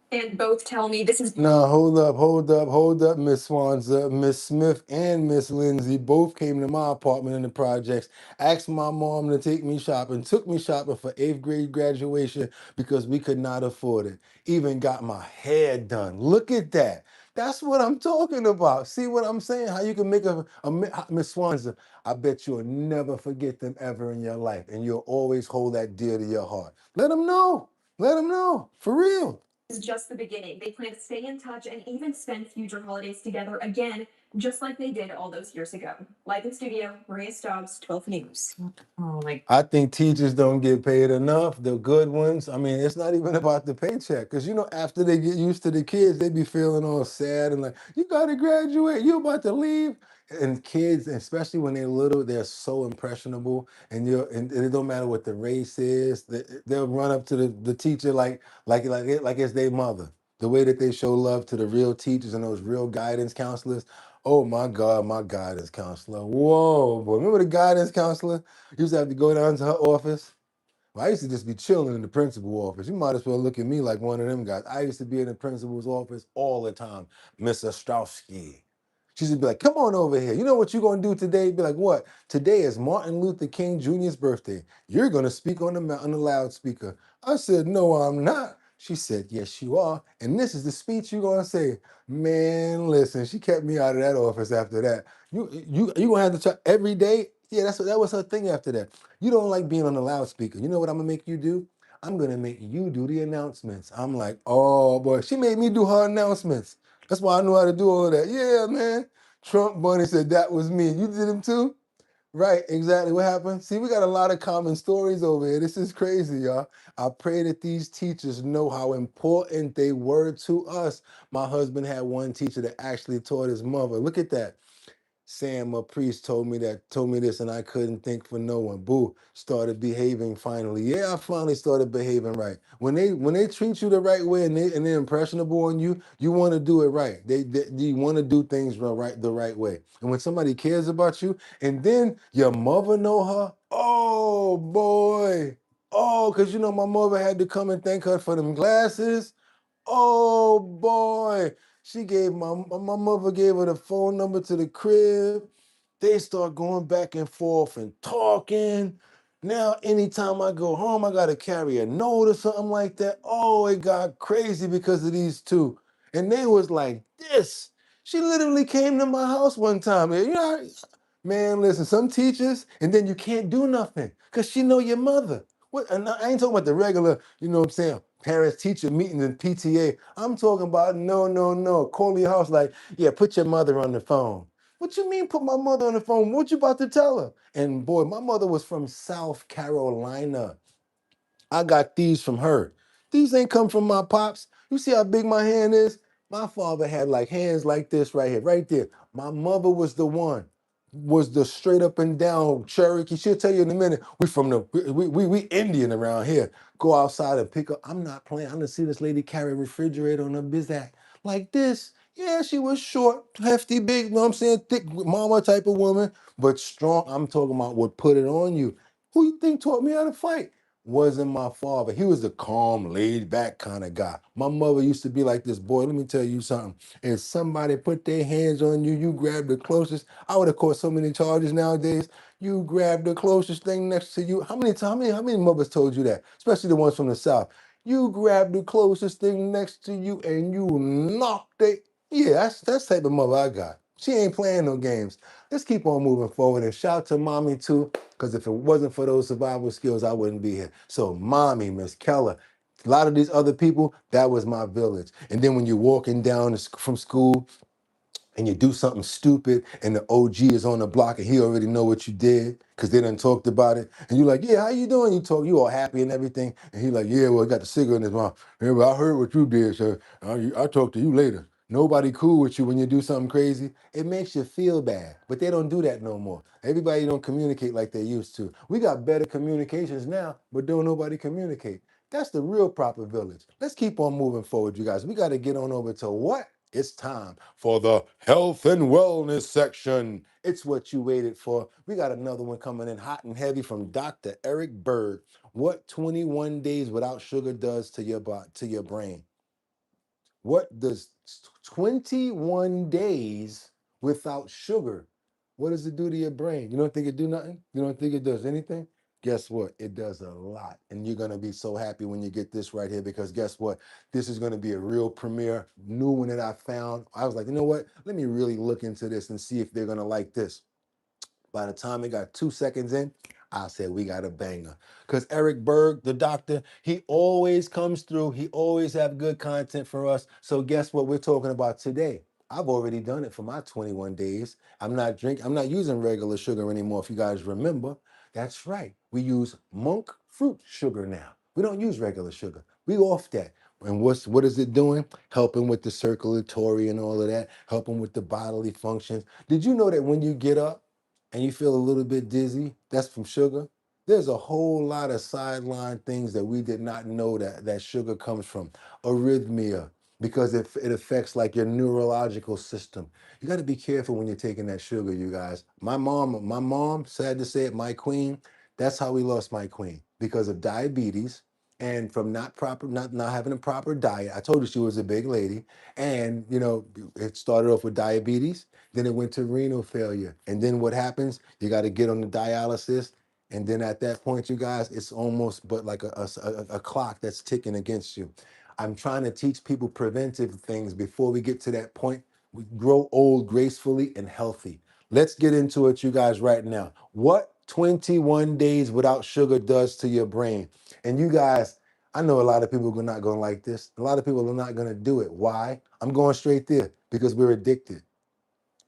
And both tell me this is. No, hold up, Miss Swanza. Miss Smith and Miss Lindsay both came to my apartment in the projects, asked my mom to take me shopping, took me shopping for 8th grade graduation because we could not afford it. Even got my hair done. Look at that. That's what I'm talking about. See what I'm saying? How you can make a Miss Swanza. I bet you'll never forget them ever in your life, and you'll always hold that dear to your heart. Let them know. Let them know. For real. Is just the beginning. They plan to stay in touch and even spend future holidays together again, just like they did all those years ago. Live in studio, Maria Stobbs, 12 News. Oh my. I think teachers don't get paid enough, the good ones. I mean, it's not even about the paycheck. Because, after they get used to the kids, they be feeling all sad and like, you got to graduate, you about to leave. And kids, especially when they're little, they're so impressionable. And it don't matter what the race is. They'll run up to the teacher like it's their mother. The way that they show love to the real teachers and those real guidance counselors. Oh my God, my guidance counselor. Whoa, boy. Remember the guidance counselor? You used to have to go down to her office. Well, I used to just be chilling in the principal's office. You might as well look at me like one of them guys. I used to be in the principal's office all the time. Miss Ostrowski. She used to be like, come on over here. You know what you're going to do today? Be like, what? Today is Martin Luther King Jr.'s birthday. You're going to speak on the loudspeaker. I said, no, I'm not. She said, yes, you are. And this is the speech you're going to say. Man, listen, she kept me out of that office after that. You going to have to try every day? Yeah, that was her thing after that. You don't like being on the loudspeaker. You know what I'm gonna make you do? I'm gonna make you do the announcements. I'm like, oh boy, she made me do her announcements. That's why I know how to do all of that. Yeah, man. Trump Bunny said that was me. You did him too? Right, exactly. What happened? See, we got a lot of common stories over here. This is crazy, y'all. I pray that these teachers know how important they were to us. My husband had one teacher that actually taught his mother. Look at that. Sam, a priest, told me this, and I couldn't think for no one. Boo, started behaving finally. Yeah, I finally started behaving right. When they treat you the right way and they're impressionable on you, you want to do it right. You want to do things the right way. And when somebody cares about you, and then your mother know her, oh boy, oh, because you know my mother had to come and thank her for them glasses. Oh boy, she gave my mother gave her the phone number to the crib. They start going back and forth and talking. Now, anytime I go home, I gotta carry a note or something like that. Oh, it got crazy because of these two. And they was like this. She literally came to my house one time. You know, man, listen, some teachers, and then you can't do nothing because she know your mother. What? And I ain't talking about the regular, you know what I'm saying, parents teacher meetings and PTA. I'm talking about no. Call your house like, yeah, put your mother on the phone. What you mean put my mother on the phone? What you about to tell her? And boy, my mother was from South Carolina. I got these from her. These ain't come from my pops. You see how big my hand is? My father had like hands like this right here, right there. My mother was the straight up and down Cherokee. She'll tell you in a minute. We Indian around here. Go outside and pick up. I'm not playing. I'm gonna see this lady carry a refrigerator on her bizac like this. Yeah, she was short, hefty, big, you know what I'm saying? Thick mama type of woman, but strong. I'm talking about would put it on you. Who you think taught me how to fight? Wasn't my father. He was a calm, laid back kind of guy. My mother used to be like this. Boy, let me tell you something. If somebody put their hands on you, you grab the closest. I would have caught so many charges nowadays. You grab the closest thing next to you. How many mothers told you that? Especially the ones from the South. You grab the closest thing next to you and you knock they. Yeah, that's the type of mother I got. She ain't playing no games. Let's keep on moving forward and shout to mommy too. Because if it wasn't for those survival skills, I wouldn't be here. So, mommy, Miss Keller, a lot of these other people, that was my village. And then when you're walking down from school and you do something stupid and the OG is on the block and he already know what you did because they done talked about it. And you're like, yeah, how you doing? You all happy and everything. And he like, yeah, well, he got the cigarette in his mouth. Yeah, well, I heard what you did, sir. I'll talk to you later. Nobody cool with you when you do something crazy. It makes you feel bad, but they don't do that no more. Everybody don't communicate like they used to. We got better communications now, but don't nobody communicate. That's the real proper village. Let's keep on moving forward, you guys. We got to get on over to what? It's time for the health and wellness section. It's what you waited for. We got another one coming in hot and heavy from Dr. Eric Berg. What 21 days without sugar does to your brain. What does 21 days without sugar, what does it do to your brain? You don't think it do nothing? You don't think it does anything? Guess what? It does a lot. And you're going to be so happy when you get this right here because guess what? This is going to be a real premiere, new one that I found. I was like, you know what? Let me really look into this and see if they're going to like this. By the time it got 2 seconds in, I said, we got a banger. Because Eric Berg, the doctor, he always comes through. He always have good content for us. So guess what we're talking about today? I've already done it for my 21 days. I'm not using regular sugar anymore, if you guys remember. That's right. We use monk fruit sugar now. We don't use regular sugar. We off that. And what is it doing? Helping with the circulatory and all of that, helping with the bodily functions. Did you know that when you get up, and you feel a little bit dizzy, that's from sugar. There's a whole lot of sideline things that we did not know that sugar comes from. Arrhythmia, because it affects like your neurological system. You got to be careful when you're taking that sugar, you guys. My mom, sad to say it, my queen, that's how we lost my queen because of diabetes and from not having a proper diet. I told you she was a big lady, and it started off with diabetes. Then it went to renal failure. And then what happens? You got to get on the dialysis. And then at that point, you guys, it's almost but like a clock that's ticking against you. I'm trying to teach people preventive things before we get to that point. We grow old gracefully and healthy. Let's get into it, you guys, right now. What 21 days without sugar does to your brain. And you guys, I know a lot of people are not going to like this. A lot of people are not going to do it. Why? I'm going straight there because we're addicted.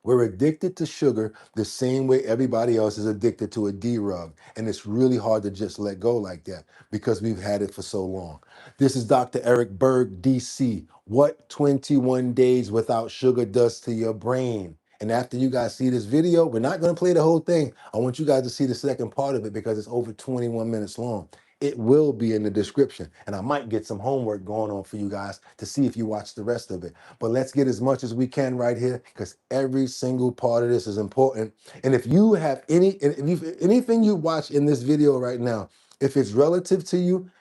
We're addicted to sugar the same way everybody else is addicted to a D-rug. And it's really hard to just let go like that because we've had it for so long. This is Dr. Eric Berg, DC. What 21 days without sugar does to your brain. And after you guys see this video, we're not going to play the whole thing. I want you guys to see the second part of it because it's over 21 minutes long. It will be in the description. And I might get some homework going on for you guys to see if you watch the rest of it. But let's get as much as we can right here because every single part of this is important. And if you have anything you watch in this video right now, if it's relative to you,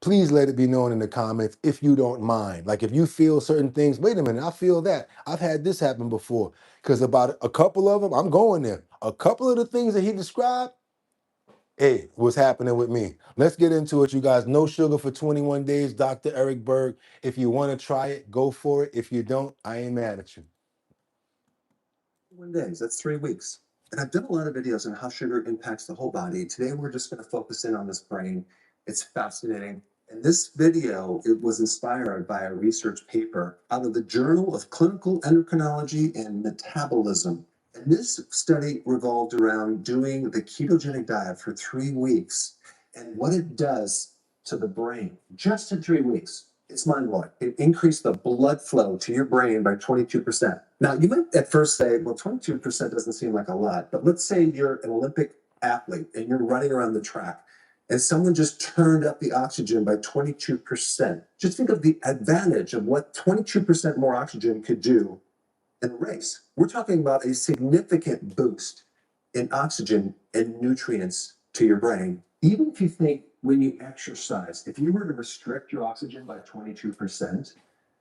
please let it be known in the comments if you don't mind. Like if you feel certain things, wait a minute, I feel that. I've had this happen before. Because about a couple of them, I'm going there. A couple of the things that he described, hey, what's happening with me? Let's get into it, you guys. No sugar for 21 days, Dr. Eric Berg. If you want to try it, go for it. If you don't, I ain't mad at you. 21 days, that's 3 weeks. And I've done a lot of videos on how sugar impacts the whole body. Today, we're just going to focus in on this brain. It's fascinating. And this video, it was inspired by a research paper out of the Journal of Clinical Endocrinology and Metabolism. And this study revolved around doing the ketogenic diet for 3 weeks and what it does to the brain just in 3 weeks. It's mind-blowing. It increased the blood flow to your brain by 22%. Now, you might at first say, well, 22% doesn't seem like a lot, but let's say you're an Olympic athlete and you're running around the track and someone just turned up the oxygen by 22%. Just think of the advantage of what 22% more oxygen could do in a race. We're talking about a significant boost in oxygen and nutrients to your brain. Even if you think when you exercise, if you were to restrict your oxygen by 22%,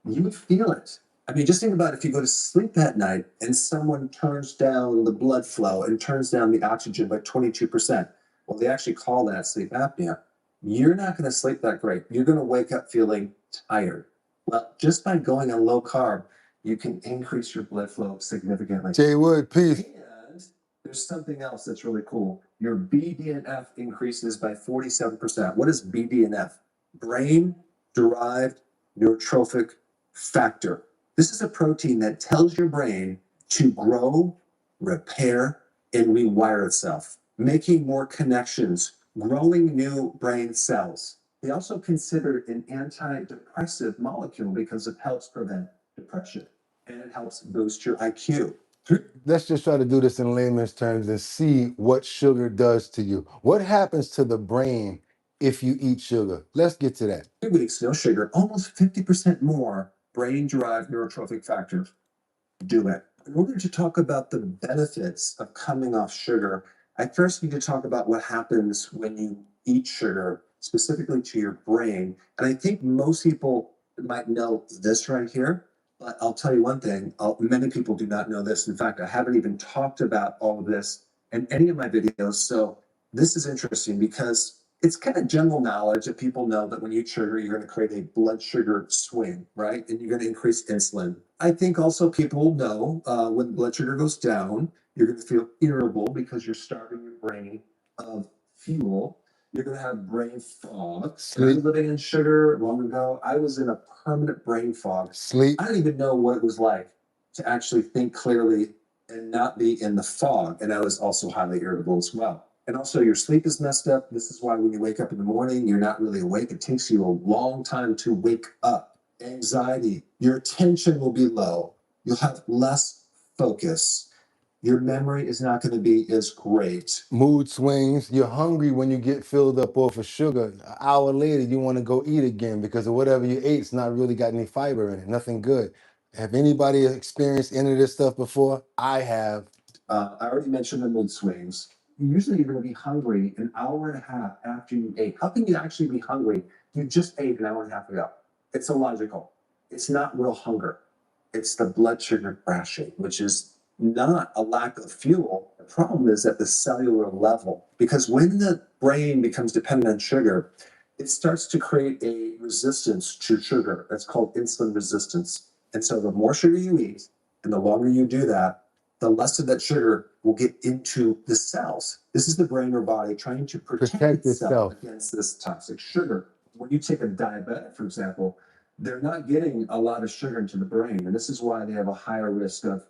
you would feel it. I mean, just think about if you go to sleep at night and someone turns down the blood flow and turns down the oxygen by 22%. Well, they actually call that sleep apnea. You're not going to sleep that great. You're going to wake up feeling tired. Well, just by going on low carb, you can increase your blood flow significantly. Jay Wood, peace. And there's something else that's really cool. Your BDNF increases by 47%. What is BDNF? Brain-derived neurotrophic factor. This is a protein that tells your brain to grow, repair, and rewire itself, making more connections, growing new brain cells. They also consider it an antidepressive molecule because it helps prevent depression and it helps boost your IQ. Let's just try to do this in layman's terms and see what sugar does to you. What happens to the brain if you eat sugar? Let's get to that. 3 weeks, no sugar, almost 50% more brain-derived neurotrophic factors. Do it. In order to talk about the benefits of coming off sugar, I first need to talk about what happens when you eat sugar, specifically to your brain. And I think most people might know this right here, but I'll tell you one thing, many people do not know this. In fact, I haven't even talked about all of this in any of my videos. So this is interesting because it's kind of general knowledge that people know that when you eat sugar, you're going to create a blood sugar swing, right? And you're going to increase insulin. I think also people know when blood sugar goes down, you're going to feel irritable because you're starving your brain of fuel. You're going to have brain fog. When I was living in sugar long ago, I was in a permanent brain fog. Sleep. I don't even know what it was like to actually think clearly and not be in the fog. And I was also highly irritable as well. And also your sleep is messed up. This is why when you wake up in the morning, you're not really awake. It takes you a long time to wake up. Anxiety, your attention will be low. You'll have less focus. Your memory is not going to be as great. Mood swings. You're hungry when you get filled up off of sugar. An hour later, you want to go eat again because of whatever you ate's not really got any fiber in it. Nothing good. Have anybody experienced any of this stuff before? I have. I already mentioned the mood swings. Usually you're going to be hungry an hour and a half after you ate. How can you actually be hungry? You just ate an hour and a half ago. It's illogical. It's not real hunger. It's the blood sugar crashing, which is not a lack of fuel. The problem is at the cellular level, because when the brain becomes dependent on sugar, it starts to create a resistance to sugar. That's called insulin resistance. And so the more sugar you eat, and the longer you do that, the less of that sugar will get into the cells. This is the brain or body trying to protect itself against this toxic sugar. When you take a diabetic, for example, they're not getting a lot of sugar into the brain. And this is why they have a higher risk of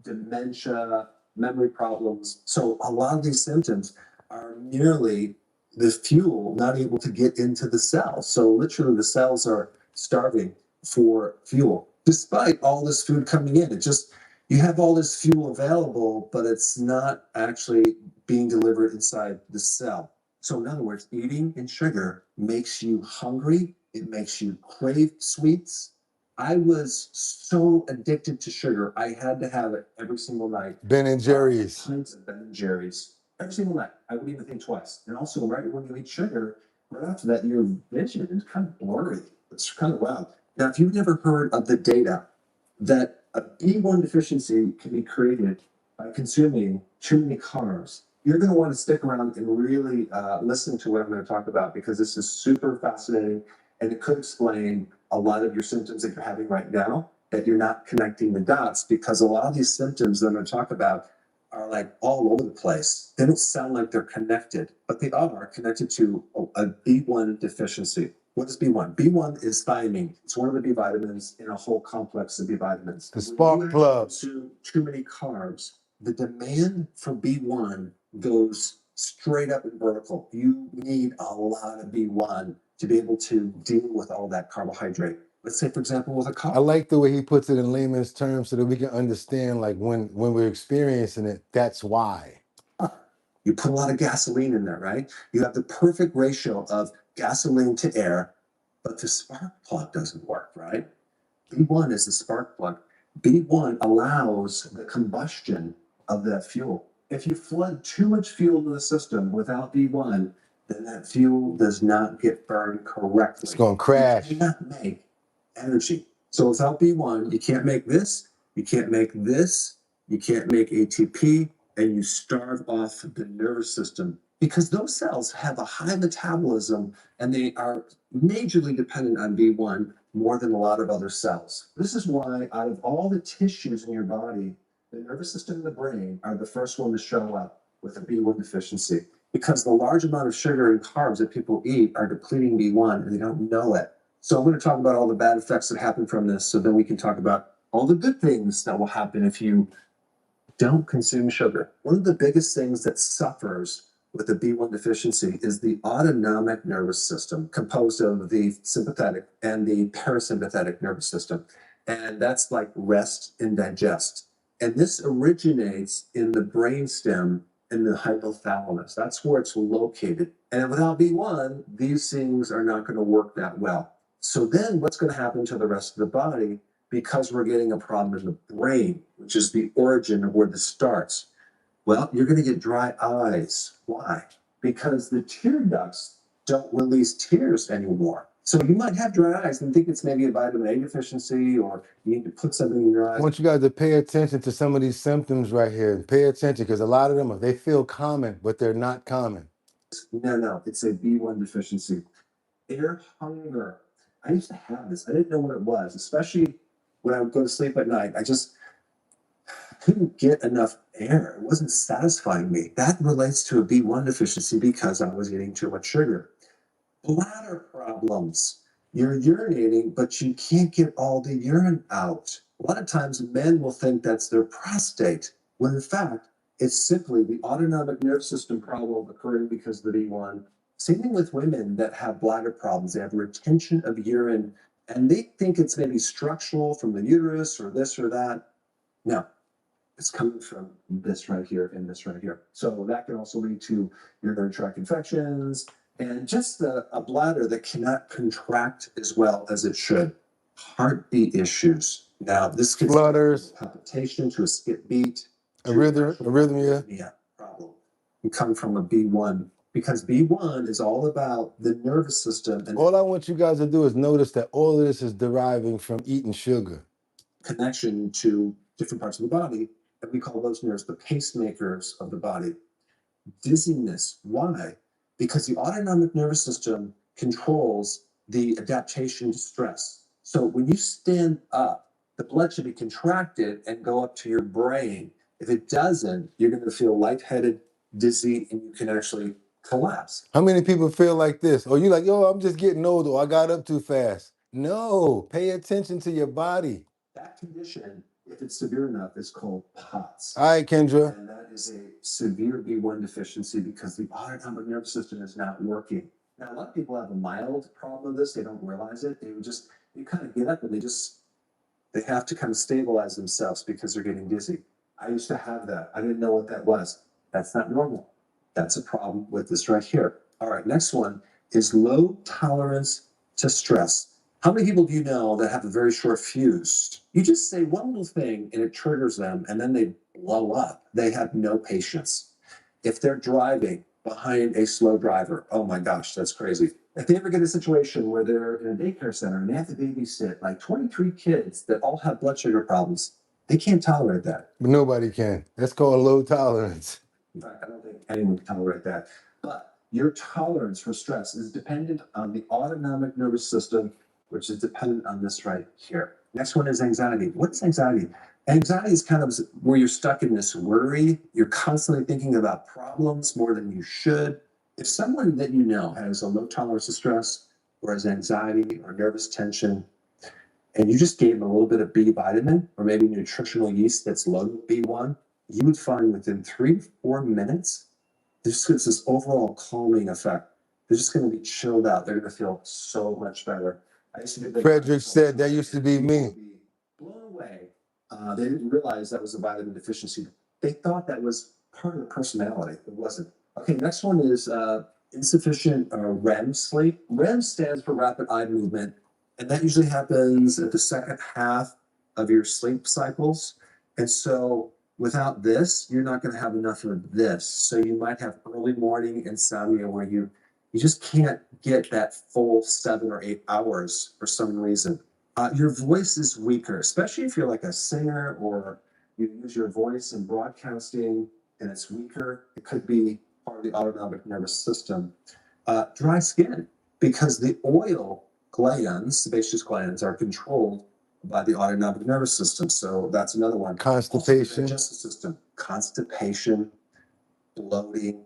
dementia, memory problems. So a lot of these symptoms are merely the fuel not able to get into the cells. So literally the cells are starving for fuel, despite all this food coming in. It just, you have all this fuel available, but it's not actually being delivered inside the cell. So in other words, eating in sugar makes you hungry. It makes you crave sweets. I was so addicted to sugar. I had to have it every single night. Ben and Jerry's. Pints of Ben and Jerry's every single night. I wouldn't even think twice. And also, right when you eat sugar, right after that, your vision is kind of blurry. It's kind of wild. Now, if you've never heard of the data that a B1 deficiency can be created by consuming too many carbs, you're going to want to stick around and really listen to what I'm going to talk about, because this is super fascinating and it could explain a lot of your symptoms that you're having right now, that you're not connecting the dots, because a lot of these symptoms that I'm going to talk about are like all over the place. They don't sound like they're connected, but they are connected to a B1 deficiency. What is B1? B1 is thiamine. It's one of the B vitamins in a whole complex of B vitamins. The spark plug. Consume too many carbs, the demand for B1 goes straight up and vertical. You need a lot of B1 to be able to deal with all that carbohydrate. Let's say, for example, with a I coffee. like the way he puts it in layman's terms so that we can understand, like when we're experiencing it, that's why. You put a lot of gasoline in there, right? You have the perfect ratio of gasoline to air, but the spark plug doesn't work, right? B1 is the spark plug. B1 allows the combustion of that fuel. If you flood too much fuel into the system without B1, then that fuel does not get burned correctly. It's going to crash. You cannot make energy. So without B1, you can't make this, you can't make this, you can't make ATP, and you starve off the nervous system, because those cells have a high metabolism and they are majorly dependent on B1 more than a lot of other cells. This is why out of all the tissues in your body, the nervous system and the brain are the first one to show up with a B1 deficiency, because the large amount of sugar and carbs that people eat are depleting B1 and they don't know it. So I'm going to talk about all the bad effects that happen from this, so then we can talk about all the good things that will happen if you don't consume sugar. One of the biggest things that suffers with the B1 deficiency is the autonomic nervous system, composed of the sympathetic and the parasympathetic nervous system. And that's like rest and digest. And this originates in the brainstem in the hypothalamus. That's where it's located. And without B1, these things are not going to work that well. So then what's going to happen to the rest of the body? Because we're getting a problem in the brain, which is the origin of where this starts. Well, you're going to get dry eyes. Why? Because the tear ducts don't release tears anymore. So you might have dry eyes and think it's maybe a vitamin A deficiency, or you need to put something in your I eyes. want you guys to pay attention to some of these symptoms right here. Pay attention, because a lot of them, they feel common, but they're not common. No, it's a B1 deficiency. Air hunger. I used to have this. I didn't know what it was, especially when I would go to sleep at night. I just couldn't get enough air. It wasn't satisfying me. That relates to a B1 deficiency because I was eating too much sugar. Bladder problems. You're urinating, but you can't get all the urine out. A lot of times men will think that's their prostate, when in fact, it's simply the autonomic nervous system problem occurring because of the B1. Same thing with women that have bladder problems. They have retention of urine, and they think it's maybe structural from the uterus or this or that. No, it's coming from this right here and this right here. So that can also lead to urinary tract infections and just a bladder that cannot contract as well as it should. Heartbeat issues. Now, this can Flutters, palpitation to a skip beat, arrhythmia problem. You come from a B1, because B1 is all about the nervous system. And all I want you guys to do is notice that all of this is deriving from eating sugar. Connection to different parts of the body, and we call those nerves the pacemakers of the body. Dizziness. Why? Because the autonomic nervous system controls the adaptation to stress. So when you stand up, the blood should be contracted and go up to your brain. If it doesn't, you're going to feel lightheaded, dizzy, and you can actually collapse. How many people feel like this? Or you like, yo, I'm just getting older, or I got up too fast. No, pay attention to your body. That condition, if it's severe enough, is called POTS. All right, Kendra. And that is a severe B1 deficiency because the autonomic nervous system is not working. Now, a lot of people have a mild problem with this. They don't realize it. You kind of get up and they have to kind of stabilize themselves because they're getting dizzy. I used to have that. I didn't know what that was. That's not normal. That's a problem with this right here. All right, next one is low tolerance to stress. How many people do you know that have a very short fuse? You just say one little thing and it triggers them and then they blow up. They have no patience. If they're driving behind a slow driver, oh my gosh, that's crazy. If they ever get a situation where they're in a daycare center and they have to babysit like 23 kids that all have blood sugar problems, they can't tolerate that. Nobody can. That's called low tolerance. In fact, I don't think anyone can tolerate that. But your tolerance for stress is dependent on the autonomic nervous system, which is dependent on this right here. Next one is anxiety. What is anxiety? Anxiety is kind of where you're stuck in this worry. You're constantly thinking about problems more than you should. If someone that you know has a low tolerance to stress or has anxiety or nervous tension, and you just gave them a little bit of B vitamin or maybe nutritional yeast that's low B1, you would find within 3 to 4 minutes, there's this overall calming effect. They're just going to be chilled out. They're going to feel so much better. I used to do Frederick said that used to be me. blown away. They didn't realize that was a vitamin deficiency. They thought that was part of the personality. It wasn't. Okay, next one is insufficient REM sleep. REM stands for rapid eye movement, and that usually happens at the second half of your sleep cycles. And so without this, you're not going to have enough of this. So you might have early morning insomnia where you just can't get that full 7 or 8 hours for some reason. Your voice is weaker, especially if you're like a singer or you use your voice in broadcasting and it's weaker. It could be part of the autonomic nervous system. Dry skin, because the oil glands, sebaceous glands, are controlled by the autonomic nervous system. So that's another one. Constipation. Digestive system, constipation, bloating.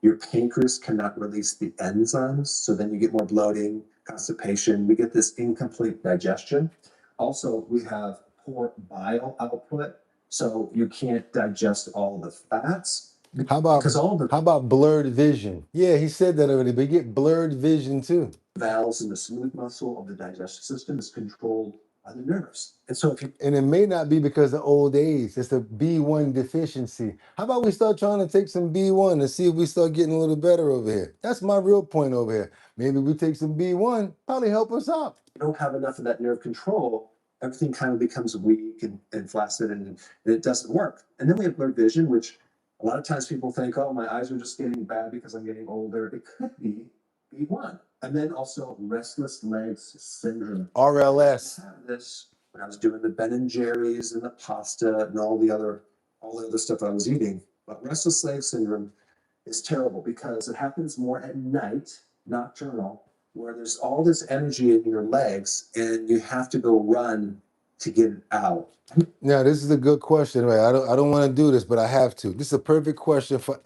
Your pancreas cannot release the enzymes, so then you get more bloating, constipation. We get this incomplete digestion. Also, we have poor bile output, so you can't digest all the fats. How about blurred vision? Yeah, he said that already, but you get blurred vision too. Valves in the smooth muscle of the digestive system is controlled by the nerves. And so and it may not be because of old age, it's a B1 deficiency. How about we start trying to take some B1 and see if we start getting a little better over here? That's my real point over here. Maybe we take some B1, probably help us out. You don't have enough of that nerve control, everything kind of becomes weak and flaccid and it doesn't work. And then we have blurred vision, which a lot of times people think, oh, my eyes are just getting bad because I'm getting older. It could be B1. And then also restless legs syndrome. RLS. I had this when I was doing the Ben & Jerry's and the pasta and all the other stuff I was eating. But restless leg syndrome is terrible because it happens more at night, nocturnal, where there's all this energy in your legs and you have to go run to get it out. Now, this is a good question. Right? I don't want to do this, but I have to. This is a perfect question for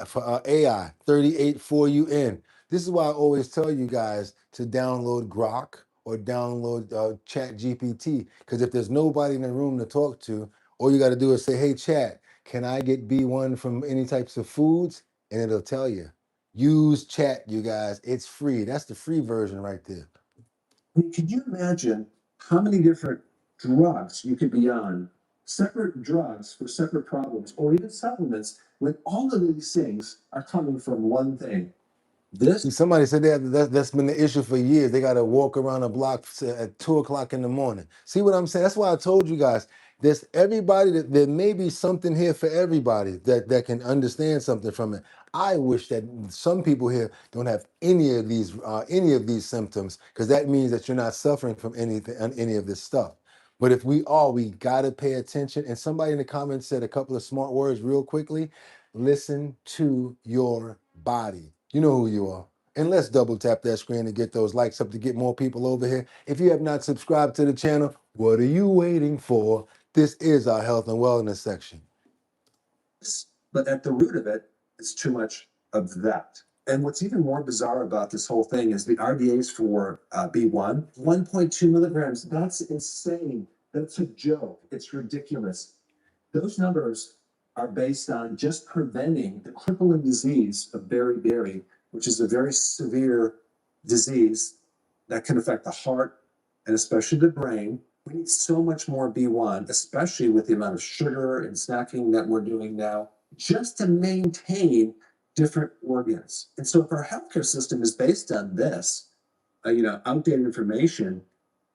AI 384UN. This is why I always tell you guys to download Grok or download Chat GPT, because if there's nobody in the room to talk to, all you got to do is say, hey, Chat, can I get B1 from any types of foods? And it'll tell you. Use Chat, you guys. It's free. That's the free version right there. I mean, can you imagine how many different drugs you could be on, separate drugs for separate problems, or even supplements, when all of these things are coming from one thing? See, somebody said that's been the issue for years. They got to walk around a block at 2 o'clock in the morning. See what I'm saying? That's why I told you guys, there's everybody there may be something here for everybody that can understand something from it. I wish that some people here don't have any of these symptoms, because that means that you're not suffering from any of this stuff. But if we are, we got to pay attention. And somebody in the comments said a couple of smart words real quickly. Listen to your body. You know who you are. And let's double tap that screen to get those likes up to get more people over here. If you have not subscribed to the channel, what are you waiting for? This is our health and wellness section. But at the root of it, it's too much of that. And what's even more bizarre about this whole thing is the RDAs for B1, 1.2 milligrams. That's insane. That's a joke. It's ridiculous. Those numbers are based on just preventing the crippling disease of beriberi, which is a very severe disease that can affect the heart and especially the brain. We need so much more B1, especially with the amount of sugar and snacking that we're doing now, just to maintain different organs. And so if our healthcare system is based on this, outdated information,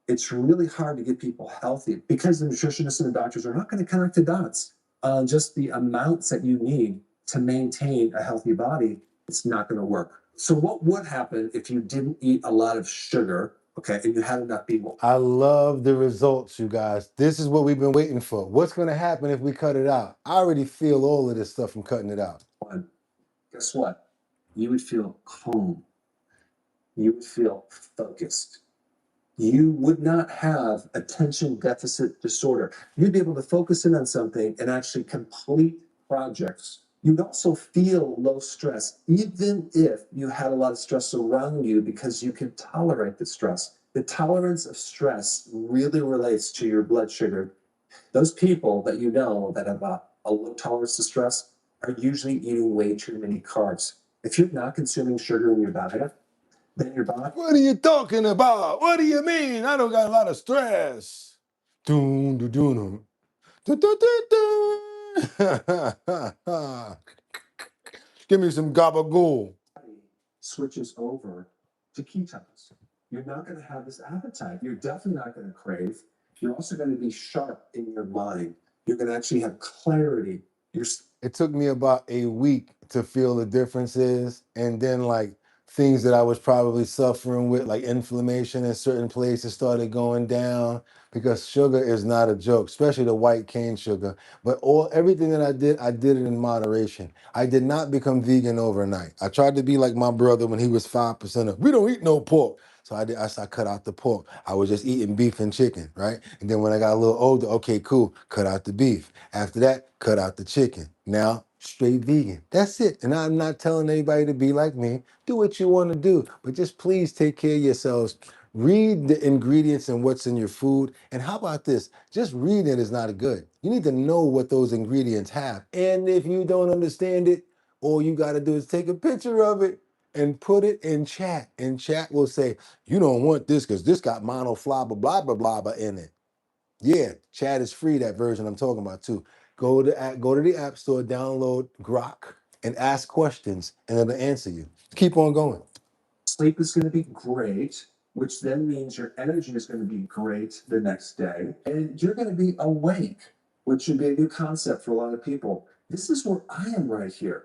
it's really hard to get people healthy because the nutritionists and the doctors are not going to connect the dots on just the amounts that you need to maintain a healthy body. It's not going to work. So what would happen if you didn't eat a lot of sugar, okay, and you had enough people? I love the results, you guys. This is what we've been waiting for. What's going to happen if we cut it out? I already feel all of this stuff from cutting it out. One, guess what? You would feel calm. You would feel focused. You would not have attention deficit disorder. You'd be able to focus in on something and actually complete projects. You'd also feel low stress, even if you had a lot of stress around you, because you can tolerate the stress. The tolerance of stress really relates to your blood sugar. Those people that you know that have a low tolerance to stress are usually eating way too many carbs. If you're not consuming sugar in your diet, then your body. What are you talking about? What do you mean? I don't got a lot of stress. Doom, doom, doom, doom, doom, doom. Give me some gabagool. Switches over to ketones. You're not going to have this appetite. You're definitely not going to crave. You're also going to be sharp in your mind. You're going to actually have clarity. It took me about a week to feel the differences, and then like things that I was probably suffering with, like inflammation in certain places, started going down, because sugar is not a joke, especially the white cane sugar. But everything that I did it in moderation. I did not become vegan overnight. I tried to be like my brother when he was 5% of, we don't eat no pork. So I cut out the pork. I was just eating beef and chicken, right? And then when I got a little older, okay, cool, cut out the beef. After that, cut out the chicken. Now, straight vegan. That's it. And I'm not telling anybody to be like me. Do what you want to do, but just please take care of yourselves. Read the ingredients and what's in your food. And how about this? Just reading it is not good. You need to know what those ingredients have. And if you don't understand it, all you got to do is take a picture of it and put it in chat. And chat will say, you don't want this because this got monoflava blah, blah, blah, blah in it. Yeah, chat is free, that version I'm talking about too. Go to the App Store, download Grok, and ask questions, and it'll answer you. Keep on going. Sleep is going to be great, which then means your energy is going to be great the next day, and you're going to be awake, which should be a new concept for a lot of people. This is where I am right here.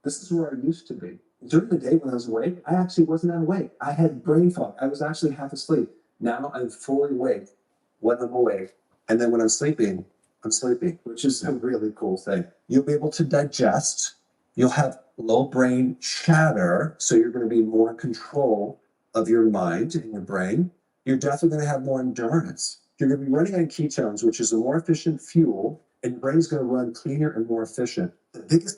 This is where I used to be. During the day when I was awake, I actually wasn't awake. I had brain fog. I was actually half asleep. Now I'm fully awake when I'm awake. And then when I'm sleeping, which is a really cool thing. You'll be able to digest. You'll have low brain chatter. So you're going to be more in control of your mind and your brain. You're definitely going to have more endurance. You're going to be running on ketones, which is a more efficient fuel, and your brain's going to run cleaner and more efficient.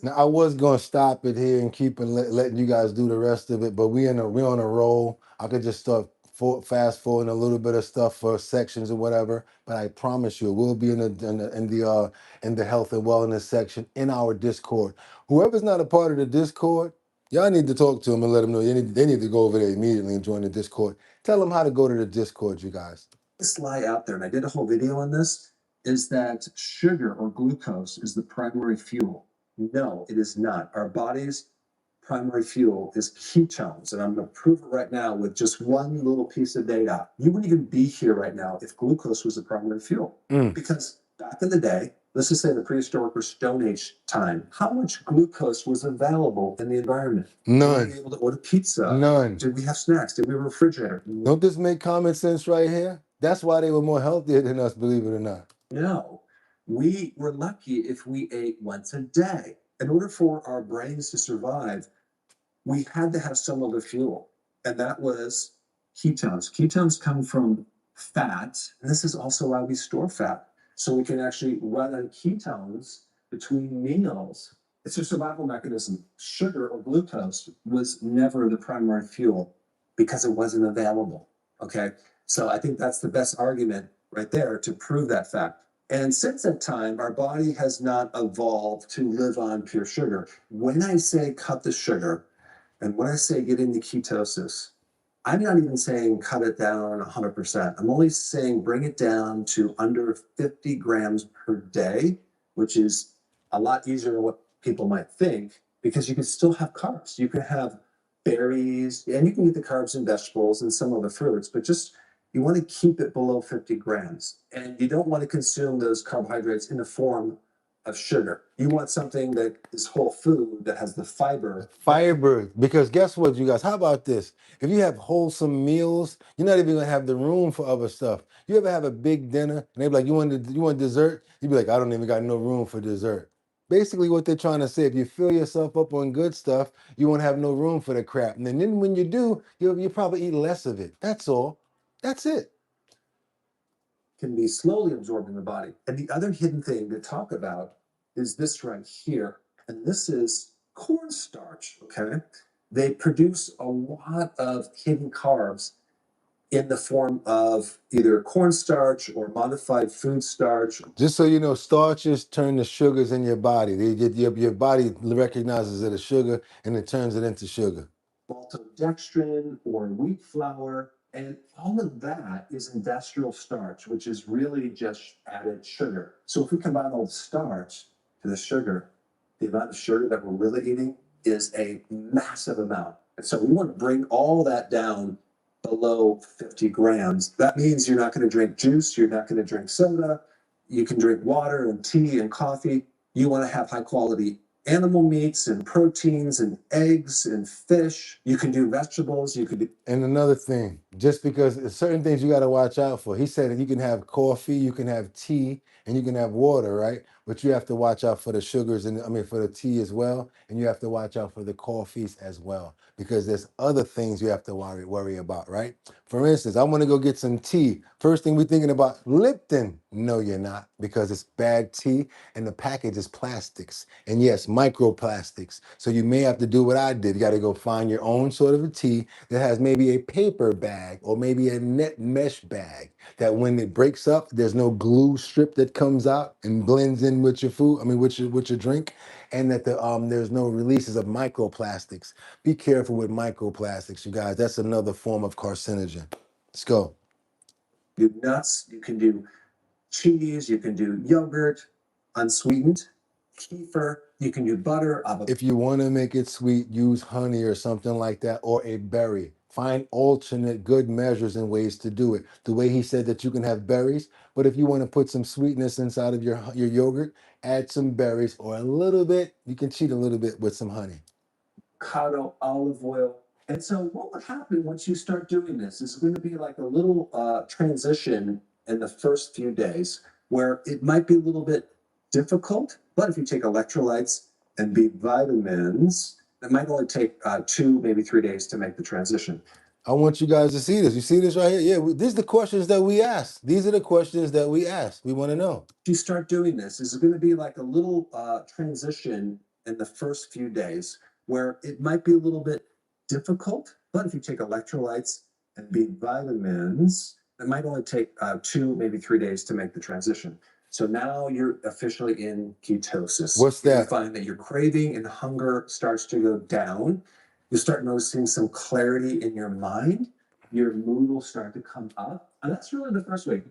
Now I was gonna stop it here and keep letting you guys do the rest of it, but we're on a roll. I could just start fast forwarding a little bit of stuff for sections or whatever. But I promise you, we'll be in the health and wellness section in our Discord. Whoever's not a part of the Discord, y'all need to talk to them and let them know they need to go over there immediately and join the Discord. Tell them how to go to the Discord, you guys. This lie out there, and I did a whole video on this, is that sugar or glucose is the primary fuel. No, it is not. Our body's primary fuel is ketones, and I'm going to prove it right now with just one little piece of data. You wouldn't even be here right now if glucose was the primary fuel. Because back in the day, let's just say the prehistoric or Stone Age time, how much glucose was available in the environment? None. Were we able to order pizza? None. Did we have snacks? Did we have a refrigerator? Don't this make common sense right here? That's why they were more healthier than us, believe it or not. No. We were lucky if we ate once a day. In order for our brains to survive, we had to have some other fuel, and that was ketones. Ketones come from fat, and this is also why we store fat. So we can actually run on ketones between meals. It's a survival mechanism. Sugar or glucose was never the primary fuel because it wasn't available. Okay. So I think that's the best argument right there to prove that fact. And since that time, our body has not evolved to live on pure sugar. When I say cut the sugar and when I say get into ketosis, I'm not even saying cut it down 100%. I'm only saying bring it down to under 50 grams per day, which is a lot easier than what people might think, because you can still have carbs. You can have berries, and you can get the carbs in vegetables and some other fruits, but just you want to keep it below 50 grams. And you don't want to consume those carbohydrates in the form of sugar. You want something that is whole food that has the fiber. Fiber, because guess what, you guys? How about this? If you have wholesome meals, you're not even gonna have the room for other stuff. You ever have a big dinner and they be like, you want dessert? You'd be like, I don't even got no room for dessert. Basically, what they're trying to say, if you fill yourself up on good stuff, you won't have no room for the crap. And then when you do, you'll probably eat less of it. That's all. That's it. Can be slowly absorbed in the body. And the other hidden thing to talk about is this right here. And this is cornstarch, okay? They produce a lot of hidden carbs in the form of either cornstarch or modified food starch. Just so you know, starches turn to sugars in your body. They get your body recognizes it as sugar and it turns it into sugar. Maltodextrin or wheat flour, and all of that is industrial starch, which is really just added sugar. So if we combine all the starch to the sugar, the amount of sugar that we're really eating is a massive amount. And so we want to bring all that down below 50 grams. That means you're not going to drink juice, you're not going to drink soda, you can drink water and tea and coffee. You want to have high quality animal meats and proteins and eggs and fish. You can do vegetables. You could do. And another thing, just because there's certain things you got to watch out for. He said that you can have coffee, you can have tea, and you can have water, right? But you have to watch out for the sugars and for the tea as well, and you have to watch out for the coffees as well, because there's other things you have to worry about, right? For instance, I want to go get some tea. First thing we're thinking about Lipton. No, you're not, because it's bad tea and the package is plastics. And yes, microplastics. So you may have to do what I did. You got to go find your own sort of a tea that has maybe a paper bag or maybe a net mesh bag that when it breaks up, there's no glue strip that comes out and blends in with your food, with your drink, and that there's no releases of microplastics. Be careful with microplastics, you guys. That's another form of carcinogen. Let's go. Do nuts, you can do cheese, you can do yogurt, unsweetened, kefir, you can do butter. If you want to make it sweet, use honey or something like that, or a berry. Find alternate good measures and ways to do it. The way he said that you can have berries, but if you want to put some sweetness inside of your yogurt, add some berries or a little bit. You can cheat a little bit with some honey. Avocado, olive oil. And so what would happen once you start doing this is going to be like a little transition in the first few days where it might be a little bit difficult, but if you take electrolytes and B vitamins, it might only take 2, maybe 3 days to make the transition. I want you guys to see this. You see this right here? Yeah, these are the questions that we ask. These are the questions that we ask. We want to know. If you start doing this, is going to be like a little transition in the first few days where it might be a little bit difficult, but if you take electrolytes and B vitamins, it might only take 2, maybe 3 days to make the transition. So now you're officially in ketosis. What's that? You find that your craving and hunger starts to go down. You start noticing some clarity in your mind. Your mood will start to come up. And that's really the first week.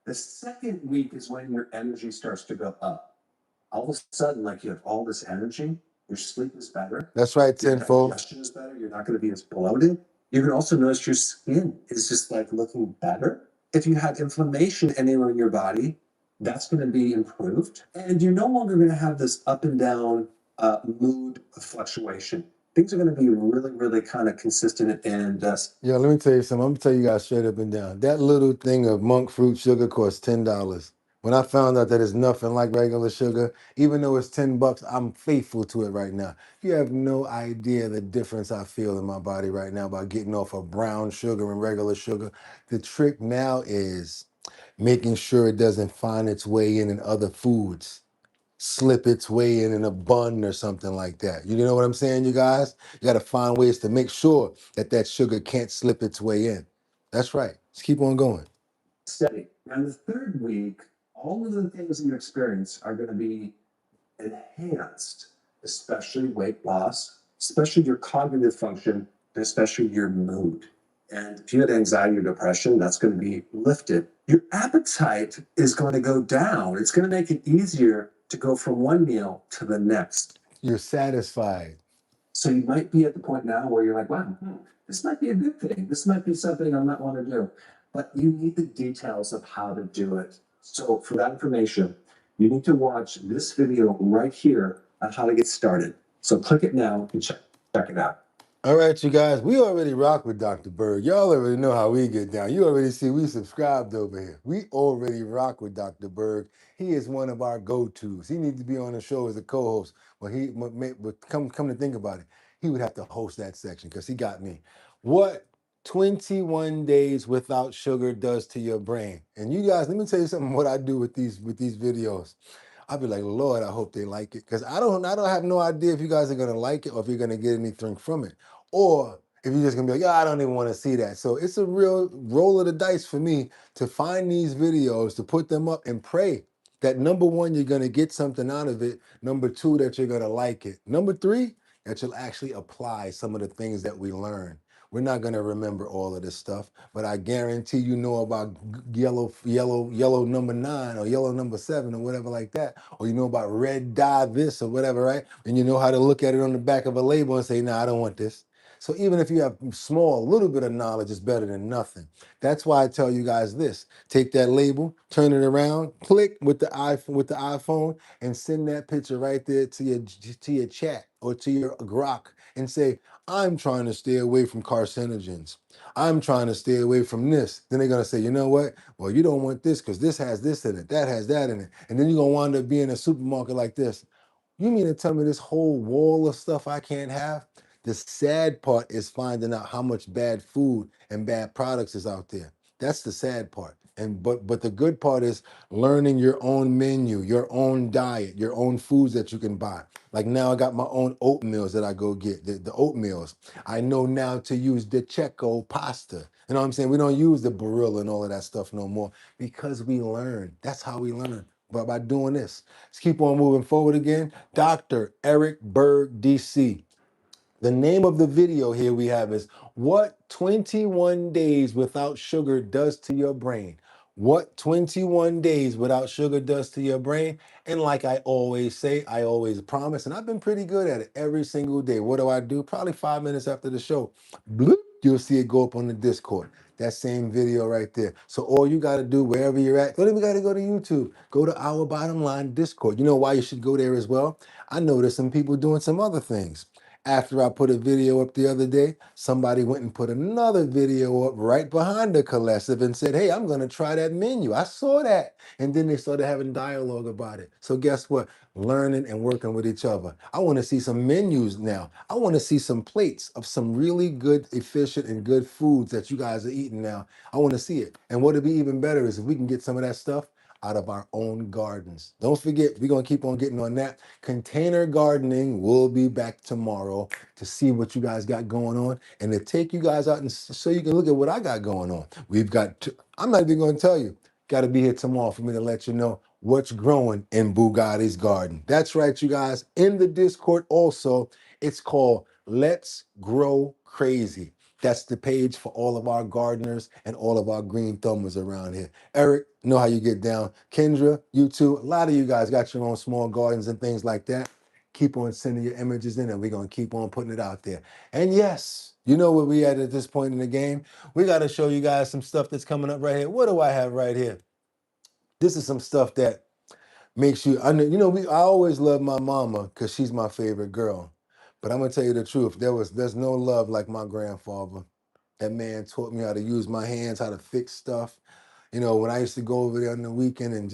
The second week is when your energy starts to go up. All of a sudden, like you have all this energy, your sleep is better. That's right, tenfold. Your digestion is better. You're not going to be as bloated. You can also notice your skin is just like looking better. If you had inflammation anywhere in your body, that's going to be improved. And you're no longer going to have this up and down mood fluctuation. Things are going to be really, really kind of consistent and yeah, let me tell you something. I'm going to tell you guys straight up and down. That little thing of monk fruit sugar costs $10. When I found out that it's nothing like regular sugar, even though it's $10, I'm faithful to it right now. You have no idea the difference I feel in my body right now by getting off of brown sugar and regular sugar. The trick now is making sure it doesn't find its way in other foods. slip its way in a bun or something like that. You know what I'm saying, you guys? You got to find ways to make sure that that sugar can't slip its way in. That's right. Let's keep on going. Steady. And the third week, all of the things you experience are going to be enhanced, especially weight loss, especially your cognitive function, and especially your mood. And if you had anxiety or depression, that's going to be lifted. Your appetite is going to go down. It's going to make it easier to go from one meal to the next. You're satisfied. So you might be at the point now where you're like, wow, this might be a good thing. This might be something I might want to do. But you need the details of how to do it. So for that information, you need to watch this video right here on how to get started. So click it now and check it out. All right, you guys, we already rock with Dr. Berg. Y'all already know how we get down. You already see we subscribed over here. We already rock with Dr. Berg. He is one of our go-tos. He needs to be on the show as a co-host. Well, come to think about it, he would have to host that section because he got me. What 21 days without sugar does to your brain. And you guys, let me tell you something what I do with these videos. I'll be like, Lord, I hope they like it. Because I don't have no idea if you guys are gonna like it or if you're gonna get anything from it. Or if you're just gonna be like, yeah, I don't even want to see that. So it's a real roll of the dice for me to find these videos, to put them up and pray that number one, you're gonna get something out of it. Number two, that you're gonna like it. Number three, that you'll actually apply some of the things that we learn. We're not gonna remember all of this stuff, but I guarantee you know about yellow number 9 or yellow number 7 or whatever like that, or you know about red dye this or whatever, right? And you know how to look at it on the back of a label and say, no, I don't want this. So even if you have small, little bit of knowledge, it's better than nothing. That's why I tell you guys this: take that label, turn it around, click with the iPhone, and send that picture right there to your chat or to your Grok and say, I'm trying to stay away from carcinogens. I'm trying to stay away from this. Then they're gonna say, you know what? Well, you don't want this because this has this in it, that has that in it, and then you're gonna wind up being in a supermarket like this. You mean to tell me this whole wall of stuff I can't have? The sad part is finding out how much bad food and bad products is out there. That's the sad part. And but the good part is learning your own menu, your own diet, your own foods that you can buy. Like now I got my own oatmeals that I go get, the oatmeals. I know now to use the Checo pasta. You know what I'm saying? We don't use the Barilla and all of that stuff no more because we learn. That's how we learn. But by doing this, let's keep on moving forward again. Dr. Eric Berg, DC. The name of the video here we have is What 21 Days Without Sugar Does to Your Brain. What 21 days without sugar does to your brain. And like I always say, I always promise, and I've been pretty good at it every single day. What do? Probably 5 minutes after the show, bloop, you'll see it go up on the Discord. That same video right there. So all you got to do, wherever you're at, don't even got to go to YouTube. Go to Our Bottom Line Discord. You know why you should go there as well? I noticed some people doing some other things. After I put a video up the other day, somebody went and put another video up right behind the collective and said, hey, I'm going to try that menu. I saw that. And then they started having dialogue about it. So guess what? Learning and working with each other. I want to see some menus now. I want to see some plates of some really good, efficient, and good foods that you guys are eating now. I want to see it. And what would be even better is if we can get some of that stuff out of our own gardens. Don't forget, we're going to keep on getting on that. Container gardening will be back tomorrow to see what you guys got going on and to take you guys out and so you can look at what I got going on. I'm not even going to tell you. Got to be here tomorrow for me to let you know what's growing in Boogotti's garden. That's right, you guys. In the Discord also, it's called Let's Grow Crazy. That's the page for all of our gardeners and all of our green thumbers around here. Eric, know how you get down. Kendra, you too. A lot of you guys got your own small gardens and things like that. Keep on sending your images in and we're going to keep on putting it out there. And yes, you know where we at this point in the game. We got to show you guys some stuff that's coming up right here. What do I have right here? This is some stuff that makes you, I always love my mama because she's my favorite girl. But I'm going to tell you the truth. There's no love like my grandfather. That man taught me how to use my hands, how to fix stuff. You know, when I used to go over there on the weekend and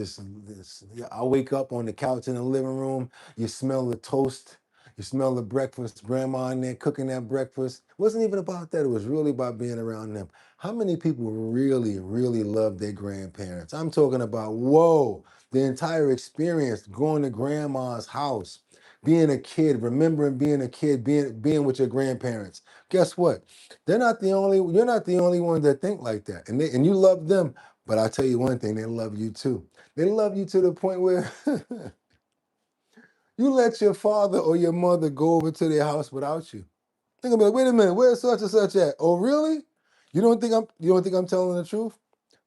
I wake up on the couch in the living room, you smell the toast, You smell the breakfast, grandma in there cooking that breakfast. It wasn't even about that. It was really about being around them. How many people really, really love their grandparents? I'm talking about, whoa, the entire experience, going to grandma's house, being a kid, remembering being a kid, being with your grandparents. Guess what? You're not the only one that think like that. And you love them, but I'll tell you one thing, they love you too. They love you to the point where you let your father or your mother go over to their house without you. Think about it, wait a minute, where's such and such at? Oh, really? You don't think I'm telling the truth?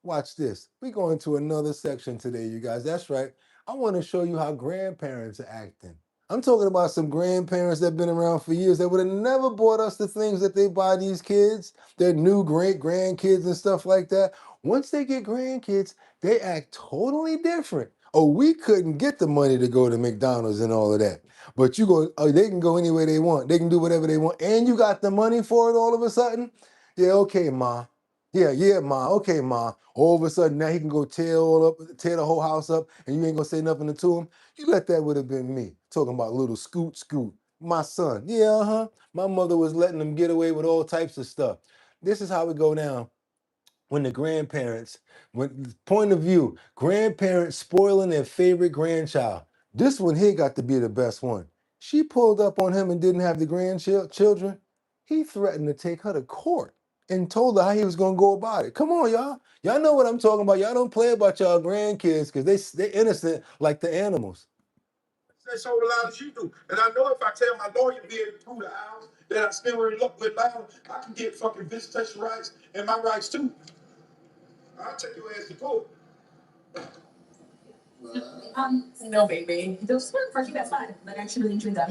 Watch this. We're going to another section today, you guys. That's right. I want to show you how grandparents are acting. I'm talking about some grandparents that have been around for years that would have never bought us the things that they buy these kids, their new great grandkids and stuff like that. Once they get grandkids, they act totally different. Oh, we couldn't get the money to go to McDonald's and all of that. But they can go anywhere they want. They can do whatever they want. And you got the money for it all of a sudden? Yeah, okay, ma. Yeah, ma. Okay, ma. All of a sudden now he can go tear the whole house up, and you ain't gonna say nothing to him. You let that would have been me. Talking about little Scoot. My son. Yeah, uh-huh. My mother was letting him get away with all types of stuff. This is how it go down when the grandparents, when point of view, grandparents spoiling their favorite grandchild. This one here got to be the best one. She pulled up on him and didn't have the grandchildren. He threatened to take her to court and told her how he was gonna go about it. Come on, y'all. Y'all know what I'm talking about. Y'all don't play about y'all grandkids because they're innocent like the animals. Say so loud as you do. And I know if I tell my lawyer being through the house that I still in love with loud, I can get fucking visitation rights and my rights too. I'll take your ass to court. No, baby. Those were for you, that's fine. But I actually enjoyed that.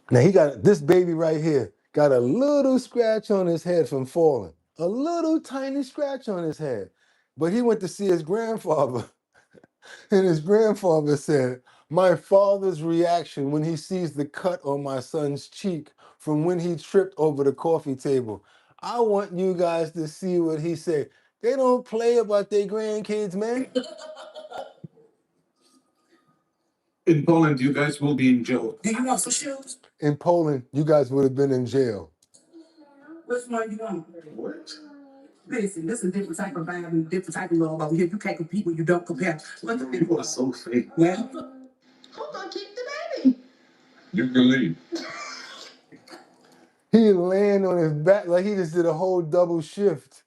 Now he got this baby right here, got a little scratch on his head from falling. A little tiny scratch on his head. But he went to see his grandfather, and his grandfather said, "My father's reaction when he sees the cut on my son's cheek from when he tripped over the coffee table. I want you guys to see what he said. They don't play about their grandkids, man." In Poland, you guys will be in jail. Do you want some shoes? In Poland, you guys would have been in jail. Which one you want? What? Listen, this is a different type of vibe and different type of love over here. You can't compete when you don't compare. People are so fake. Well, Who's gonna keep the baby? You can leave. He laying on his back like he just did a whole double shift.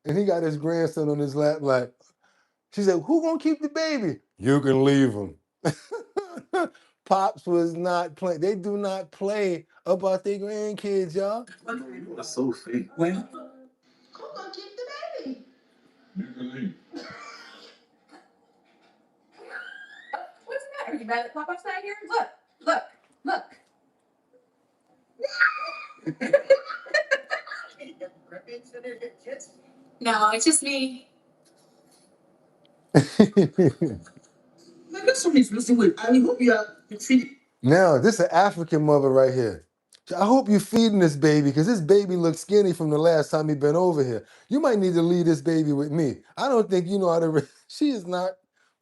And he got his grandson on his lap like, she said, "Who gonna keep the baby?" "You can leave him." Pops was not playing. They do not play about their grandkids, y'all. People are so fake. well. Who's gonna keep the baby? You can leave. What's the matter? You mad that Papa's not here? Look. No, it's just me. Now, this is an African mother right here. I hope you're feeding this baby because this baby looks skinny from the last time he been over here. You might need to leave this baby with me. I don't think you know how to. She is not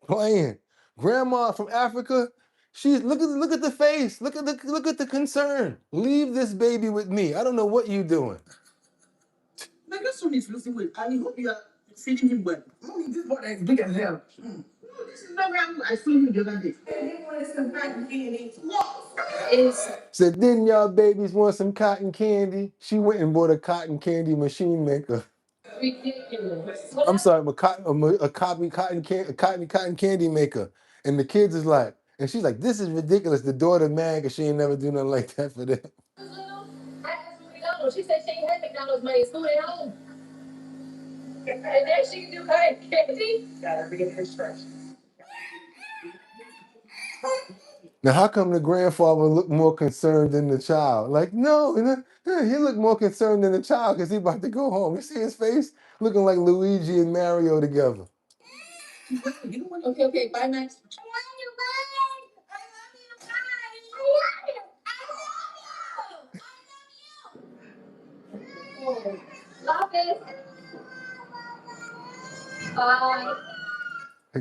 playing. Grandma from Africa. She's look at the face. Look at the concern. Leave this baby with me. I don't know what you doing. Man, this one is losing weight. I hope you are feeding him well. Mommy, this boy is big as hell. This is not how I saw him the other day. Said, didn't y'all babies want some cotton candy? She went and bought a cotton candy machine maker. Ridiculous. I'm sorry, a cotton candy maker. And the kids is like, and she's like, this is ridiculous. The daughter mad because she ain't never do nothing like that for them. I asked for McDonald's. She said she ain't had McDonald's money. It's food at home. And then she can do cotton candy. Gotta be in his first. Now, how come the grandfather looked more concerned than the child? Like, no, he looked more concerned than the child because he about to go home. You see his face? Looking like Luigi and Mario together. Okay, bye, Max. Love it. Bye.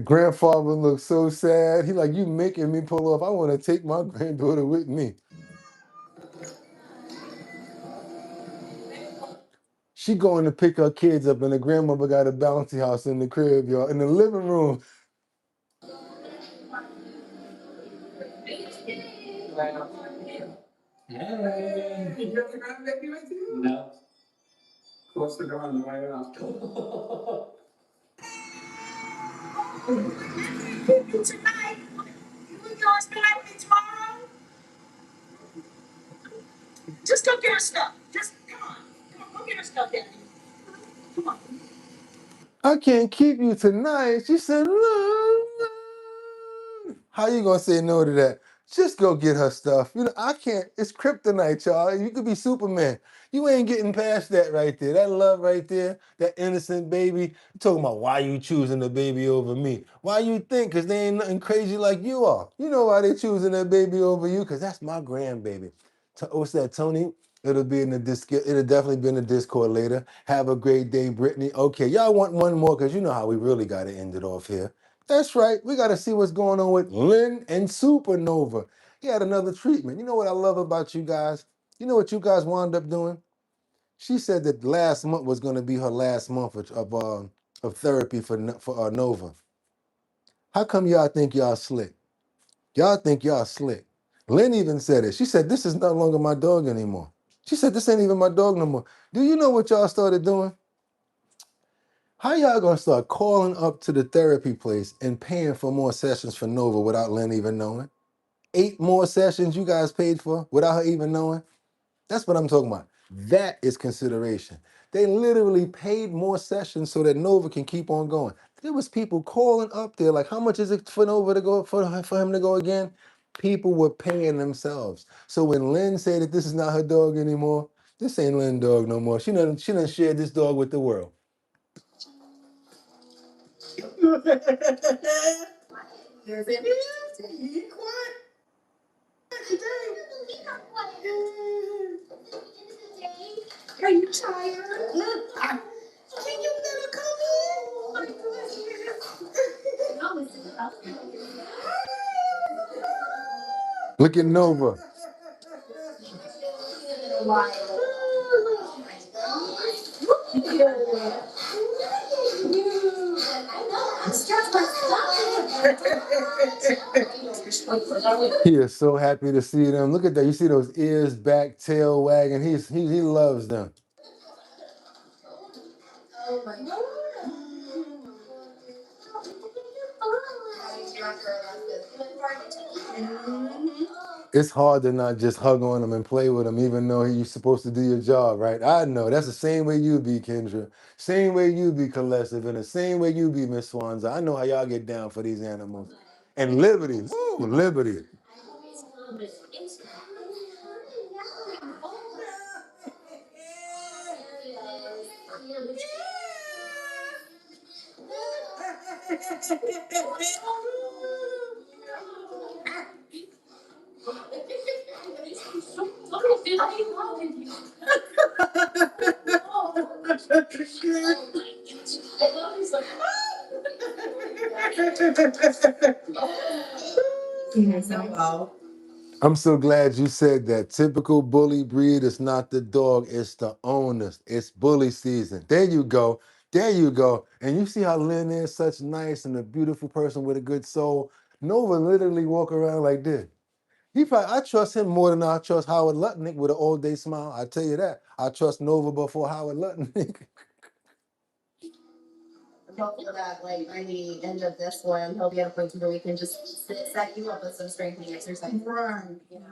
Grandfather looks so sad. He like, you making me pull off. I want to take my granddaughter with me. She going to pick her kids up, and the grandmother got a bouncy house in the crib, y'all, in the living room. Hey. You have the grandbaby with you? No. Close the door on the way out. Tonight, you and yours be like me tomorrow. Just go get her stuff. Just come on, go get her stuff, Daddy. Come on. I can't keep you tonight. She said, how you gonna say no to that? Just go get her stuff. You know, I can't. It's kryptonite, y'all. You could be Superman. You ain't getting past that right there. That love right there, that innocent baby. You talking about why you choosing the baby over me? Why you think? Because they ain't nothing crazy like you are. You know why they choosing that baby over you? Because that's my grandbaby. What's that, Tony? It'll be in the it'll definitely be in the Discord later. Have a great day, Brittany. Okay, y'all want one more because you know how we really got to end it off here. That's right. We got to see what's going on with Lynn and Supernova. He had another treatment. You know what I love about you guys? You know what you guys wound up doing? She said that last month was going to be her last month of therapy for Nova. How come y'all think y'all slick? Y'all think y'all slick. Lynn even said it. She said, this is no longer my dog anymore. She said, this ain't even my dog no more. Do you know what y'all started doing? How y'all gonna start calling up to the therapy place and paying for more sessions for Nova without Lynn even knowing? 8 more sessions you guys paid for without her even knowing? That's what I'm talking about. That is consideration. They literally paid more sessions so that Nova can keep on going. There was people calling up there like, how much is it for Nova to go for him to go again? People were paying themselves. So when Lynn said that this is not her dog anymore, this ain't Lynn's dog no more. She done shared this dog with the world. Are you tired? Can you let her come in? Look at Nova. He is so happy to see them. Look at that. You see those ears back, tail wagging. He loves them. It's hard to not just hug on him and play with him, even though you're supposed to do your job, right? I know. That's the same way you be, Kendra. Same way you be, Colessive. And the same way you be, Miss Swanza. I know how y'all get down for these animals. And Liberty. Woo, Liberty. I'm so glad you said that. Typical bully breed is not the dog, it's the owners. It's bully season. There you go. There you go. And you see how Lynn is such nice and a beautiful person with a good soul. Nova literally walk around like this. I trust him more than I trust Howard Lutnick with an all-day smile. I tell you that. I trust Nova before Howard Lutnick. Hopefully that like by the end of this one, he'll be at a point where we can just set you up with some strengthening exercises. Right,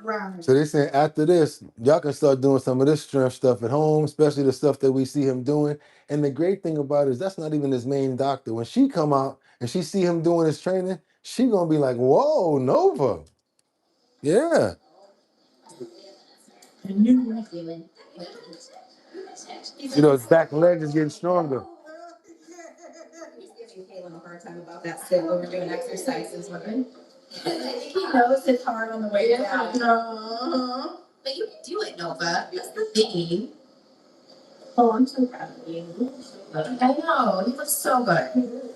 right. So they saying after this, y'all can start doing some of this strength stuff at home, especially the stuff that we see him doing. And the great thing about it is that's not even his main doctor. When she come out and she see him doing his training, she gonna be like, whoa, Nova. Yeah. You know, his back leg is getting stronger. He's giving Caleb a hard time about that still when we're doing exercises with him. I think he knows it's hard on the way down. But you can do it, Nova. That's the thing. Oh, I'm so proud of you. I know, he looks so good.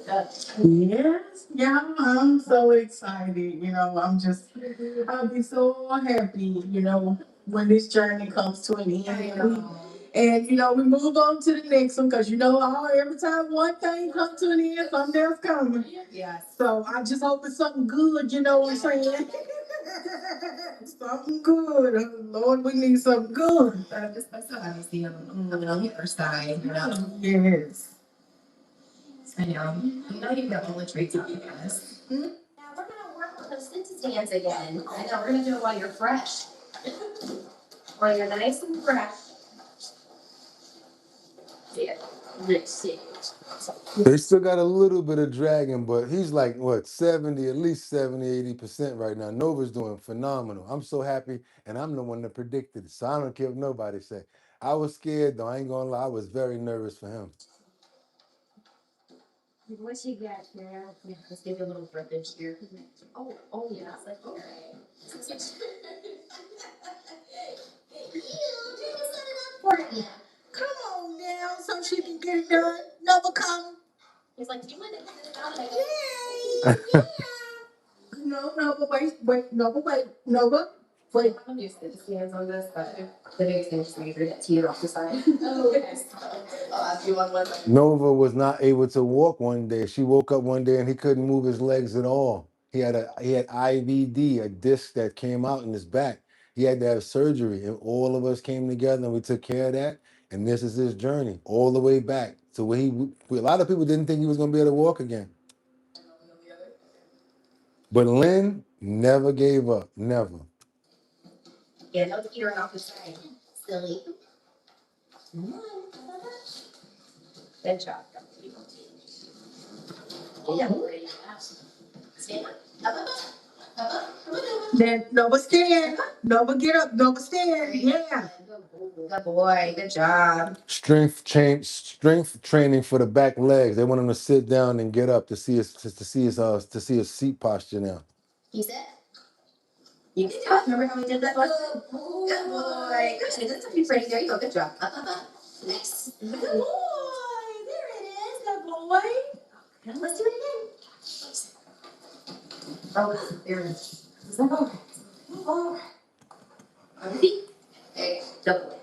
Yes, yeah, I'm so excited. I'll be so happy, when this journey comes to an end. And we move on to the next one because every time one thing comes to an end, something else coming. Yes. So I just hope it's something good, you know what I'm saying? Something good. Lord, we need something good. That's obviously on the other side, Yes. I know. You know you got all the traits on you guys. Now we're gonna work on those sit stands again. I know, we're gonna do it while you're fresh. While you're nice and fresh. Yeah, let's see. They still got a little bit of dragging, but he's like, what, 70, at least 70, 80% right now. Nova's doing phenomenal. I'm so happy, and I'm the one that predicted it, so I don't care what nobody say. I was scared, though. I ain't gonna lie. I was very nervous for him. What you got here? Yeah, let's give you a little verbiage here. Oh yeah, it's like, all right. Come on now, so she can get it done. Never come. He's like, do you want to get this out? Yay! No, but wait, wait. I'm used to the hands on this, but the biggest thing is to make that tear off the side. Oh, okay. I'll ask you one more. Nova was not able to walk one day. She woke up one day and he couldn't move his legs at all. He had IVD, a disc that came out in his back. He had to have surgery, and all of us came together and we took care of that. And this is his journey all the way back to where a lot of people didn't think he was going to be able to walk again. But Lynn never gave up, never. Yeah, no tearing off the side. Silly. Good job. Yeah. Stand up. Then Nova stand. Nova get up. Nova stand. Yeah. Good boy. Good job. Strength training for the back legs. They want him to sit down and get up to see his seat posture now. You said. You good job. Remember how we did that one? Good boy. Good. That's pretty pretty. There you go. Good job. Up. Nice. Good boy. There it is. Good boy. Let's do it again. Oh, there it is. Is that all right? All right. On your feet. Okay. Double.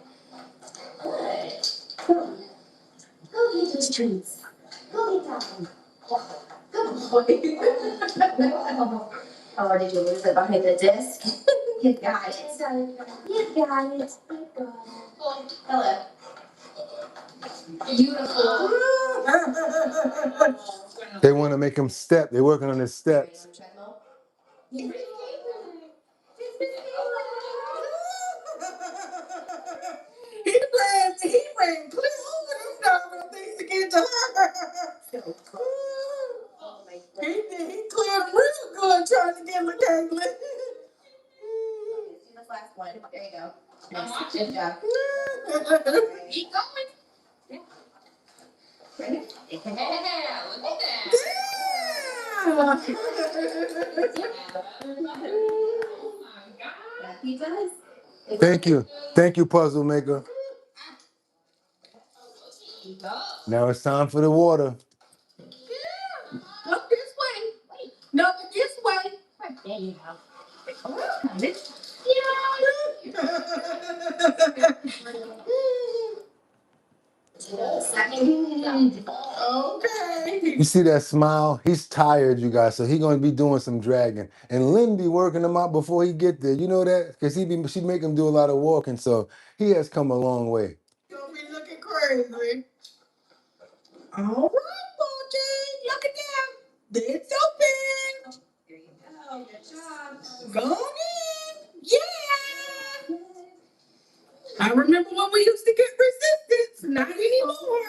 Good. Go get those treats. Go get that one. Good boy. Oh, did you lose it behind the disc? You got it. You got it. You got it. Hello. Beautiful. They want to make him step. They're working on his steps. He ran clear over them doggone things to get to her. He cleared real good trying to get LaKayla. Do this last one. There you go. Nice. Good job. Keep going. Yeah. Ready? Yeah, look at that. Yeah, he does. Thank you, puzzle maker. Now it's time for the water. Look this way. No, this way. There you go. Okay. You see that smile? He's tired, you guys, so he's going to be doing some dragging. And Lynn be working him out before he get there. You know that? Because she make him do a lot of walking, so he has come a long way. You'll be looking crazy. All right, Boji. Look at them. It's open. There you go. Good job. Go in. Yeah. I remember when we used to get resistance. Not anymore.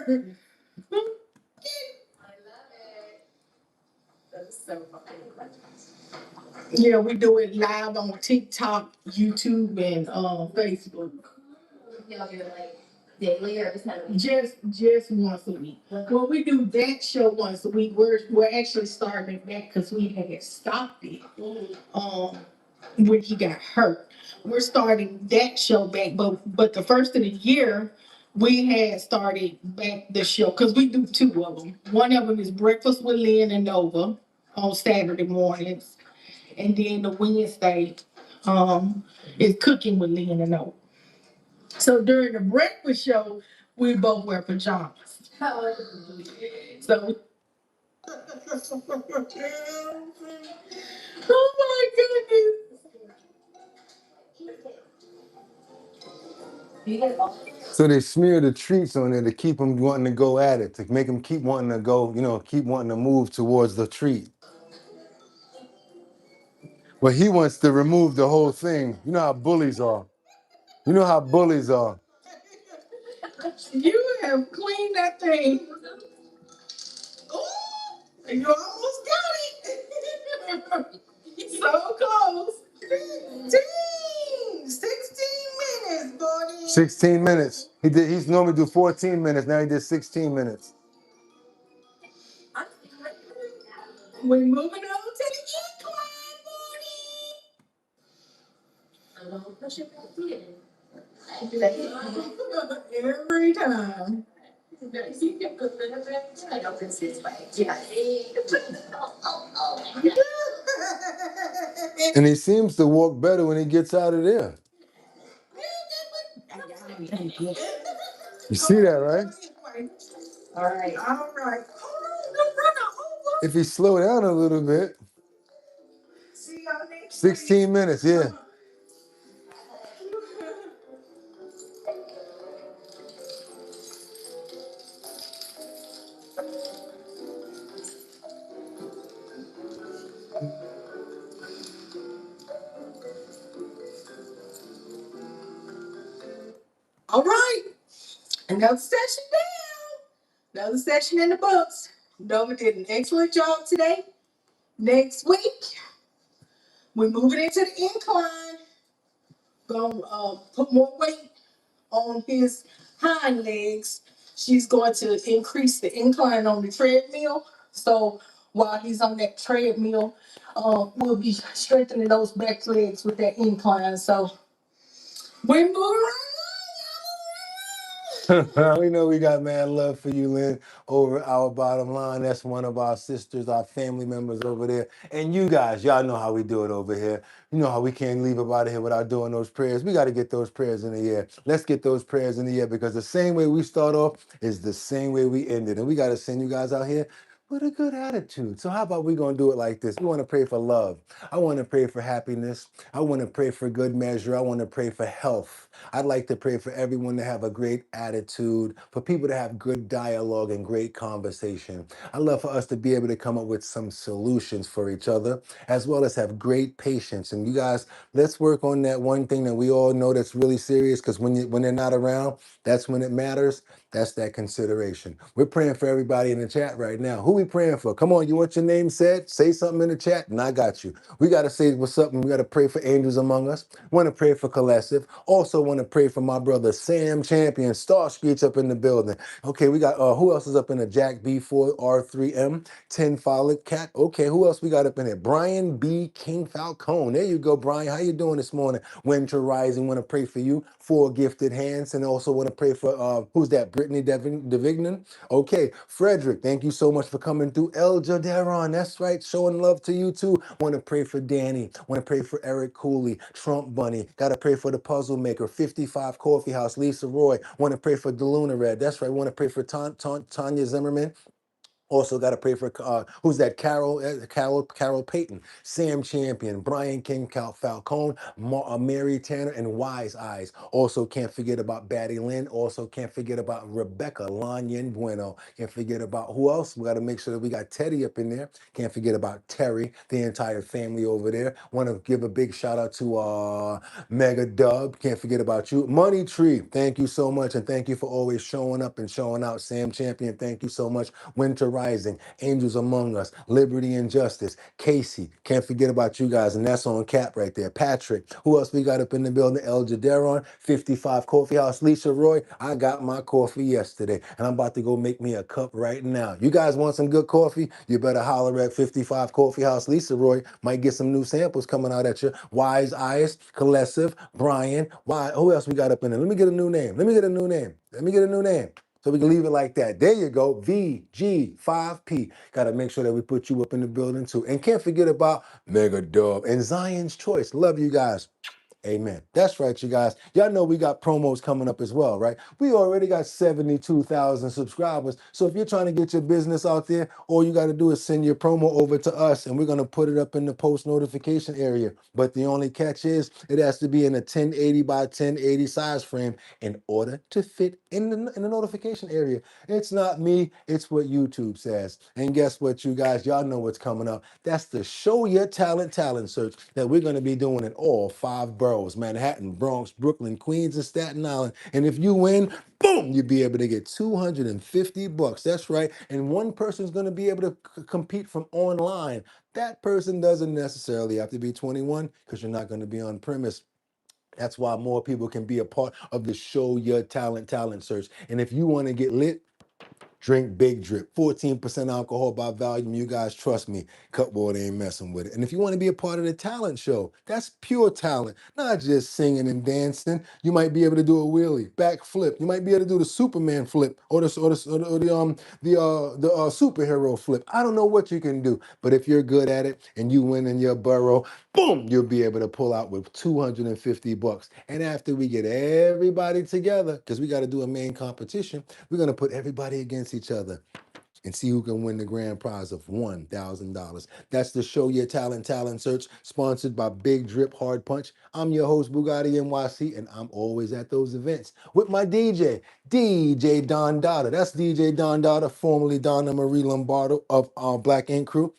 I love it. That's so fucking fun. Yeah, we do it live on TikTok, YouTube, and Facebook. Y'all do it like daily or just kind of Just once a week. When we do that show once a week, we're actually starting back because we had stopped it. When he got hurt. We're starting that show back, but the first of the year, we had started back the show, because we do two of them. One of them is Breakfast with Lynn and Nova on Saturday mornings. And then the Wednesday is Cooking with Lynn and Nova. So during the breakfast show, we both wear pajamas. So oh my goodness. So they smear the treats on there to keep them wanting to go at it, to make them keep wanting to go, you know, keep wanting to move towards the treat. But he wants to remove the whole thing. You know how bullies are. You know how bullies are. You have cleaned that thing. Ooh, you almost got it. So close. 16 minutes, buddy. 16 minutes. He's normally do 14 minutes. Now he did 16 minutes. We're moving on to the incline. Every time. And he seems to walk better when he gets out of there. You see that, right? All right. All right. If he slow down a little bit. 16 minutes, yeah. All right. Another session down. Another session in the books. Nova did an excellent job today. Next week, we're moving into the incline. Gonna put more weight on his hind legs. She's going to increase the incline on the treadmill. So while he's on that treadmill, we'll be strengthening those back legs with that incline. So we're moving right. We know we got mad love for you, Lynn, over our bottom line. That's one of our sisters, our family members over there. And you guys, y'all know how we do it over here. You know how we can't leave up out of here without doing those prayers. We got to get those prayers in the air. Let's get those prayers in the air, because the same way we start off is the same way we end it. And we got to send you guys out here with a good attitude. So how about we gonna do it like this? We want to pray for love. I want to pray for happiness. I want to pray for good measure. I want to pray for health. I'd like to pray for everyone to have a great attitude, for people to have good dialogue and great conversation. I'd love for us to be able to come up with some solutions for each other, as well as have great patience. And you guys, let's work on that one thing that we all know that's really serious, because when they're not around, that's when it matters. That's that consideration. We're praying for everybody in the chat right now. Who we praying for? Come on, you want your name said? Say something in the chat, and I got you. We got to say what's up, and we got to pray for angels among us. Want to pray for Collective. Also want to pray for my brother Sam Champion. Star Street's up in the building. Okay, we got, who else is up in the Jack B4 R3M 10 Follic Cat? Okay, who else we got up in there? Brian B. King Falcone. There you go, Brian. How you doing this morning? Winter Rising. Want to pray for you. 4 gifted hands, and also want to pray for, who's that? Brittany Devignan. Okay, Frederick, thank you so much for coming through. El Jaderon, that's right, showing love to you too. Want to pray for Danny. Want to pray for Eric Cooley, Trump Bunny. Got to pray for the Puzzle Maker, 55 Coffee House, Lisa Roy. Want to pray for DeLuna Red. That's right. Want to pray for Tanya Zimmerman. Also got to pray for, who's that? Carol Payton, Sam Champion, Brian King Falcone, Mary Tanner, and Wise Eyes. Also can't forget about Batty Lynn. Also can't forget about Rebecca Lanyan Bueno. Can't forget about who else? We got to make sure that we got Teddy up in there. Can't forget about Terry, the entire family over there. Want to give a big shout out to Mega Dub. Can't forget about you. Money Tree, thank you so much. And thank you for always showing up and showing out. Sam Champion, thank you so much. Winter Rising, Angels Among Us, Liberty and Justice, Casey, can't forget about you guys, and that's on cap right there. Patrick, who else we got up in the building? El Jaderon, 55 Coffee House, Lisa Roy. I got my coffee yesterday, and I'm about to go make me a cup right now. You guys want some good coffee? You better holler at 55 Coffee House, Lisa Roy. Might get some new samples coming out at you. Wise Eyes, Colessive, Brian. Why? Who else we got up in there? Let me get a new name. Let me get a new name. Let me get a new name. So we can leave it like that. There you go. VG5P. Got to make sure that we put you up in the building too. And can't forget about Mega Dub and Zion's Choice. Love you guys. Amen. That's right, you guys. Y'all know we got promos coming up as well, right? We already got 72,000 subscribers. So if you're trying to get your business out there, all you got to do is send your promo over to us and we're going to put it up in the post notification area. But the only catch is it has to be in a 1080 by 1080 size frame in order to fit in the notification area. It's not me, it's what YouTube says. And guess what, you guys? Y'all know what's coming up. That's the Show Your talent search that we're going to be doing in all 5 boroughs: Manhattan, Bronx, Brooklyn, Queens, and Staten Island. And if you win, boom, you'll be able to get $250. That's right. And one person's going to be able to compete from online. That person doesn't necessarily have to be 21 because you're not going to be on premise. That's why more people can be a part of the Show Your talent search. And if you want to get lit, drink Big Drip, 14% alcohol by volume. You guys trust me, Cutwater ain't messing with it. And if you want to be a part of the talent show, that's pure talent, not just singing and dancing. You might be able to do a wheelie, back flip. You might be able to do the Superman flip or the superhero flip. I don't know what you can do, but if you're good at it and you win in your borough, boom, you'll be able to pull out with $250. And after we get everybody together, because we got to do a main competition, we're going to put everybody against each other and see who can win the grand prize of $1,000. That's the Show Your talent search, sponsored by Big Drip Hard Punch. I'm your host, Boogotti NYC, and I'm always at those events with my DJ Don Dada. That's DJ Don Dada, formerly Donna Marie Lombardo of Black Ink Crew.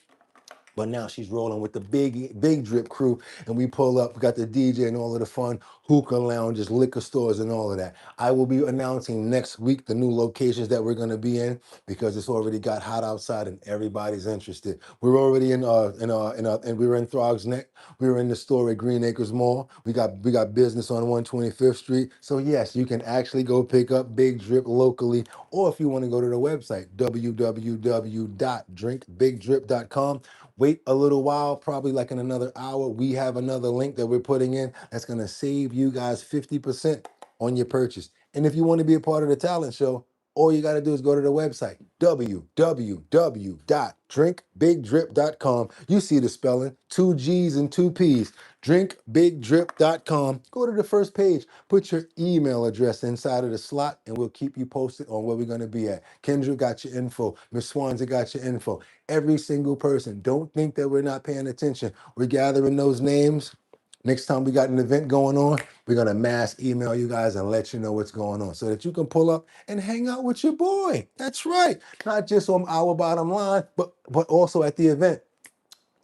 But now she's rolling with the big drip crew, and we pull up. We got the DJ and all of the fun hookah lounges, liquor stores, and all of that. I will be announcing next week the new locations that we're going to be in because it's already got hot outside and everybody's interested. We're already and we were in Throgs Neck. We were in the store at Green Acres Mall. We got business on 125th Street. So yes, you can actually go pick up Big Drip locally, or if you want to go to the website www.drinkbigdrip.com. Wait a little while, probably like in another hour. We have another link that we're putting in that's going to save you guys 50% on your purchase. And if you want to be a part of the talent show, all you got to do is go to the website, www.drinkbigdrip.com. You see the spelling, 2 G's and 2 P's. Drinkbigdrip.com. Go to the first page, put your email address inside of the slot, and we'll keep you posted on where we're going to be at. Kendra got your info. Miss Swanza got your info. Every single person. Don't think that we're not paying attention. We're gathering those names. Next time we got an event going on, we're going to mass email you guys and let you know what's going on so that you can pull up and hang out with your boy. That's right. Not just on Our Bottom Line, but also at the event.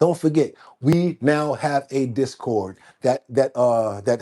Don't forget, we now have a Discord. That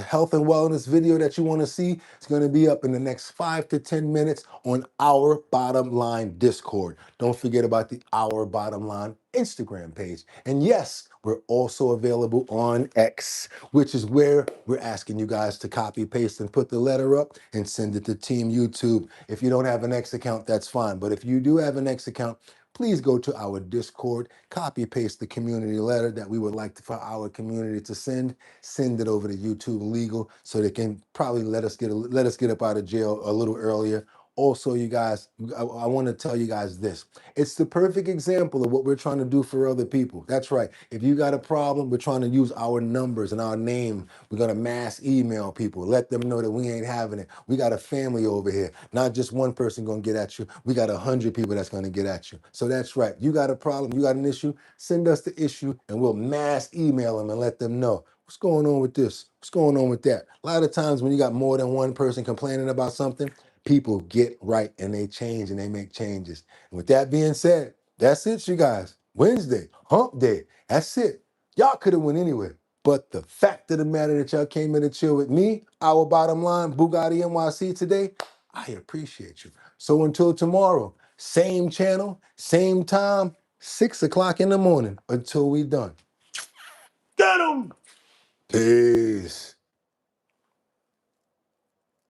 health and wellness video that you want to see is going to be up in the next 5 to 10 minutes on Our Bottom Line Discord. Don't forget about the Our Bottom Line Instagram page. And yes, we're also available on X, which is where we're asking you guys to copy, paste, and put the letter up and send it to Team YouTube. If you don't have an X account, that's fine. But if you do have an X account, please go to our Discord, copy paste the community letter that we would like for our community to send it over to YouTube Legal so they can probably let us get up out of jail a little earlier. Also, you guys, I want to tell you guys this. It's the perfect example of what we're trying to do for other people. That's right. If you got a problem, we're trying to use our numbers and our name. We're going to mass email people, let them know that we ain't having it. We got a family over here. Not just one person going to get at you. We got 100 people that's going to get at you. So that's right. You got a problem, you got an issue, send us the issue and we'll mass email them and let them know. What's going on with this? What's going on with that? A lot of times when you got more than one person complaining about something, people get right and they change and they make changes. And with that being said, that's it, you guys. Wednesday, hump day. That's it. Y'all could have went anywhere. But the fact of the matter that y'all came in to chill with me, Our Bottom Line, Boogotti NYC today, I appreciate you. So until tomorrow, Same channel, same time, 6 o'clock in the morning until we done. Got 'em! Peace.